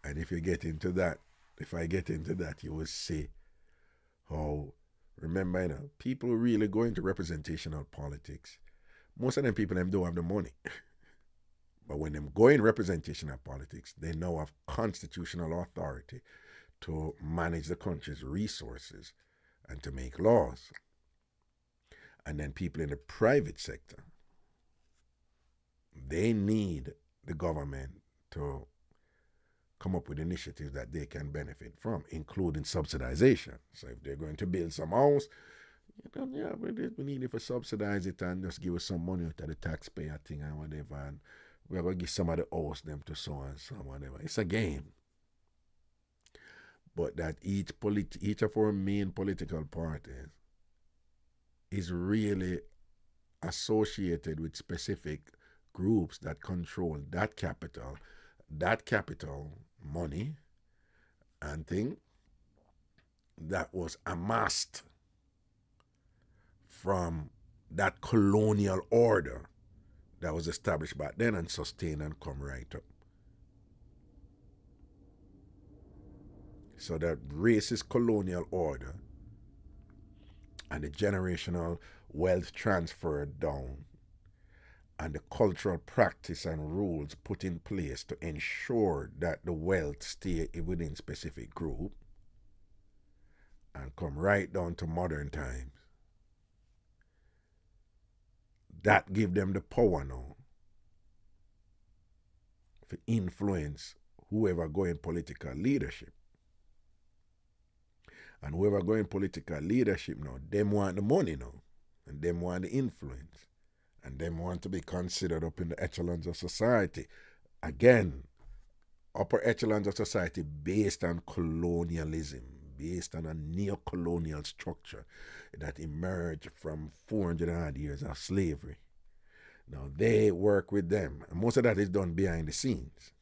And if you get into that, if I get into that, you will see how. Remember, people really go into representational politics. Most of them people them don't have the money. But when them go in representational politics, they now have constitutional authority to manage the country's resources and to make laws. And then people in the private sector, they need the government to come up with initiatives that they can benefit from, including subsidization. So if they're going to build some house, yeah, we need it for subsidize it and just give us some money to the taxpayer thing and whatever. And we're going to give some of the house them to so and so, whatever. It's a game. But that each of our main political parties is really associated with specific groups that control that capital money and thing that was amassed from that colonial order that was established back then and sustained and come right up. So that racist colonial order and the generational wealth transferred down and the cultural practice and rules put in place to ensure that the wealth stay within specific group and come right down to modern times. That give them the power now to influence whoever go in political leadership. And whoever go in political leadership now, them want the money now. And them want the influence. And them want to be considered up in the echelons of society. Again, upper echelons of society based on colonialism, based on a neo-colonial structure that emerged from 400 odd years of slavery. Now they work with them, and most of that is done behind the scenes.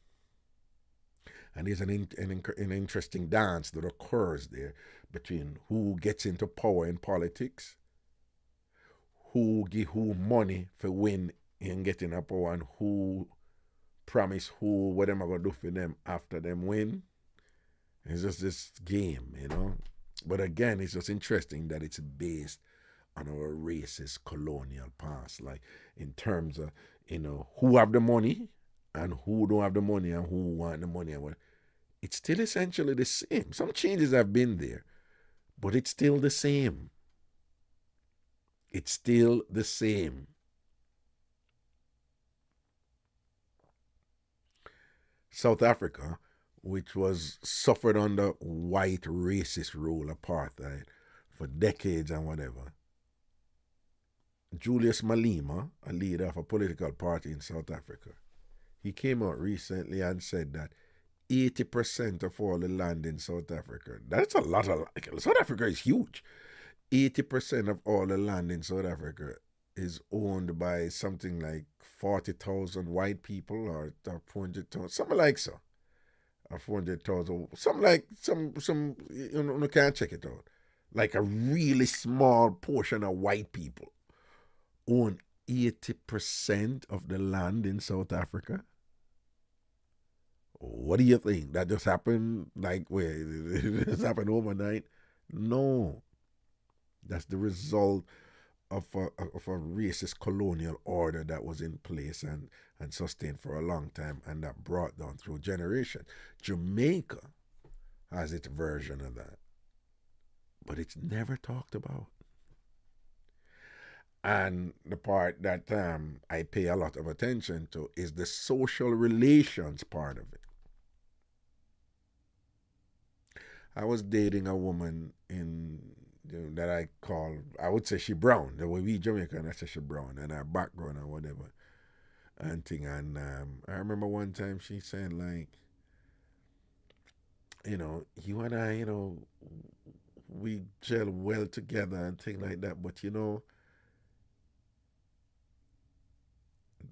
And there's an interesting dance that occurs there between who gets into power in politics, who give who money for win in getting a power, and who promise who what am I gonna do for them after them win. It's just this game. But again, it's just interesting that it's based on our racist colonial past, like in terms of who have the money and who don't have the money and who want the money and what. It's still essentially the same. Some changes have been there, but it's still the same. It's still the same. South Africa, which was suffered under white racist rule, apartheid, for decades and whatever. Julius Malema, a leader of a political party in South Africa, he came out recently and said that 80% of all the land in South Africa, that's a lot of South Africa is huge. 80% of all the land in South Africa is owned by something like 40,000 white people or 400,000, something like so. Or 400,000, something like you can't check it out. Like a really small portion of white people own 80% of the land in South Africa. What do you think? That just happened like where it just happened overnight? No. That's the result of a racist colonial order that was in place and sustained for a long time and that brought down through generations. Jamaica has its version of that, but it's never talked about. And the part that I pay a lot of attention to is the social relations part of it. I was dating a woman that I would say she brown. The way we Jamaican, I say she brown, and her background or whatever, and thing. And I remember one time she said like, you and I, we gel well together and things like that. But you know,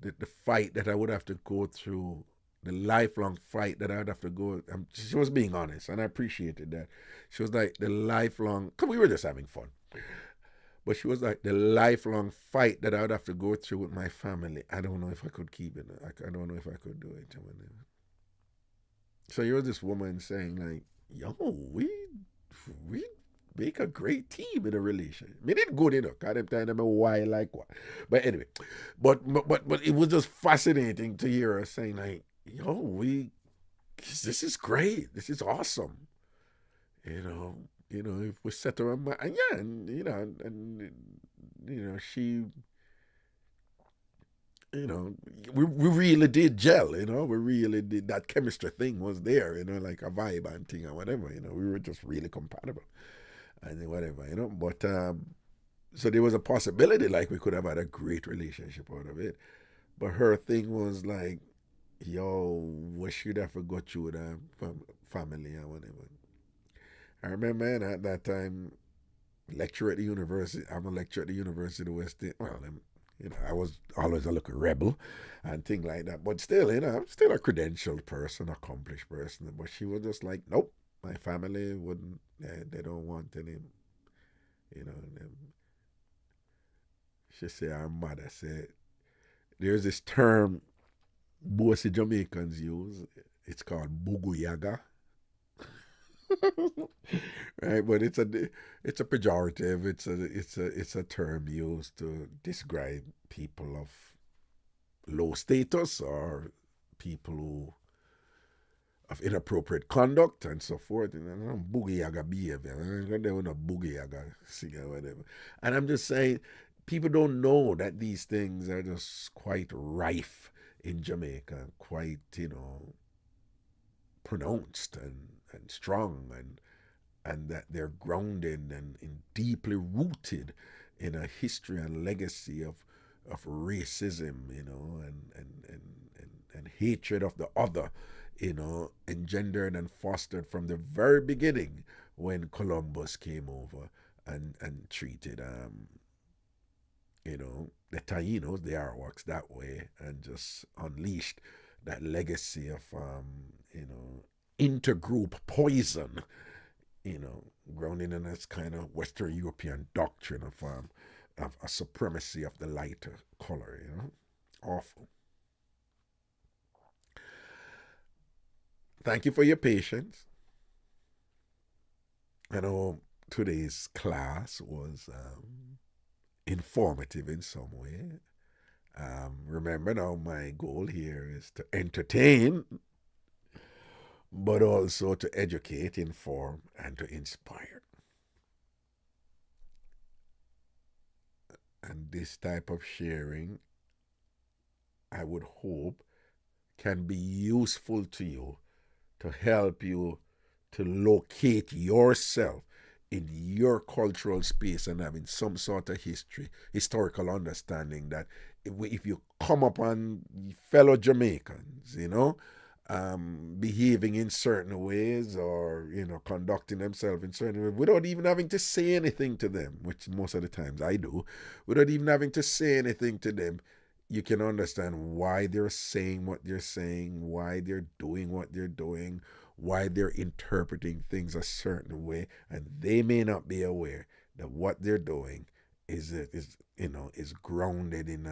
the fight that I would have to go through, the lifelong fight that I would have to go. She was being honest, and I appreciated that. She was like the lifelong. Cause we were just having fun, but she was like the lifelong fight that I would have to go through with my family. I don't know if I could keep it. I don't know if I could do it. So you're this woman saying like, "Yo, we make a great team in a relationship. Me did good enough. Cause them time them a why like what. But anyway, but it was just fascinating to hear her saying like, "Yo, this is great. This is awesome." You know, if we set her on and yeah, and she, we really did gel. We really did, that chemistry thing was there. Like a vibe and thing or whatever. We were just really compatible and whatever. But so there was a possibility like we could have had a great relationship out of it. But her thing was like, yo, what should I forgot you with a family or whatever. I remember at that time, lecturer at the university. I'm a lecturer at the University of West. Well, I was always a little rebel and things like that. But still, I'm still a credentialed person, accomplished person. But she was just like, nope, my family wouldn't. They don't want any. You know, she said, our mother said, there's this term most Jamaicans use. It's called buguyaga. Right, but it's a pejorative. It's a term used to describe people of low status or people who of inappropriate conduct and so forth. And boogie yaga behavior. They want a boogie yaga or whatever. And I'm just saying, people don't know that these things are just quite rife in Jamaica, quite pronounced and strong and that they're grounded and deeply rooted in a history and legacy of racism, and hatred of the other, engendered and fostered from the very beginning when Columbus came over and treated the Tainos, the Arawaks that way, and just unleashed that legacy of intergroup poison, grounded in this kind of Western European doctrine of a supremacy of the lighter color, Awful. Thank you for your patience. I know today's class was informative in some way. Remember now, my goal here is to entertain, but also to educate, inform, and to inspire. And this type of sharing, I would hope, can be useful to you to help you to locate yourself in your cultural space and having some sort of historical understanding that if you come upon fellow Jamaicans, behaving in certain ways or, conducting themselves in certain ways without even having to say anything to them, which most of the times I do, without even having to say anything to them, you can understand why they're saying what they're saying, why they're doing what they're doing, why they're interpreting things a certain way, and they may not be aware that what they're doing is grounded in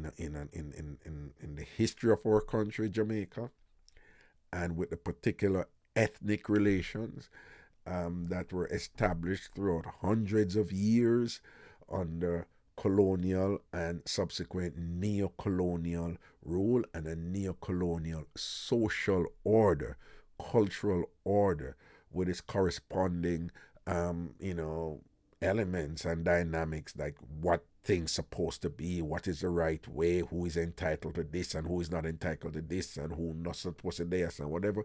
the history of our country, Jamaica, and with the particular ethnic relations that were established throughout hundreds of years under colonial and subsequent neo-colonial rule and a neo-colonial social order, cultural order with its corresponding, elements and dynamics like what things supposed to be, what is the right way, who is entitled to this and who is not entitled to this and who not supposed to this and whatever.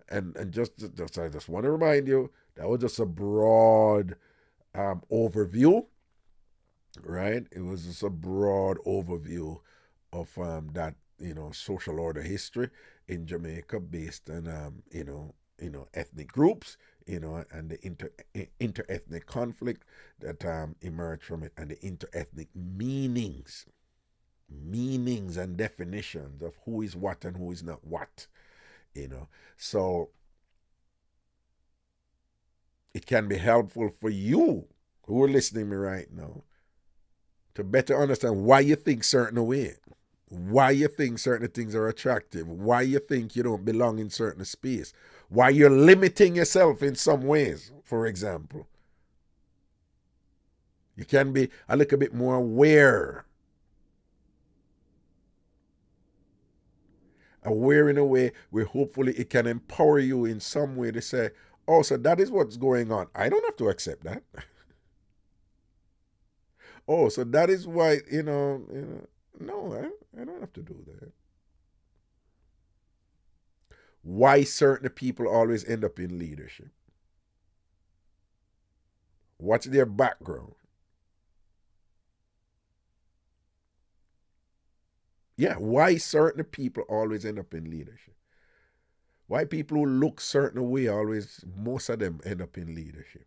And just I just want to remind you that was just a broad overview, right? It was just a broad overview of that social order history in Jamaica based on ethnic groups and the inter-ethnic conflict that emerged from it, and the inter-ethnic meanings and definitions of who is what and who is not what, So it can be helpful for you who are listening to me right now to better understand why you think certain way, why you think certain things are attractive, why you think you don't belong in certain space, why you're limiting yourself in some ways, for example. You can be a little bit more aware in a way where hopefully it can empower you in some way to say, oh, so that is what's going on. I don't have to accept that. Oh, so that is why, no, I don't have to do that. Why certain people always end up in leadership? What's their background? Yeah, why certain people always end up in leadership? Why people who look certain way always, most of them end up in leadership?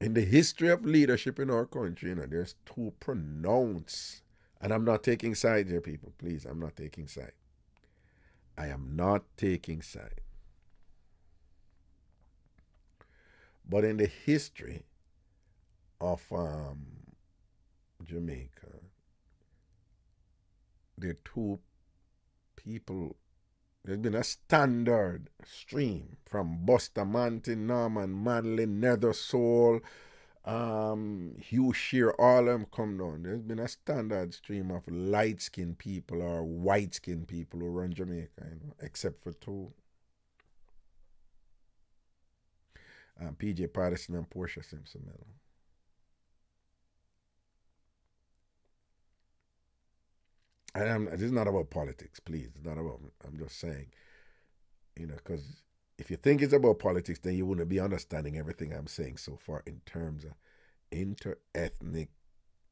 In the history of leadership in our country, there's two pronounced, and I'm not taking sides here, people. Please, I'm not taking side. I am not taking side. But in the history of Jamaica, there are two people. There's been a standard stream from Bustamante, Norman Manley, Nether Soul, Hugh Shear, all of them come down. There's been a standard stream of light-skinned people or white-skinned people who run Jamaica, except for two. PJ Patterson and Portia Simpson Miller. And this is not about politics, please. It's not about. I'm just saying, because if you think it's about politics, then you wouldn't be understanding everything I'm saying so far in terms of inter-ethnic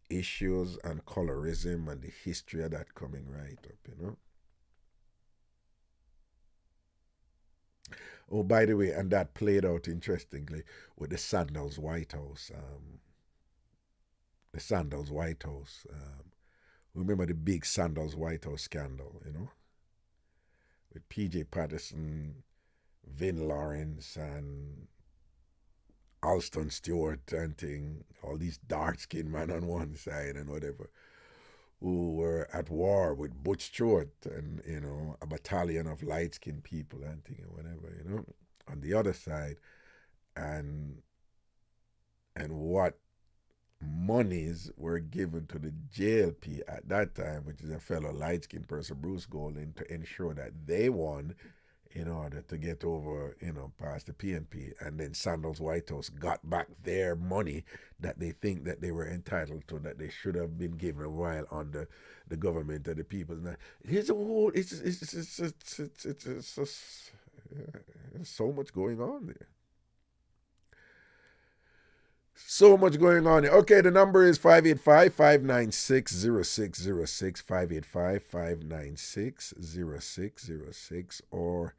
issues and colorism and the history of that coming right up. Oh, by the way, and that played out interestingly with the Sandals White House. The Sandals White House. Remember the big Sandals White House scandal, with PJ Patterson, Vin Lawrence, and Alston Stewart and thing, all these dark skinned men on one side and whatever, who were at war with Butch Stewart and, a battalion of light skinned people and thing and whatever, on the other side. And what monies were given to the JLP at that time, which is a fellow light skinned person, Bruce Golding, to ensure that they won in order to get over, past the PNP. And then Sandals White House got back their money that they think that they were entitled to, that they should have been given a while under the government of the people. Now, here's a whole, it's so much going on there. So much going on here. Okay, the number is 585-596-0606, 585-596-0606, or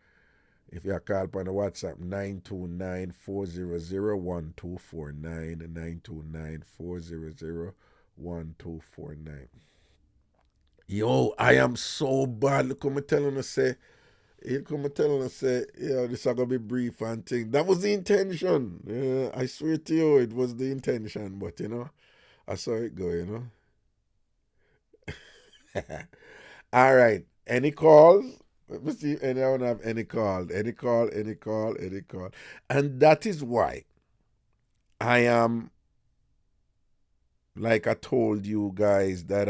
if you call upon the WhatsApp, 929-400-1249, 929-400-1249. Yo, I am so bad. Look what I'm telling you, say, he'll come and tell us, say, this is going to be brief and thing. That was the intention. I swear to you, it was the intention. But, I saw it go. All right. Any calls? Let me see if anyone have any call. Any call, any call, any call. And that is why I am, like I told you guys, that,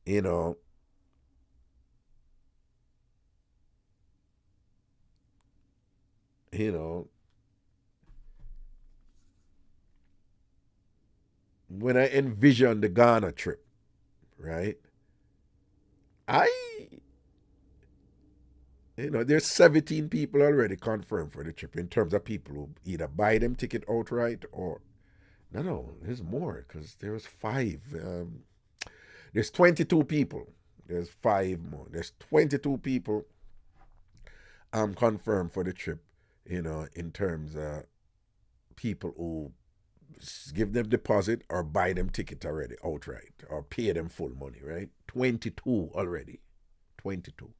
you know, you know, when I envisioned the Ghana trip, right? I, there's 17 people already confirmed for the trip in terms of people who either buy them ticket outright or no, there's more because there's five. There's 22 people. There's 5 more. There's 22 people confirmed for the trip, in terms of people who give them deposit or buy them ticket already outright or pay them full money, right? 22 already. 22.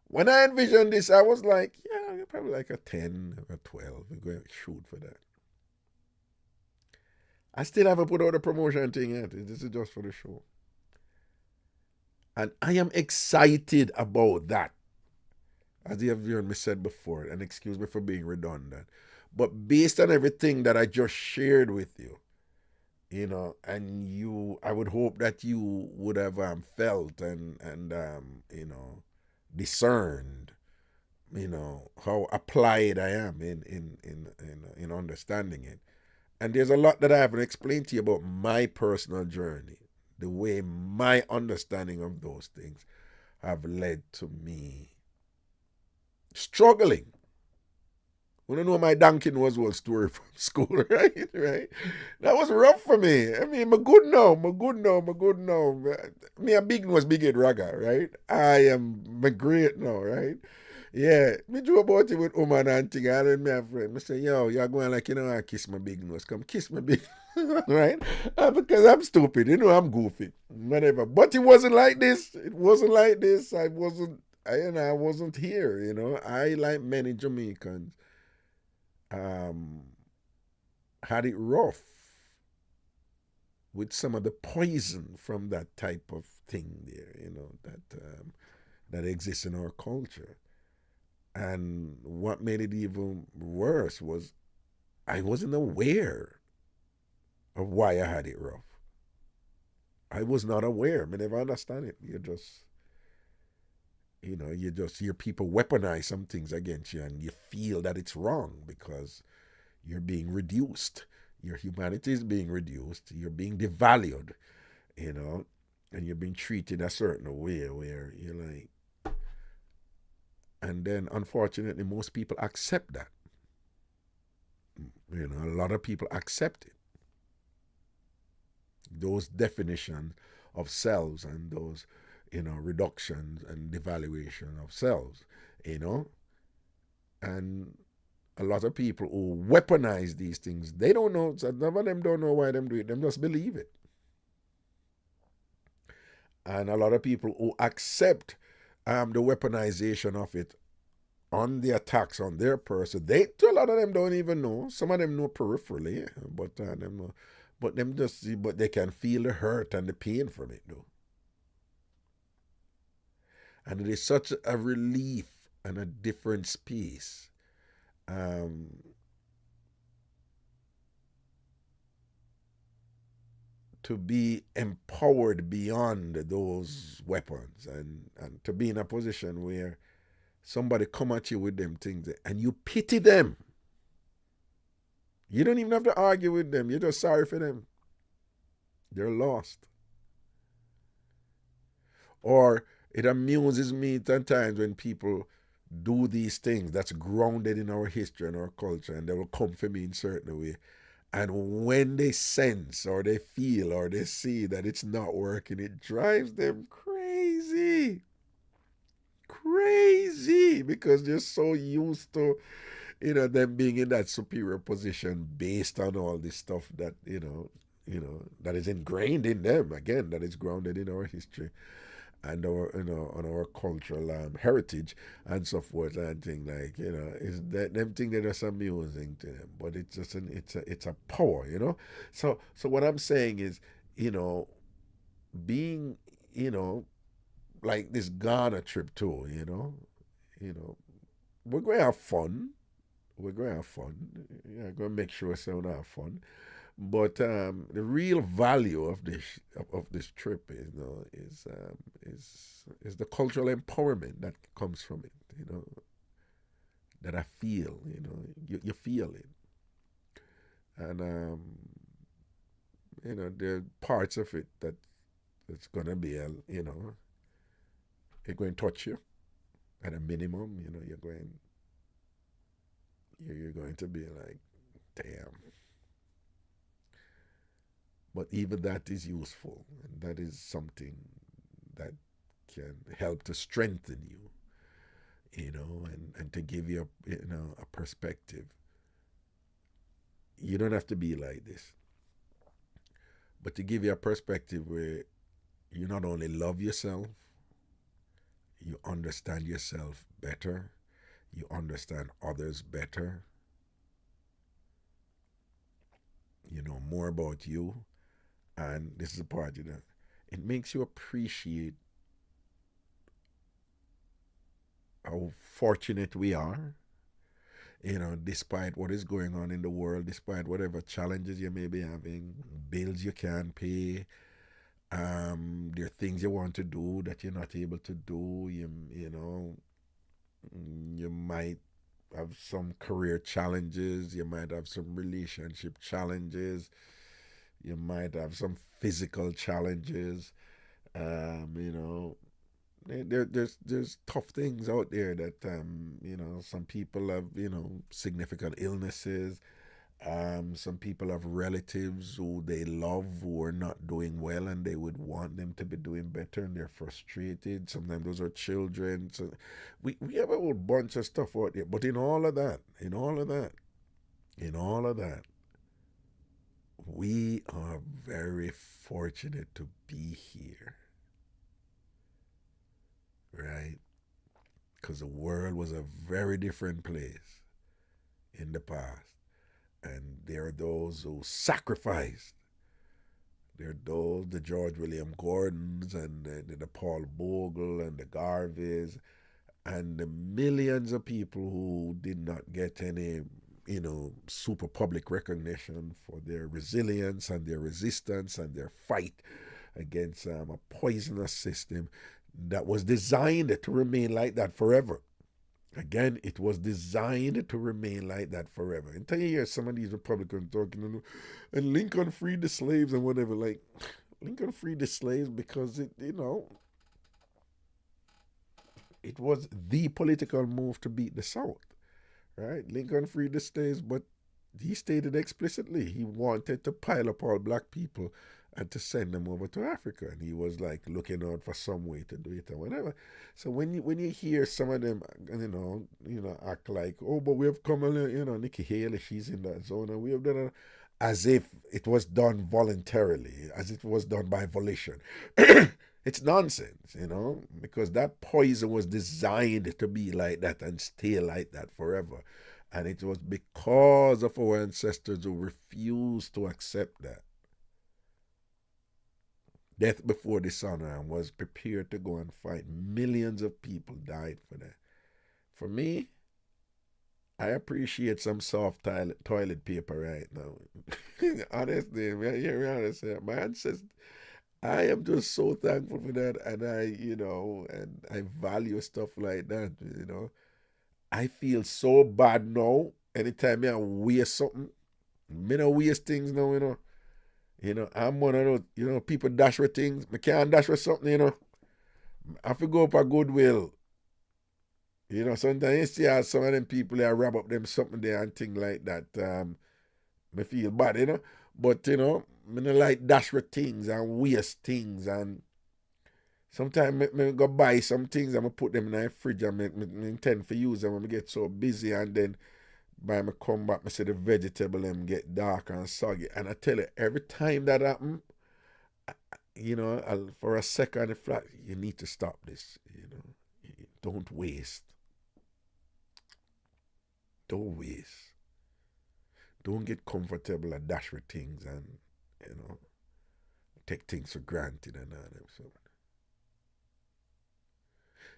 When I envisioned this, I was like, yeah, you're probably like a 10 or 12. We're going to shoot for that. I still haven't put out a promotion thing yet. This is just for the show. And I am excited about that. As you have heard me said before, and excuse me for being redundant. But based on everything that I just shared with you, and I would hope that you would have felt and discerned, how applied I am in understanding it. And there's a lot that I haven't explained to you about my personal journey, the way my understanding of those things have led to me struggling. You know my donkey nose was story from school, right? Right? That was rough for me. I mean, I'm good now. Me a big nose, big head ragga, right? I am great now, right? Yeah, me drew about it with woman and thing. I and me a friend. Me say, yo, you're going like, I kiss my big nose. Come kiss my big right? Because I'm stupid. I'm goofy. Whatever. But it wasn't like this. It wasn't like this. I wasn't here. I, like many Jamaicans, um, had it rough with some of the poison from that type of thing there, that exists in our culture. And what made it even worse was I wasn't aware of why I had it rough. I was not aware. I never understand it. You just hear people weaponize some things against you and you feel that it's wrong because you're being reduced. Your humanity is being reduced. You're being devalued, and you're being treated a certain way where you're like, and then unfortunately, most people accept that. A lot of people accept it. Those definitions of selves and those, reductions and devaluation of selves, and a lot of people who weaponize these things, they don't know, none of them don't know why them do it, them just believe it. And a lot of people who accept the weaponization of it on the attacks on their person, a lot of them don't even know. Some of them know peripherally, but they can feel the hurt and the pain from it though. And it is such a relief and a different space. To be empowered beyond those weapons and to be in a position where somebody come at you with them things and you pity them. You don't even have to argue with them. You're just sorry for them. They're lost. Or it amuses me sometimes when people do these things that's grounded in our history and our culture, and they will come for me in certain way. And when they sense or they feel or they see that it's not working, it drives them crazy. Crazy. Because they're so used to, them being in that superior position based on all this stuff that, that is ingrained in them. Again, that is grounded in our history and our on our cultural heritage and so forth and thing like is that them thing that are just amusing to them, but it's just it's a power, so what I'm saying is, being, like this Ghana trip too, you know we're going to have fun. Yeah, going to make sure we have fun. But the real value of this trip is the cultural empowerment that comes from it. That I feel. You feel it, and there are parts of it that it's gonna be it's going to touch you at a minimum. You're going to be like, damn. But even that is useful, and that is something that can help to strengthen you, and to give you a perspective. You don't have to be like this, but to give you a perspective where you not only love yourself, you understand yourself better, you understand others better, you know more about you, and this is the part, it makes you appreciate how fortunate we are, despite what is going on in the world, despite whatever challenges you may be having, bills you can't pay, there are things you want to do that you're not able to do. You might have some career challenges, you might have some relationship challenges, you might have some physical challenges. There's tough things out there that some people have significant illnesses. Some people have relatives who they love who are not doing well, and they would want them to be doing better, and they're frustrated. Sometimes those are children. So we have a whole bunch of stuff out there. But in all of that, we are very fortunate to be here, right? Because the world was a very different place in the past. And there are those who sacrificed. There are those, the George William Gordons and the Paul Bogle and the Garveys and the millions of people who did not get any, super public recognition for their resilience and their resistance and their fight against a poisonous system that was designed to remain like that forever. Again, it was designed to remain like that forever. Until you hear some of these Republicans talking, and Lincoln freed the slaves and whatever. Like, Lincoln freed the slaves because it was the political move to beat the South, right? Lincoln freed the slaves, but he stated explicitly he wanted to pile up all black people and to send them over to Africa. And he was like looking out for some way to do it or whatever. So when you hear some of them, act like, oh, but we have come, Nikki Haley, she's in that zone, and we have done it, as if it was done voluntarily, as it was done by volition. It's nonsense, because that poison was designed to be like that and stay like that forever. And it was because of our ancestors who refused to accept that. Death before dishonor, and was prepared to go and fight. Millions of people died for that. For me, I appreciate some soft toilet paper right now. Honestly, my ancestors, I am just so thankful for that, and I value stuff like that. I feel so bad now. Anytime I waste something, I don't waste things now. I'm one of those, people dash with things. I can't dash with something, I have to go up a Goodwill. Sometimes you see how some of them people they wrap up them something there and things like that. I feel bad, But, I don't like dash with things and waste things. And sometimes I go buy some things and I put them in the fridge and I intend for use them when I get so busy, and then by me come back, I see the vegetable them get dark and soggy. And I tell you, every time that happens, for a second, it's like, you need to stop this. Don't waste. Don't waste. Don't get comfortable and dash with things and, take things for granted and all them. So,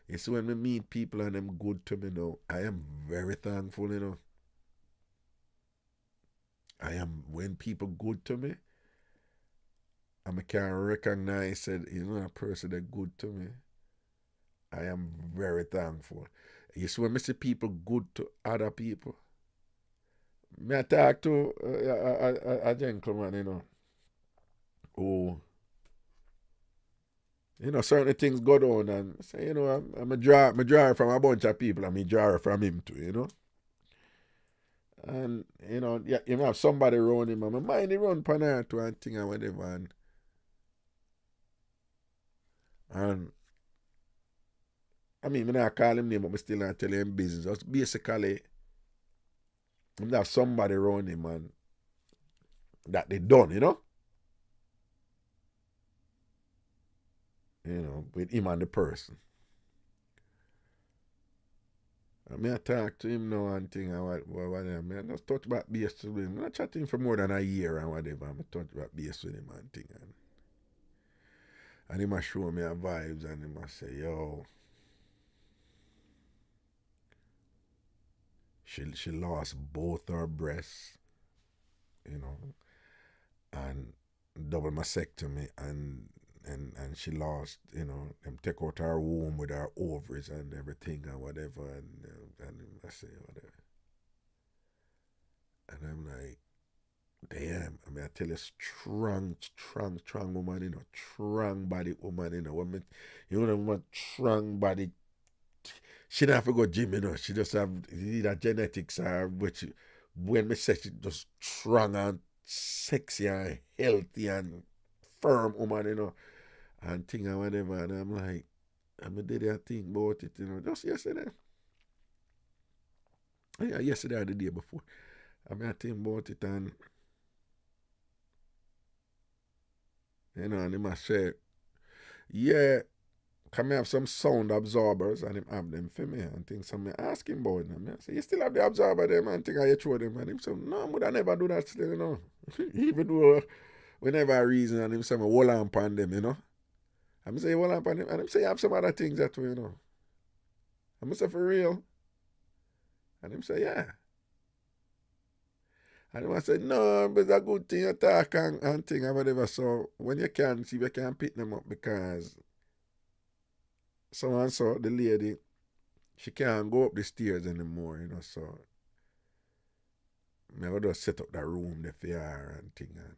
it's when we meet people and them good to me now, I am very thankful, I am, when people good to me, and I can recognize that, a person that good to me, I am very thankful. You see, when I see people good to other people, me I talk to a gentleman, who, certain things go down, and say, I'm a drawer from a bunch of people, and me drawer from him too, And, yeah, you have somebody around him, and my mind he run pan to and thing and whatever. And And I mean, I not call him name, but I still not tell him business. Just basically, him have somebody around him and that they done, with him and the person. I mean, I talk to him now and thing and whatever. I mean, I just touch about base with him. I chat to him for more than a year and whatever. I touch about base with him and thing. And he must show me a vibes and he must say, yo, she lost both her breasts, you know, and double mastectomy and she lost, them take out her womb with her ovaries and everything and whatever and I say whatever. And I'm like, damn, I mean I tell you strong woman, strong body woman, woman, woman strong body. She don't have to go gym, She just have either genetics or which when me say she just strong and sexy and healthy and firm woman, and thing and whatever. And I'm like, I did that thing about it, just yesterday. Yeah, yesterday or the day before. I think about it and and he must say, yeah, can I have some sound absorbers and him have them for me and things. So I ask him about them. I say, you still have the absorber them and think I throw them and him say, no, would I never do that still, Even though whenever I reason and him say, hold on upon them, I'm say, hold on upon them and him say, you have some other things that way, I'm say, for real? And him say, yeah. And him say, no, but it's a good thing you talk and thing and whatever. So when you can, see if you can pick them up because so and so, the lady, she can't go up the stairs anymore, so I would just set up that room there for her and thing and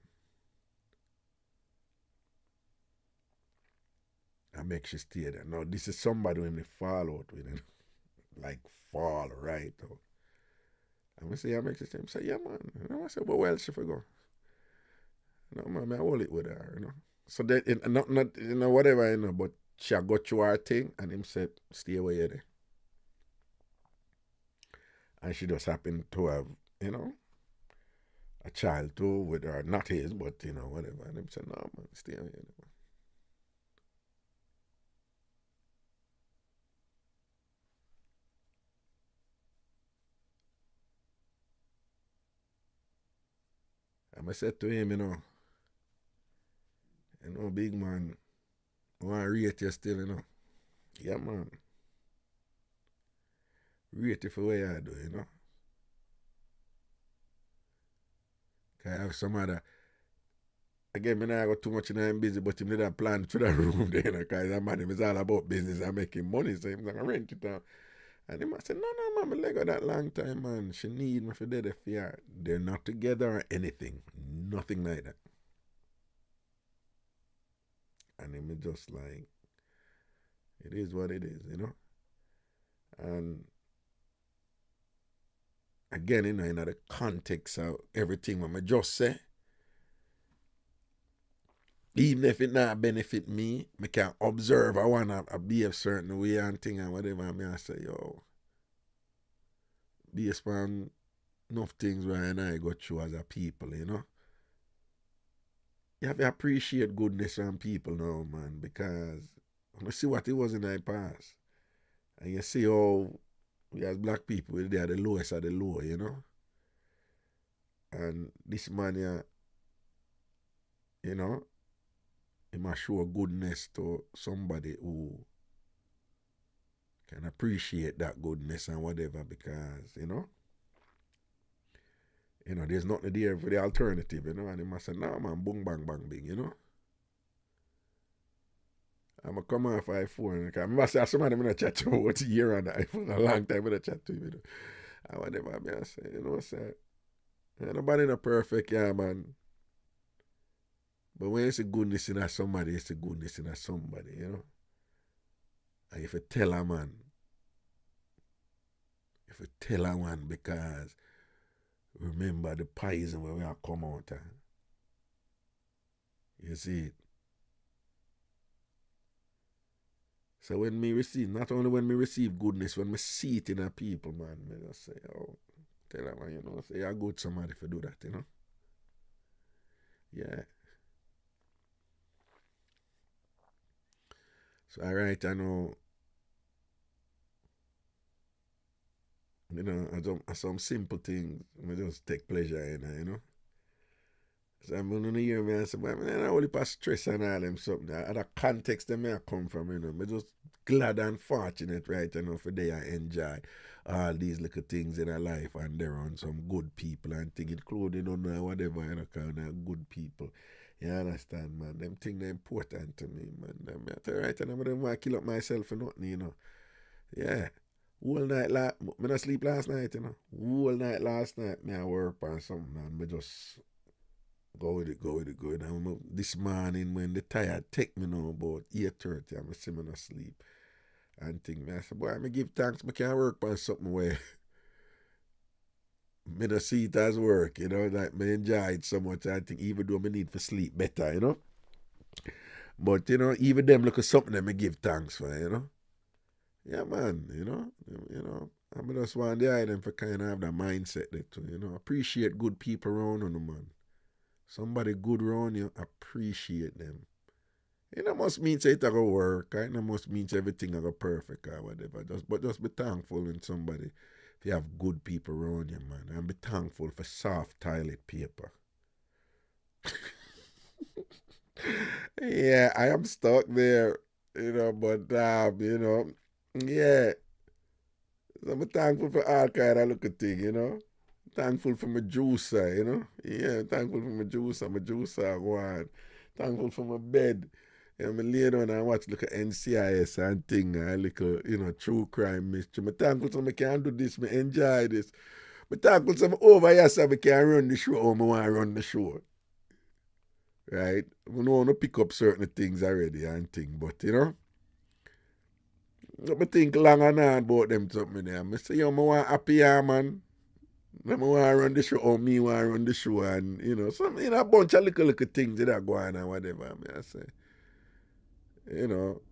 I make she stay there. Now this is somebody when they fall out with it. Like fall right out. And I say, I make she say, yeah man. And I say, but where else she for go? No man, I hold it with her, So that not whatever, but she got through her thing and him said, stay away there. And she just happened to have, a child too with her, not his, but whatever. And him said, no man, stay away there. And I said to him, big man, I want to rate you still, Yeah, man. Rate you for what you do, Cause I have some other. Again, me not got too much in I'm busy, but him did a plan for the room there, cause that man him is all about business and making money, so he's gonna rent it out. And him I said, no, man, me leg that long time, man. She need me for the fear. They're not together or anything. Nothing like that. And him just like, it is what it is, And again, in the context of everything what I just say, even if it not benefit me, I can observe I wanna be a certain way and thing and whatever. I say, yo, based on enough things where I go through as a people, You have to appreciate goodness from people now, man, because I see what it was in the past. And you see how we as black people, they are the lowest of the low, And this man here, you know, he must show goodness to somebody who can appreciate that goodness and whatever because, there's nothing there for the alternative, and he must say, no man, boom bang bang bing, I'm gonna come off I4 I must say somebody I'm gonna chat to about a year on the iPhone, a long time I'm gonna chat to you, And whatever I say, say nobody not perfect, yeah man. But when you see goodness in somebody, you see goodness in somebody, And if you tell a man, because remember the poison where we are come out. You see it. So when me receive, not only when me receive goodness, when me see it in a people, man, me just say, oh, tell them, you know, say you're good somebody for do that, you know. Yeah. So I write, I know, you know, some simple things, I just take pleasure in, you know. So I'm going to hear me and say, well, I only pass stress and all them something. The context that I come from, you know, I'm just glad and fortunate, right, you know, for they I enjoy all these little things in our life and they're on some good people and things, including on whatever, you know, kind of good people. You understand, man? Them things are important to me, man. Them, right, and I'm going to kill up myself for nothing, you know. Yeah. Whole night, I not sleep last night, you know. Whole night last night, me I work on something, man. Me just go with it, go with it, go with it. And this morning, when the tired take me now about 8:30, I'm see me no sleep. And think, me, I said, boy, I give thanks, I can work on something where me no see it as work, you know, like me enjoy it so much. I think even though me need for sleep better, you know. But, you know, even them look at something that me give thanks for, you know. Yeah, man, you know, I just want the them for kind of have that mindset that too, you know, appreciate good people around you, man. Somebody good around you, appreciate them. It don't must mean say it go work, right? It don't must mean everything go perfect or whatever. Just be thankful when somebody, if you have good people around you, man, and be thankful for soft toilet paper. Yeah, I am stuck there, you know, but you know, yeah. So I'm thankful for all kind of look at thing, you know. Thankful for my juicer, you know. Yeah, thankful for my juicer go on. Thankful for my bed. Yeah, I lay down and watch look at NCIS and thing and little, you know, true crime mystery. I'm thankful so I can do this, I enjoy this. I'm thankful so I'm over here so I can run the show how I want to run the show. Right? I don't want to pick up certain things already and thing, but you know. I think long and hard about them something there. I say, yo, I want happy here, man. I want to run the show, or me want to run the show, and you know, some you know, a bunch of little things that are going on and whatever. I mean, I say, you know,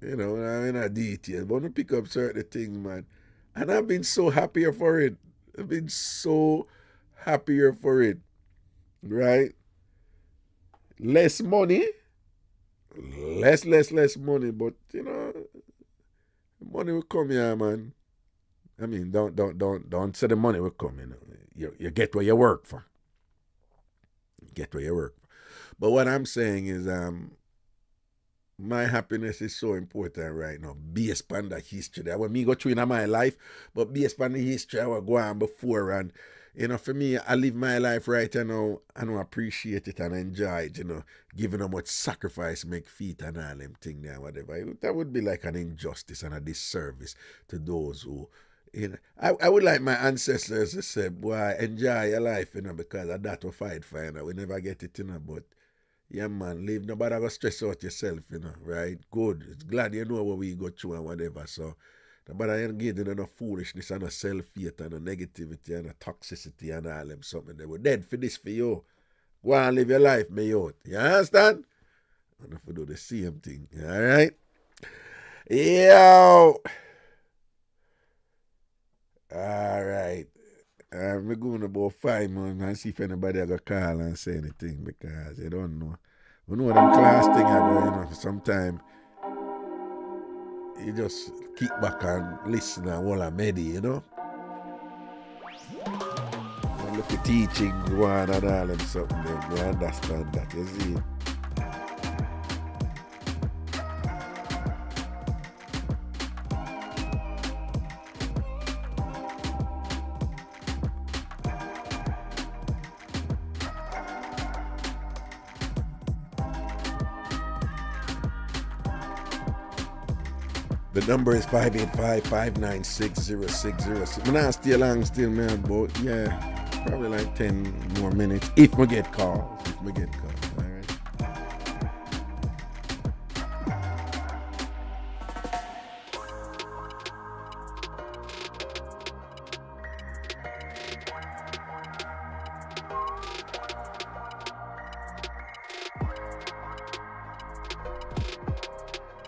I'm in a detail, but I pick up certain things, man, and I've been so happier for it. I've been so happier for it, right? Less money, less money, but you know, money will come here, man. I mean, don't say the money will come. You get what you work for. Get what you work for. But what I'm saying is, my happiness is so important right now, based on the history that when me go through in my life, but based on the history I was going before, and you know, for me, I live my life right now. I know appreciate it and enjoy it. You know, giving how much sacrifice make feet and all them thing there, whatever. That would be like an injustice and a disservice to those who. You know, I would like my ancestors to say, boy, enjoy your life, you know, because of that we fight for, you know. We never get it, you know, but yeah, man, live. Nobody go stress out yourself, you know, right? Good. It's glad you know what we go through and whatever. So, nobody engage in no foolishness and no self-hate and no negativity and no toxicity and all them something. They were dead for this for you. Go and live your life, me out. You understand? And if we do the same thing, all right? Yo! All right. We're going about 5 months and see if anybody ever call and say anything because you don't know. We know them class thing are going on. Sometimes you just kick back and listen and all I'm ready, you know? And look at teaching go on and all them something, then you understand that, you see? The number is 585-596-0606. I'm not stay long still, man, but yeah, probably like 10 more minutes if we get calls. All right?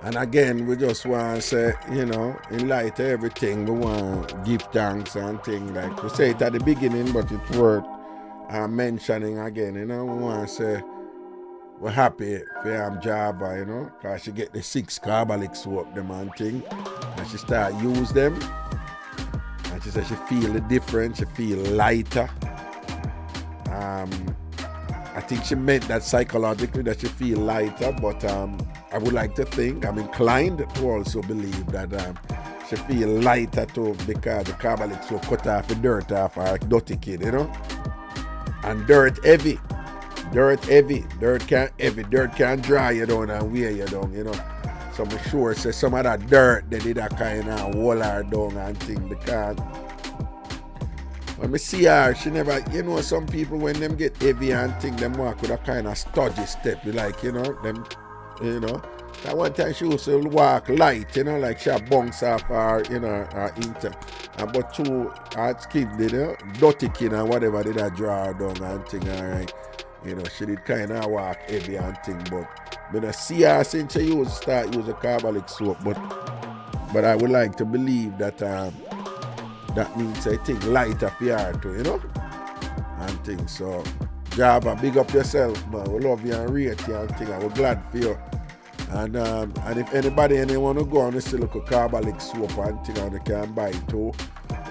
And again, we just want to say, you know, in light of everything, we want to give thanks and things. Like we say it at the beginning, but it's worth mentioning again, you know. We want to say we're happy for Java, you know, because she get the 6 carbolic soap them and thing. And she start use them. And she said she feel the difference, she feel lighter. I think she meant that psychologically that she feel lighter, but I would like to think, I'm inclined to also believe that she feel lighter too because the carbolic soap cut off the dirt off her dirty kid, you know. And dirt heavy, dirt can't dry you down and wear you down, you know. So I'm sure say some of that dirt they did that kind of wall her down and thing because when I see her, she never, you know, some people when them get heavy and thing, them walk with a kind of stodgy step. You like, you know, them, you know. That one time she used to walk light, you know, like she bounce off her, you know, her inter. But 2 kids did, you know, dirty kid and whatever did I draw her down and thing, alright. You know, she did kind of walk heavy and thing, but when I see her since she used to start using carbolic soap, but I would like to believe that that means I think lighter for her too, you know? And things. So Java, big up yourself, man. We love you and rate you and things. We're glad for you. And if anybody want to go and see look at carbolic soap and things and they can buy it too,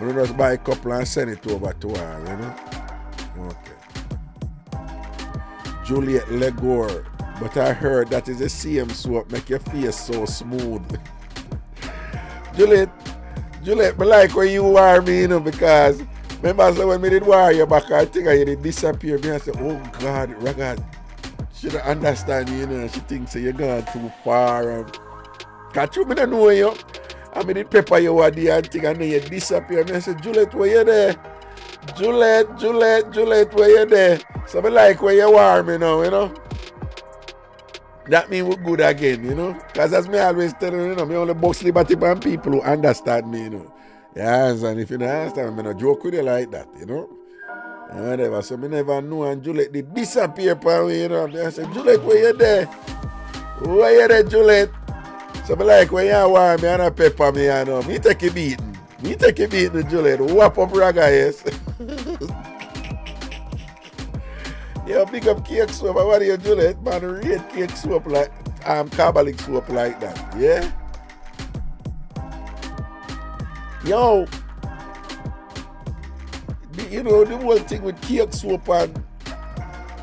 we don't just buy a couple and send it over to her, you know? Okay. Juliet Legore. But I heard that is the same soap make your face so smooth. Juliet, I like when you war me, you know, because remember so when me did war you back, I think I did disappear. Me I said, oh God, Raga, she don't understand you, you know. She thinks you're gone too far. Can't you me don't know you? I mean, did pepper you one day and thing, and then you disappear. Me I said, Juliet, where you there? Juliet, where you there? So I like when you war me now, you know. That means we're good again, you know. Because as me always tell you, you know, me only box liberty and people who understand me, you know. Yes, and if you don't understand, I'm not joke with you like that, you know. And whatever. So me never know, and Juliet did disappear from me, you know. I said, Juliet, where you there? Where you there, Juliet? So me like when you want me and a pepper me, you know. Me take a beating. Juliet. Whap up Raga, yes. Yo, big up cake soap. What do you do that? Man, real cake soap like carbolic soap like that. Yeah? Yo, you know, the whole thing with cake soap and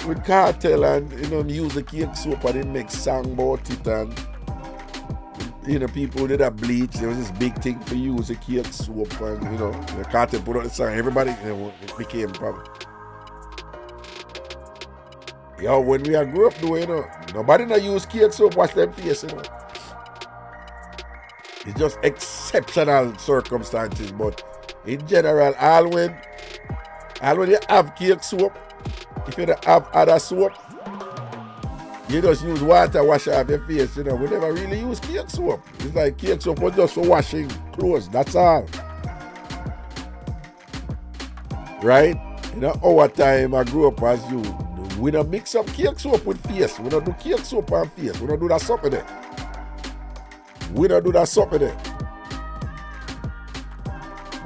with cartel and, you know, use the cake soap and they make song about it and, you know, people did that bleach. There was this big thing for use the cake soap and, you know, the cartel put out the song. Everybody, you know, it became problem. Yo, when we grew up though, you know, nobody not use cake soap wash them face, you know. It's just exceptional circumstances, but in general, all when you have cake soap, if you don't have other soap, you just use water wash off your face, you know. We never really use cake soap. It's like cake soap was just for washing clothes, that's all. Right? You know, our time I grew up as you. We don't mix up cake soap with face. We don't do cake soap and face. We don't do that soap in there.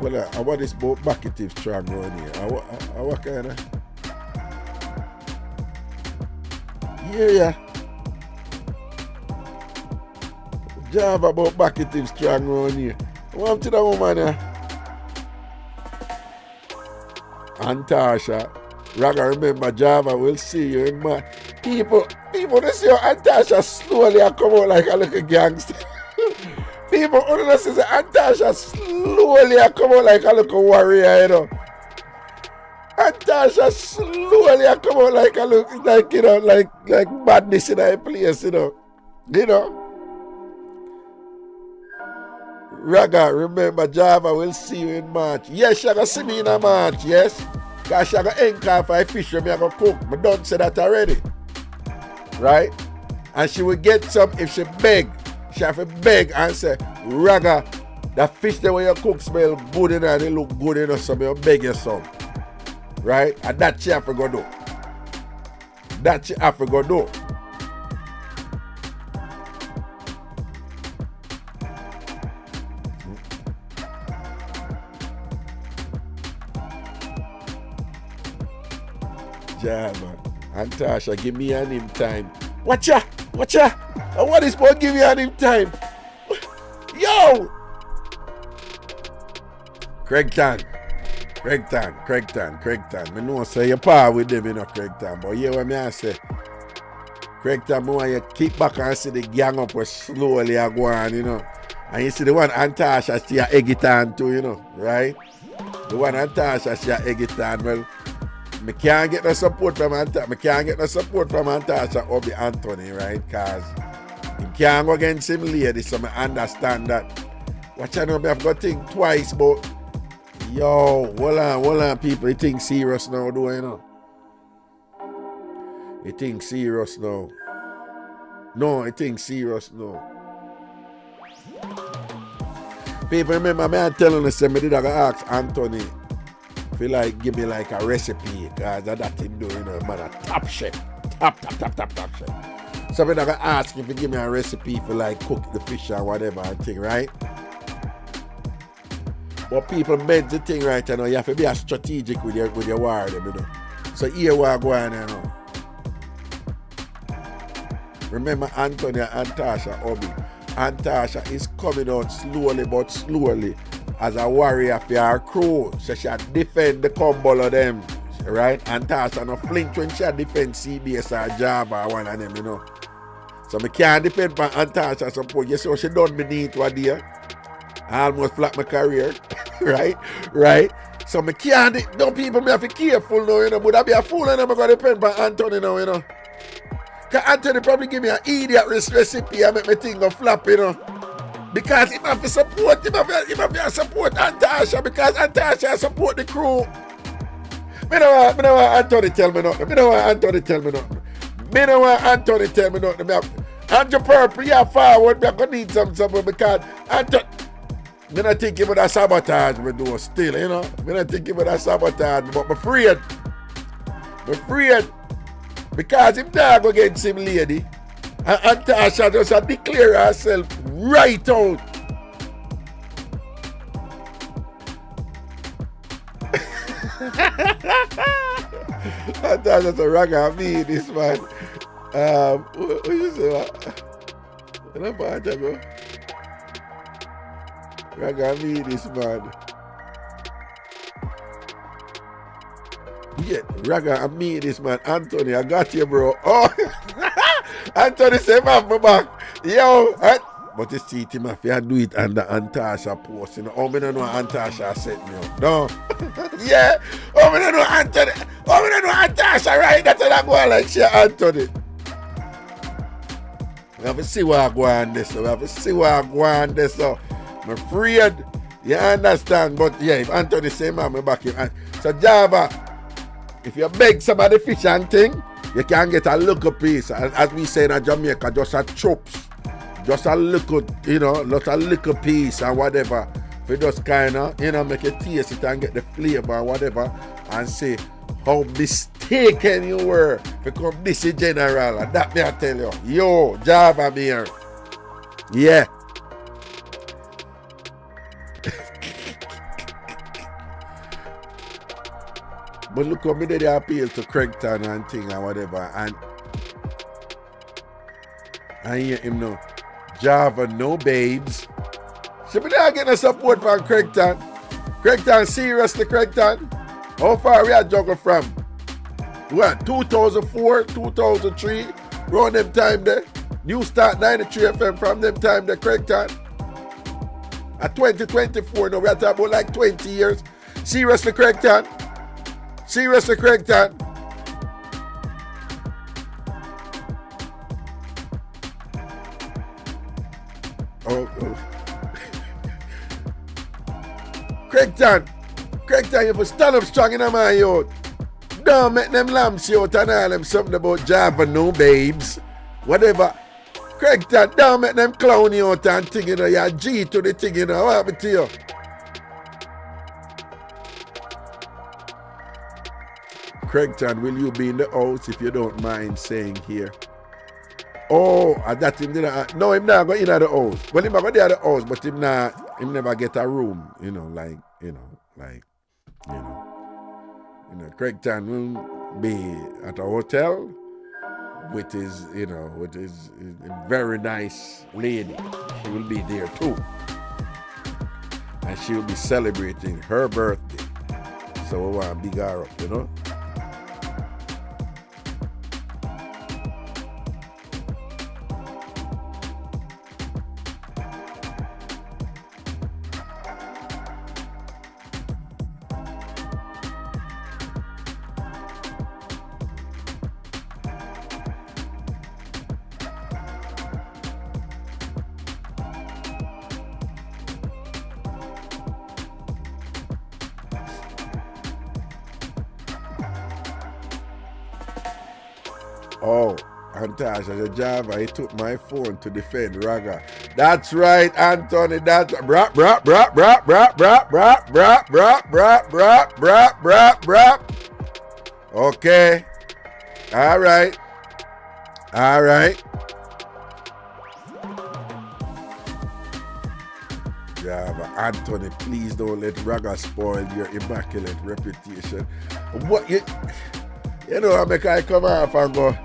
Well, I want this both bucketive strong around here. I what kind of? Yeah. Java about bucketive strong around here. What to the woman here? Antasha. Raga, remember Java, we'll see you in my people they see how Antasha slowly come out like a little gangster. People only see Antasha slowly come out like a little warrior, you know. Antasha slowly come out like a little, like, you know, like badness in a place, you know. You know. Raga, remember Java, we'll see you in March. Yes, you're going to see me in a March, yes. Because she's going to anchor for a fish and I'm going to cook. But don't say that already. Right? And she will get some if she beg. She have to beg and say, Raga, the fish the way you cook smell good enough and it look good enough, so I'll beg you some. Right? And that she have to go do. Java. And Tasha, give me an him time. Watch ya! And what is about give me an him time? Yo! Craigtown. Me know say you par with them, you know, Craigtown. But yeah, what me I say? Craigtown, me want you kick back and see the gang up where slowly I go on, you know. And you see the one Antasha see a egg it on too, you know, right? The one Antasha see a egg it on. Well, me can't get no support from Antasha Obi Anthony, right? Cause he can't go against him lady, so I understand that. Watch out now, me have got to think twice, but yo, hold on, people. You think serious now, do you know? You think serious now? No, I think serious now. People remember me telling you, say me did ask Anthony feel like give me like a recipe, cause that him do, you know, man a top chef. Top chef. So me ask if you give me a recipe for like cook the fish or whatever and thing, right? But people bend the thing right, you know, you have to be a strategic with your word, you know. So here we are going, you know. Remember Anthony and Tasha Obi. Antasha is coming out slowly but slowly as a warrior for her crew. So she defend the combo of them, right? Antasha no flinch when she defend CBS or Java or one of them, you know. So me can't depend on Antasha support. You see what she done beneath what day? I almost flat my career. right? So me can't, don't people me have to be careful now, you know. Would I be a fool and I'm going to depend on Anthony now, you know. Because Anthony probably give me an idiot recipe and make me think of flap, you know. Because he have to support, he have to support Antasha because Antasha support the crew. Me don't want Anthony tell me nothing. Andrew Purple, yeah, forward, I'm going to need something because Anthony... I'm not thinking about that sabotage we do still, you know. I'm not thinking about that sabotage, but I'm afraid. Because if not go against him lady, and Antasha just declare herself right out. Antasha said, Raga, me, this man. What you say, what? What about you go? Raga, me, this man. Yeah, Raga, I mean this man. Anthony, I got you, bro. Oh, Anthony said, man, my back. Yo, but you see, him if you do it under Antasha post, you know. Oh, I don't know Antasha set me up. No. Yeah. Oh, I don't know Anthony. Oh, I don't know Antasha, right? That's what I go on like, share Anthony. We have to see what I go on this. So. I'm afraid. You understand? But yeah, if Anthony say, man, me back him. So, Java, if you beg somebody fish and thing, you can get a little piece. As we say in Jamaica, just a chops. Just a little, you know, just a little piece and whatever. If you just kind of, you know, make it taste it and get the flavor and whatever. And say how mistaken you were. Because this is general. And that me I tell you. Yo, Java me here. Yeah. But look how me did the appeal to Craigtown and thing and whatever. And I hear him now. Java, no babes. So me not getting a support from Craigtown. Craigtown, seriously, Craigtown. How far we are juggle from? What, 2004, 2003? Around them time there. New Start 93 FM from them time there, Craigtown. At 2024 now, we are talking about like 20 years. Seriously, Craigtown. Seriously, Craigtown. Oh. Craigtown, you have to stand up strong in a man, yo. Don't make them lamps out and all them something about Java, no babes. Whatever. Craigtown, don't make them clown you out and thing, you know. You're G to the thing, you know. What happened to you? Craigtown, will you be in the house if you don't mind saying here? Oh, that him didn't. No, him not go in the house. Well, him go there the house, but him never get a room. You know, Craigtown. be at a hotel with his, with his very nice lady. She will be there too. And she will be celebrating her birthday. So we want to big her up. Oh, Antash, as a Java, he took my phone to defend Raga. That's right, Anthony. That's brap, brap, brap, brap, brap, brap, brap, brap, brap, brap, brap, brap, brap, brap. Okay. All right. All right. Java, Anthony, please don't let Raga spoil your immaculate reputation. What you know, I make I come off and go.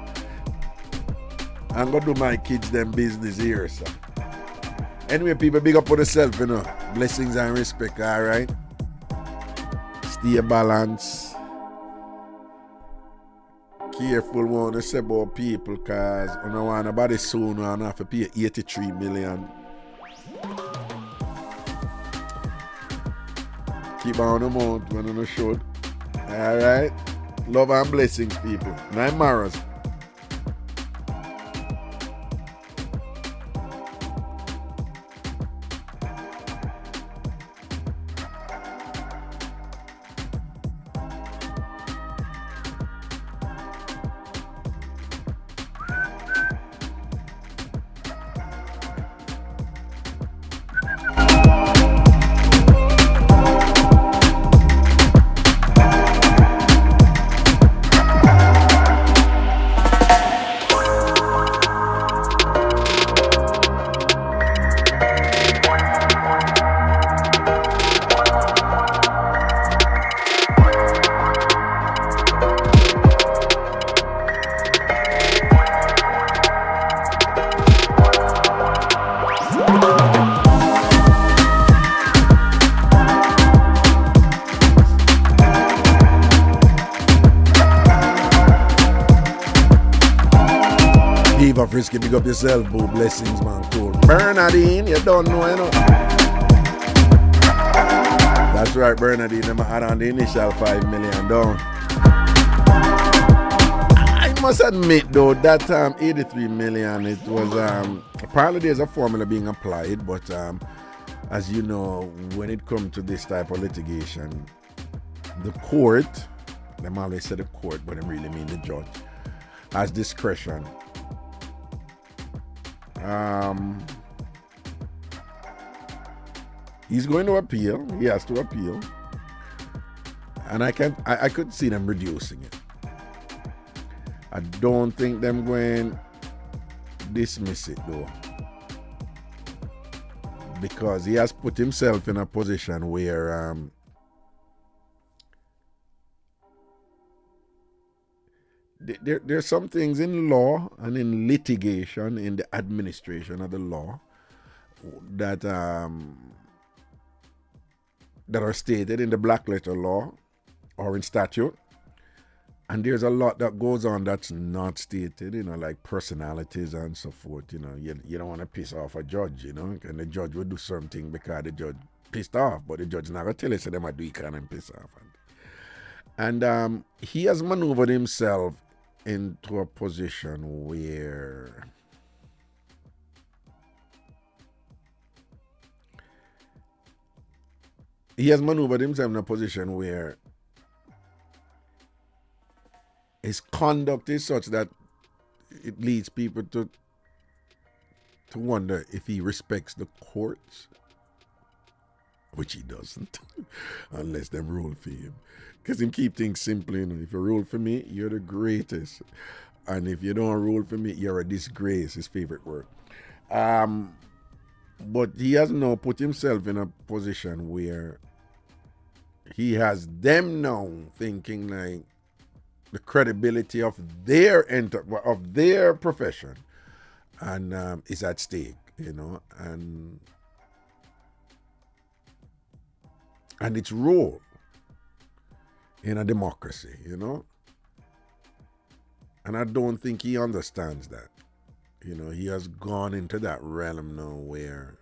I'm gonna do my kids them business here, sir. Anyway, people, big up on yourself, Blessings and respect, alright? Stay balanced. Careful what you say about people, cause I don't want nobody soon and have to pay 83 million. Keep on the mount when you should. Alright? Love and blessings, people. 9 Maras. Frisky, big up yourself, boo. Blessings, man. Cool. Bernadine, you don't know, That's right, Bernadine. I'm add on the initial 5 million down. I must admit, though, that 83 million, it was apparently there's a formula being applied, but as you know, when it comes to this type of litigation, the court, them always say the court, but they really mean the judge, has discretion. He's going to appeal. He has to appeal, and I could see them reducing it. I don't think them going dismiss it though, because he has put himself in a position where there's some things in law and in litigation, in the administration of the law, that are stated in the black letter law or in statute, and there's a lot that goes on that's not stated, like personalities and so forth. You don't want to piss off a judge, and the judge will do something because the judge pissed off, but the judge not gonna tell you so they might do it and piss off. And he has maneuvered himself into a position where his conduct is such that it leads people to wonder if he respects the courts, which he doesn't, unless they rule for him. Because him keep things simple, If you rule for me, you're the greatest. And if you don't rule for me, you're a disgrace, his favorite word. But he has now put himself in a position where he has them now thinking like the credibility of their of their profession, and is at stake, and its role in a democracy, And I don't think he understands that. He has gone into that realm now where,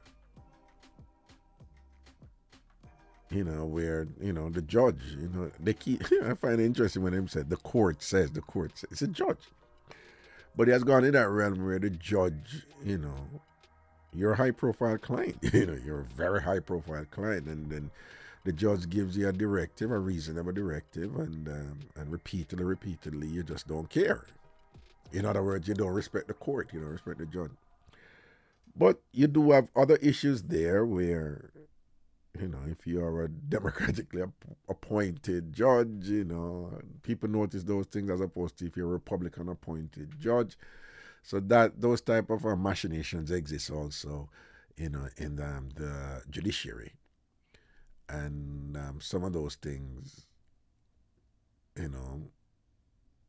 the judge, they keep, I find it interesting when him said, the court says, it's a judge. But he has gone in that realm where the judge, you're a high profile client, you're a very high profile client, and then the judge gives you a directive, a reasonable directive, and repeatedly, you just don't care. In other words, you don't respect the court, you don't respect the judge. But you do have other issues there where, if you are a democratically appointed judge, people notice those things as opposed to if you're a Republican appointed judge. So that those type of machinations exist also, in the judiciary. And some of those things,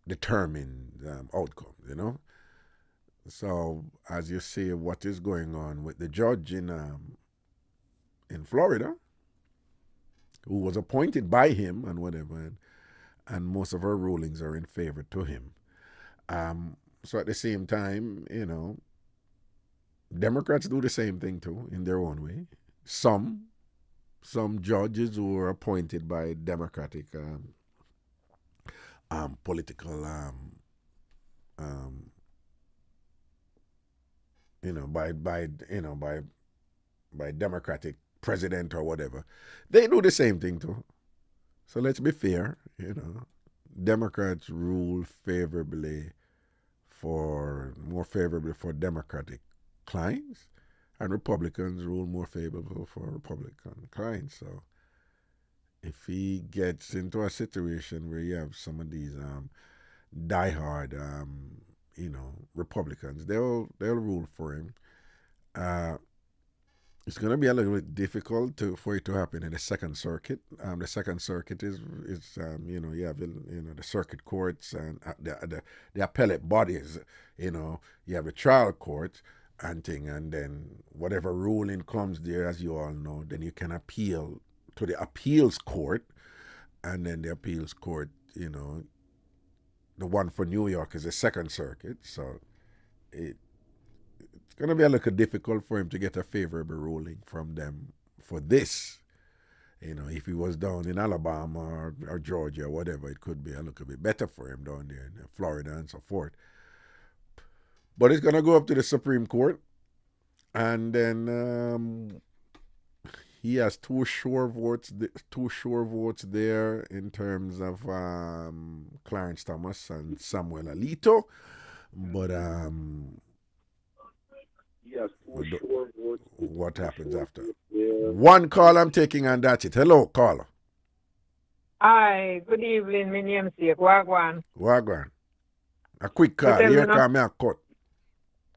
determine outcomes, So as you see what is going on with the judge in Florida, who was appointed by him and whatever, and most of her rulings are in favor to him. So at the same time, Democrats do the same thing too in their own way. Some judges who are appointed by Democratic political by Democratic president or whatever, they do the same thing too. So let's be fair, Democrats rule more favorably for Democratic clients, and Republicans rule more favorable for Republican clients. So if he gets into a situation where you have some of these diehard, Republicans, they'll rule for him. It's going to be a little bit difficult for it to happen in the Second Circuit. The Second Circuit is you have the circuit courts and the appellate bodies. You have the trial court and then whatever ruling comes there, as you all know, then you can appeal to the appeals court, and then the appeals court, the one for New York is the Second Circuit. So it's going to be a little difficult for him to get a favorable ruling from them for this. If he was down in Alabama or Georgia or whatever, it could be a little bit better for him down there in Florida and so forth. But it's going to go up to the Supreme Court, and then he has two sure votes there in terms of Clarence Thomas and Samuel Alito. But what happens after? One call I'm taking, and that's it. Hello, caller. Hi, good evening. My name is Wagwan. A quick call. Here come me a cut.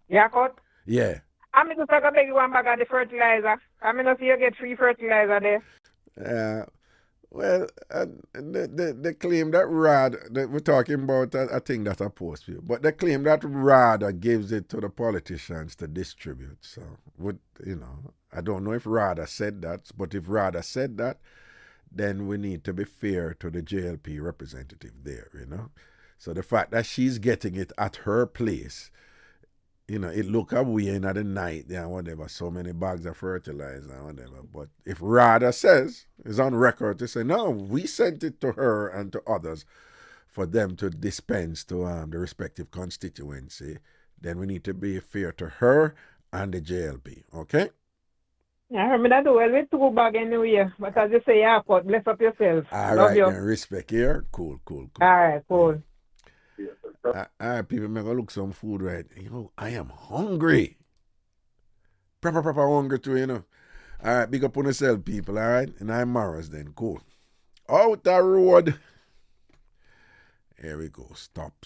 Yeah, cut? Yeah. I'm just going to beg you one bag of the fertilizer. I'm going to see you get free fertilizer there. Well, they claim that RAD, we're talking about a thing that I post here, but they claim that RAD gives it to the politicians to distribute. So, I don't know if RAD said that, but if RAD said that, then we need to be fair to the JLP representative there, So the fact that she's getting it at her place, it look away in the night there and whatever, so many bags of fertilizer and whatever. But if RADA says, is on record to say, no, we sent it to her and to others for them to dispense to the respective constituency, then we need to be fair to her and the JLP, okay? Yeah, I heard me that do well with 2 bags anyway. But as you say, yeah, cut, bless up yourself. All right, then, respect here. Cool. All right, cool. All right, people, I'm going to look some food right. I am hungry. Proper hungry too, All right, big up on yourself, people, all right? And I'm Morris then, cool. Out the road. Here we go, stop.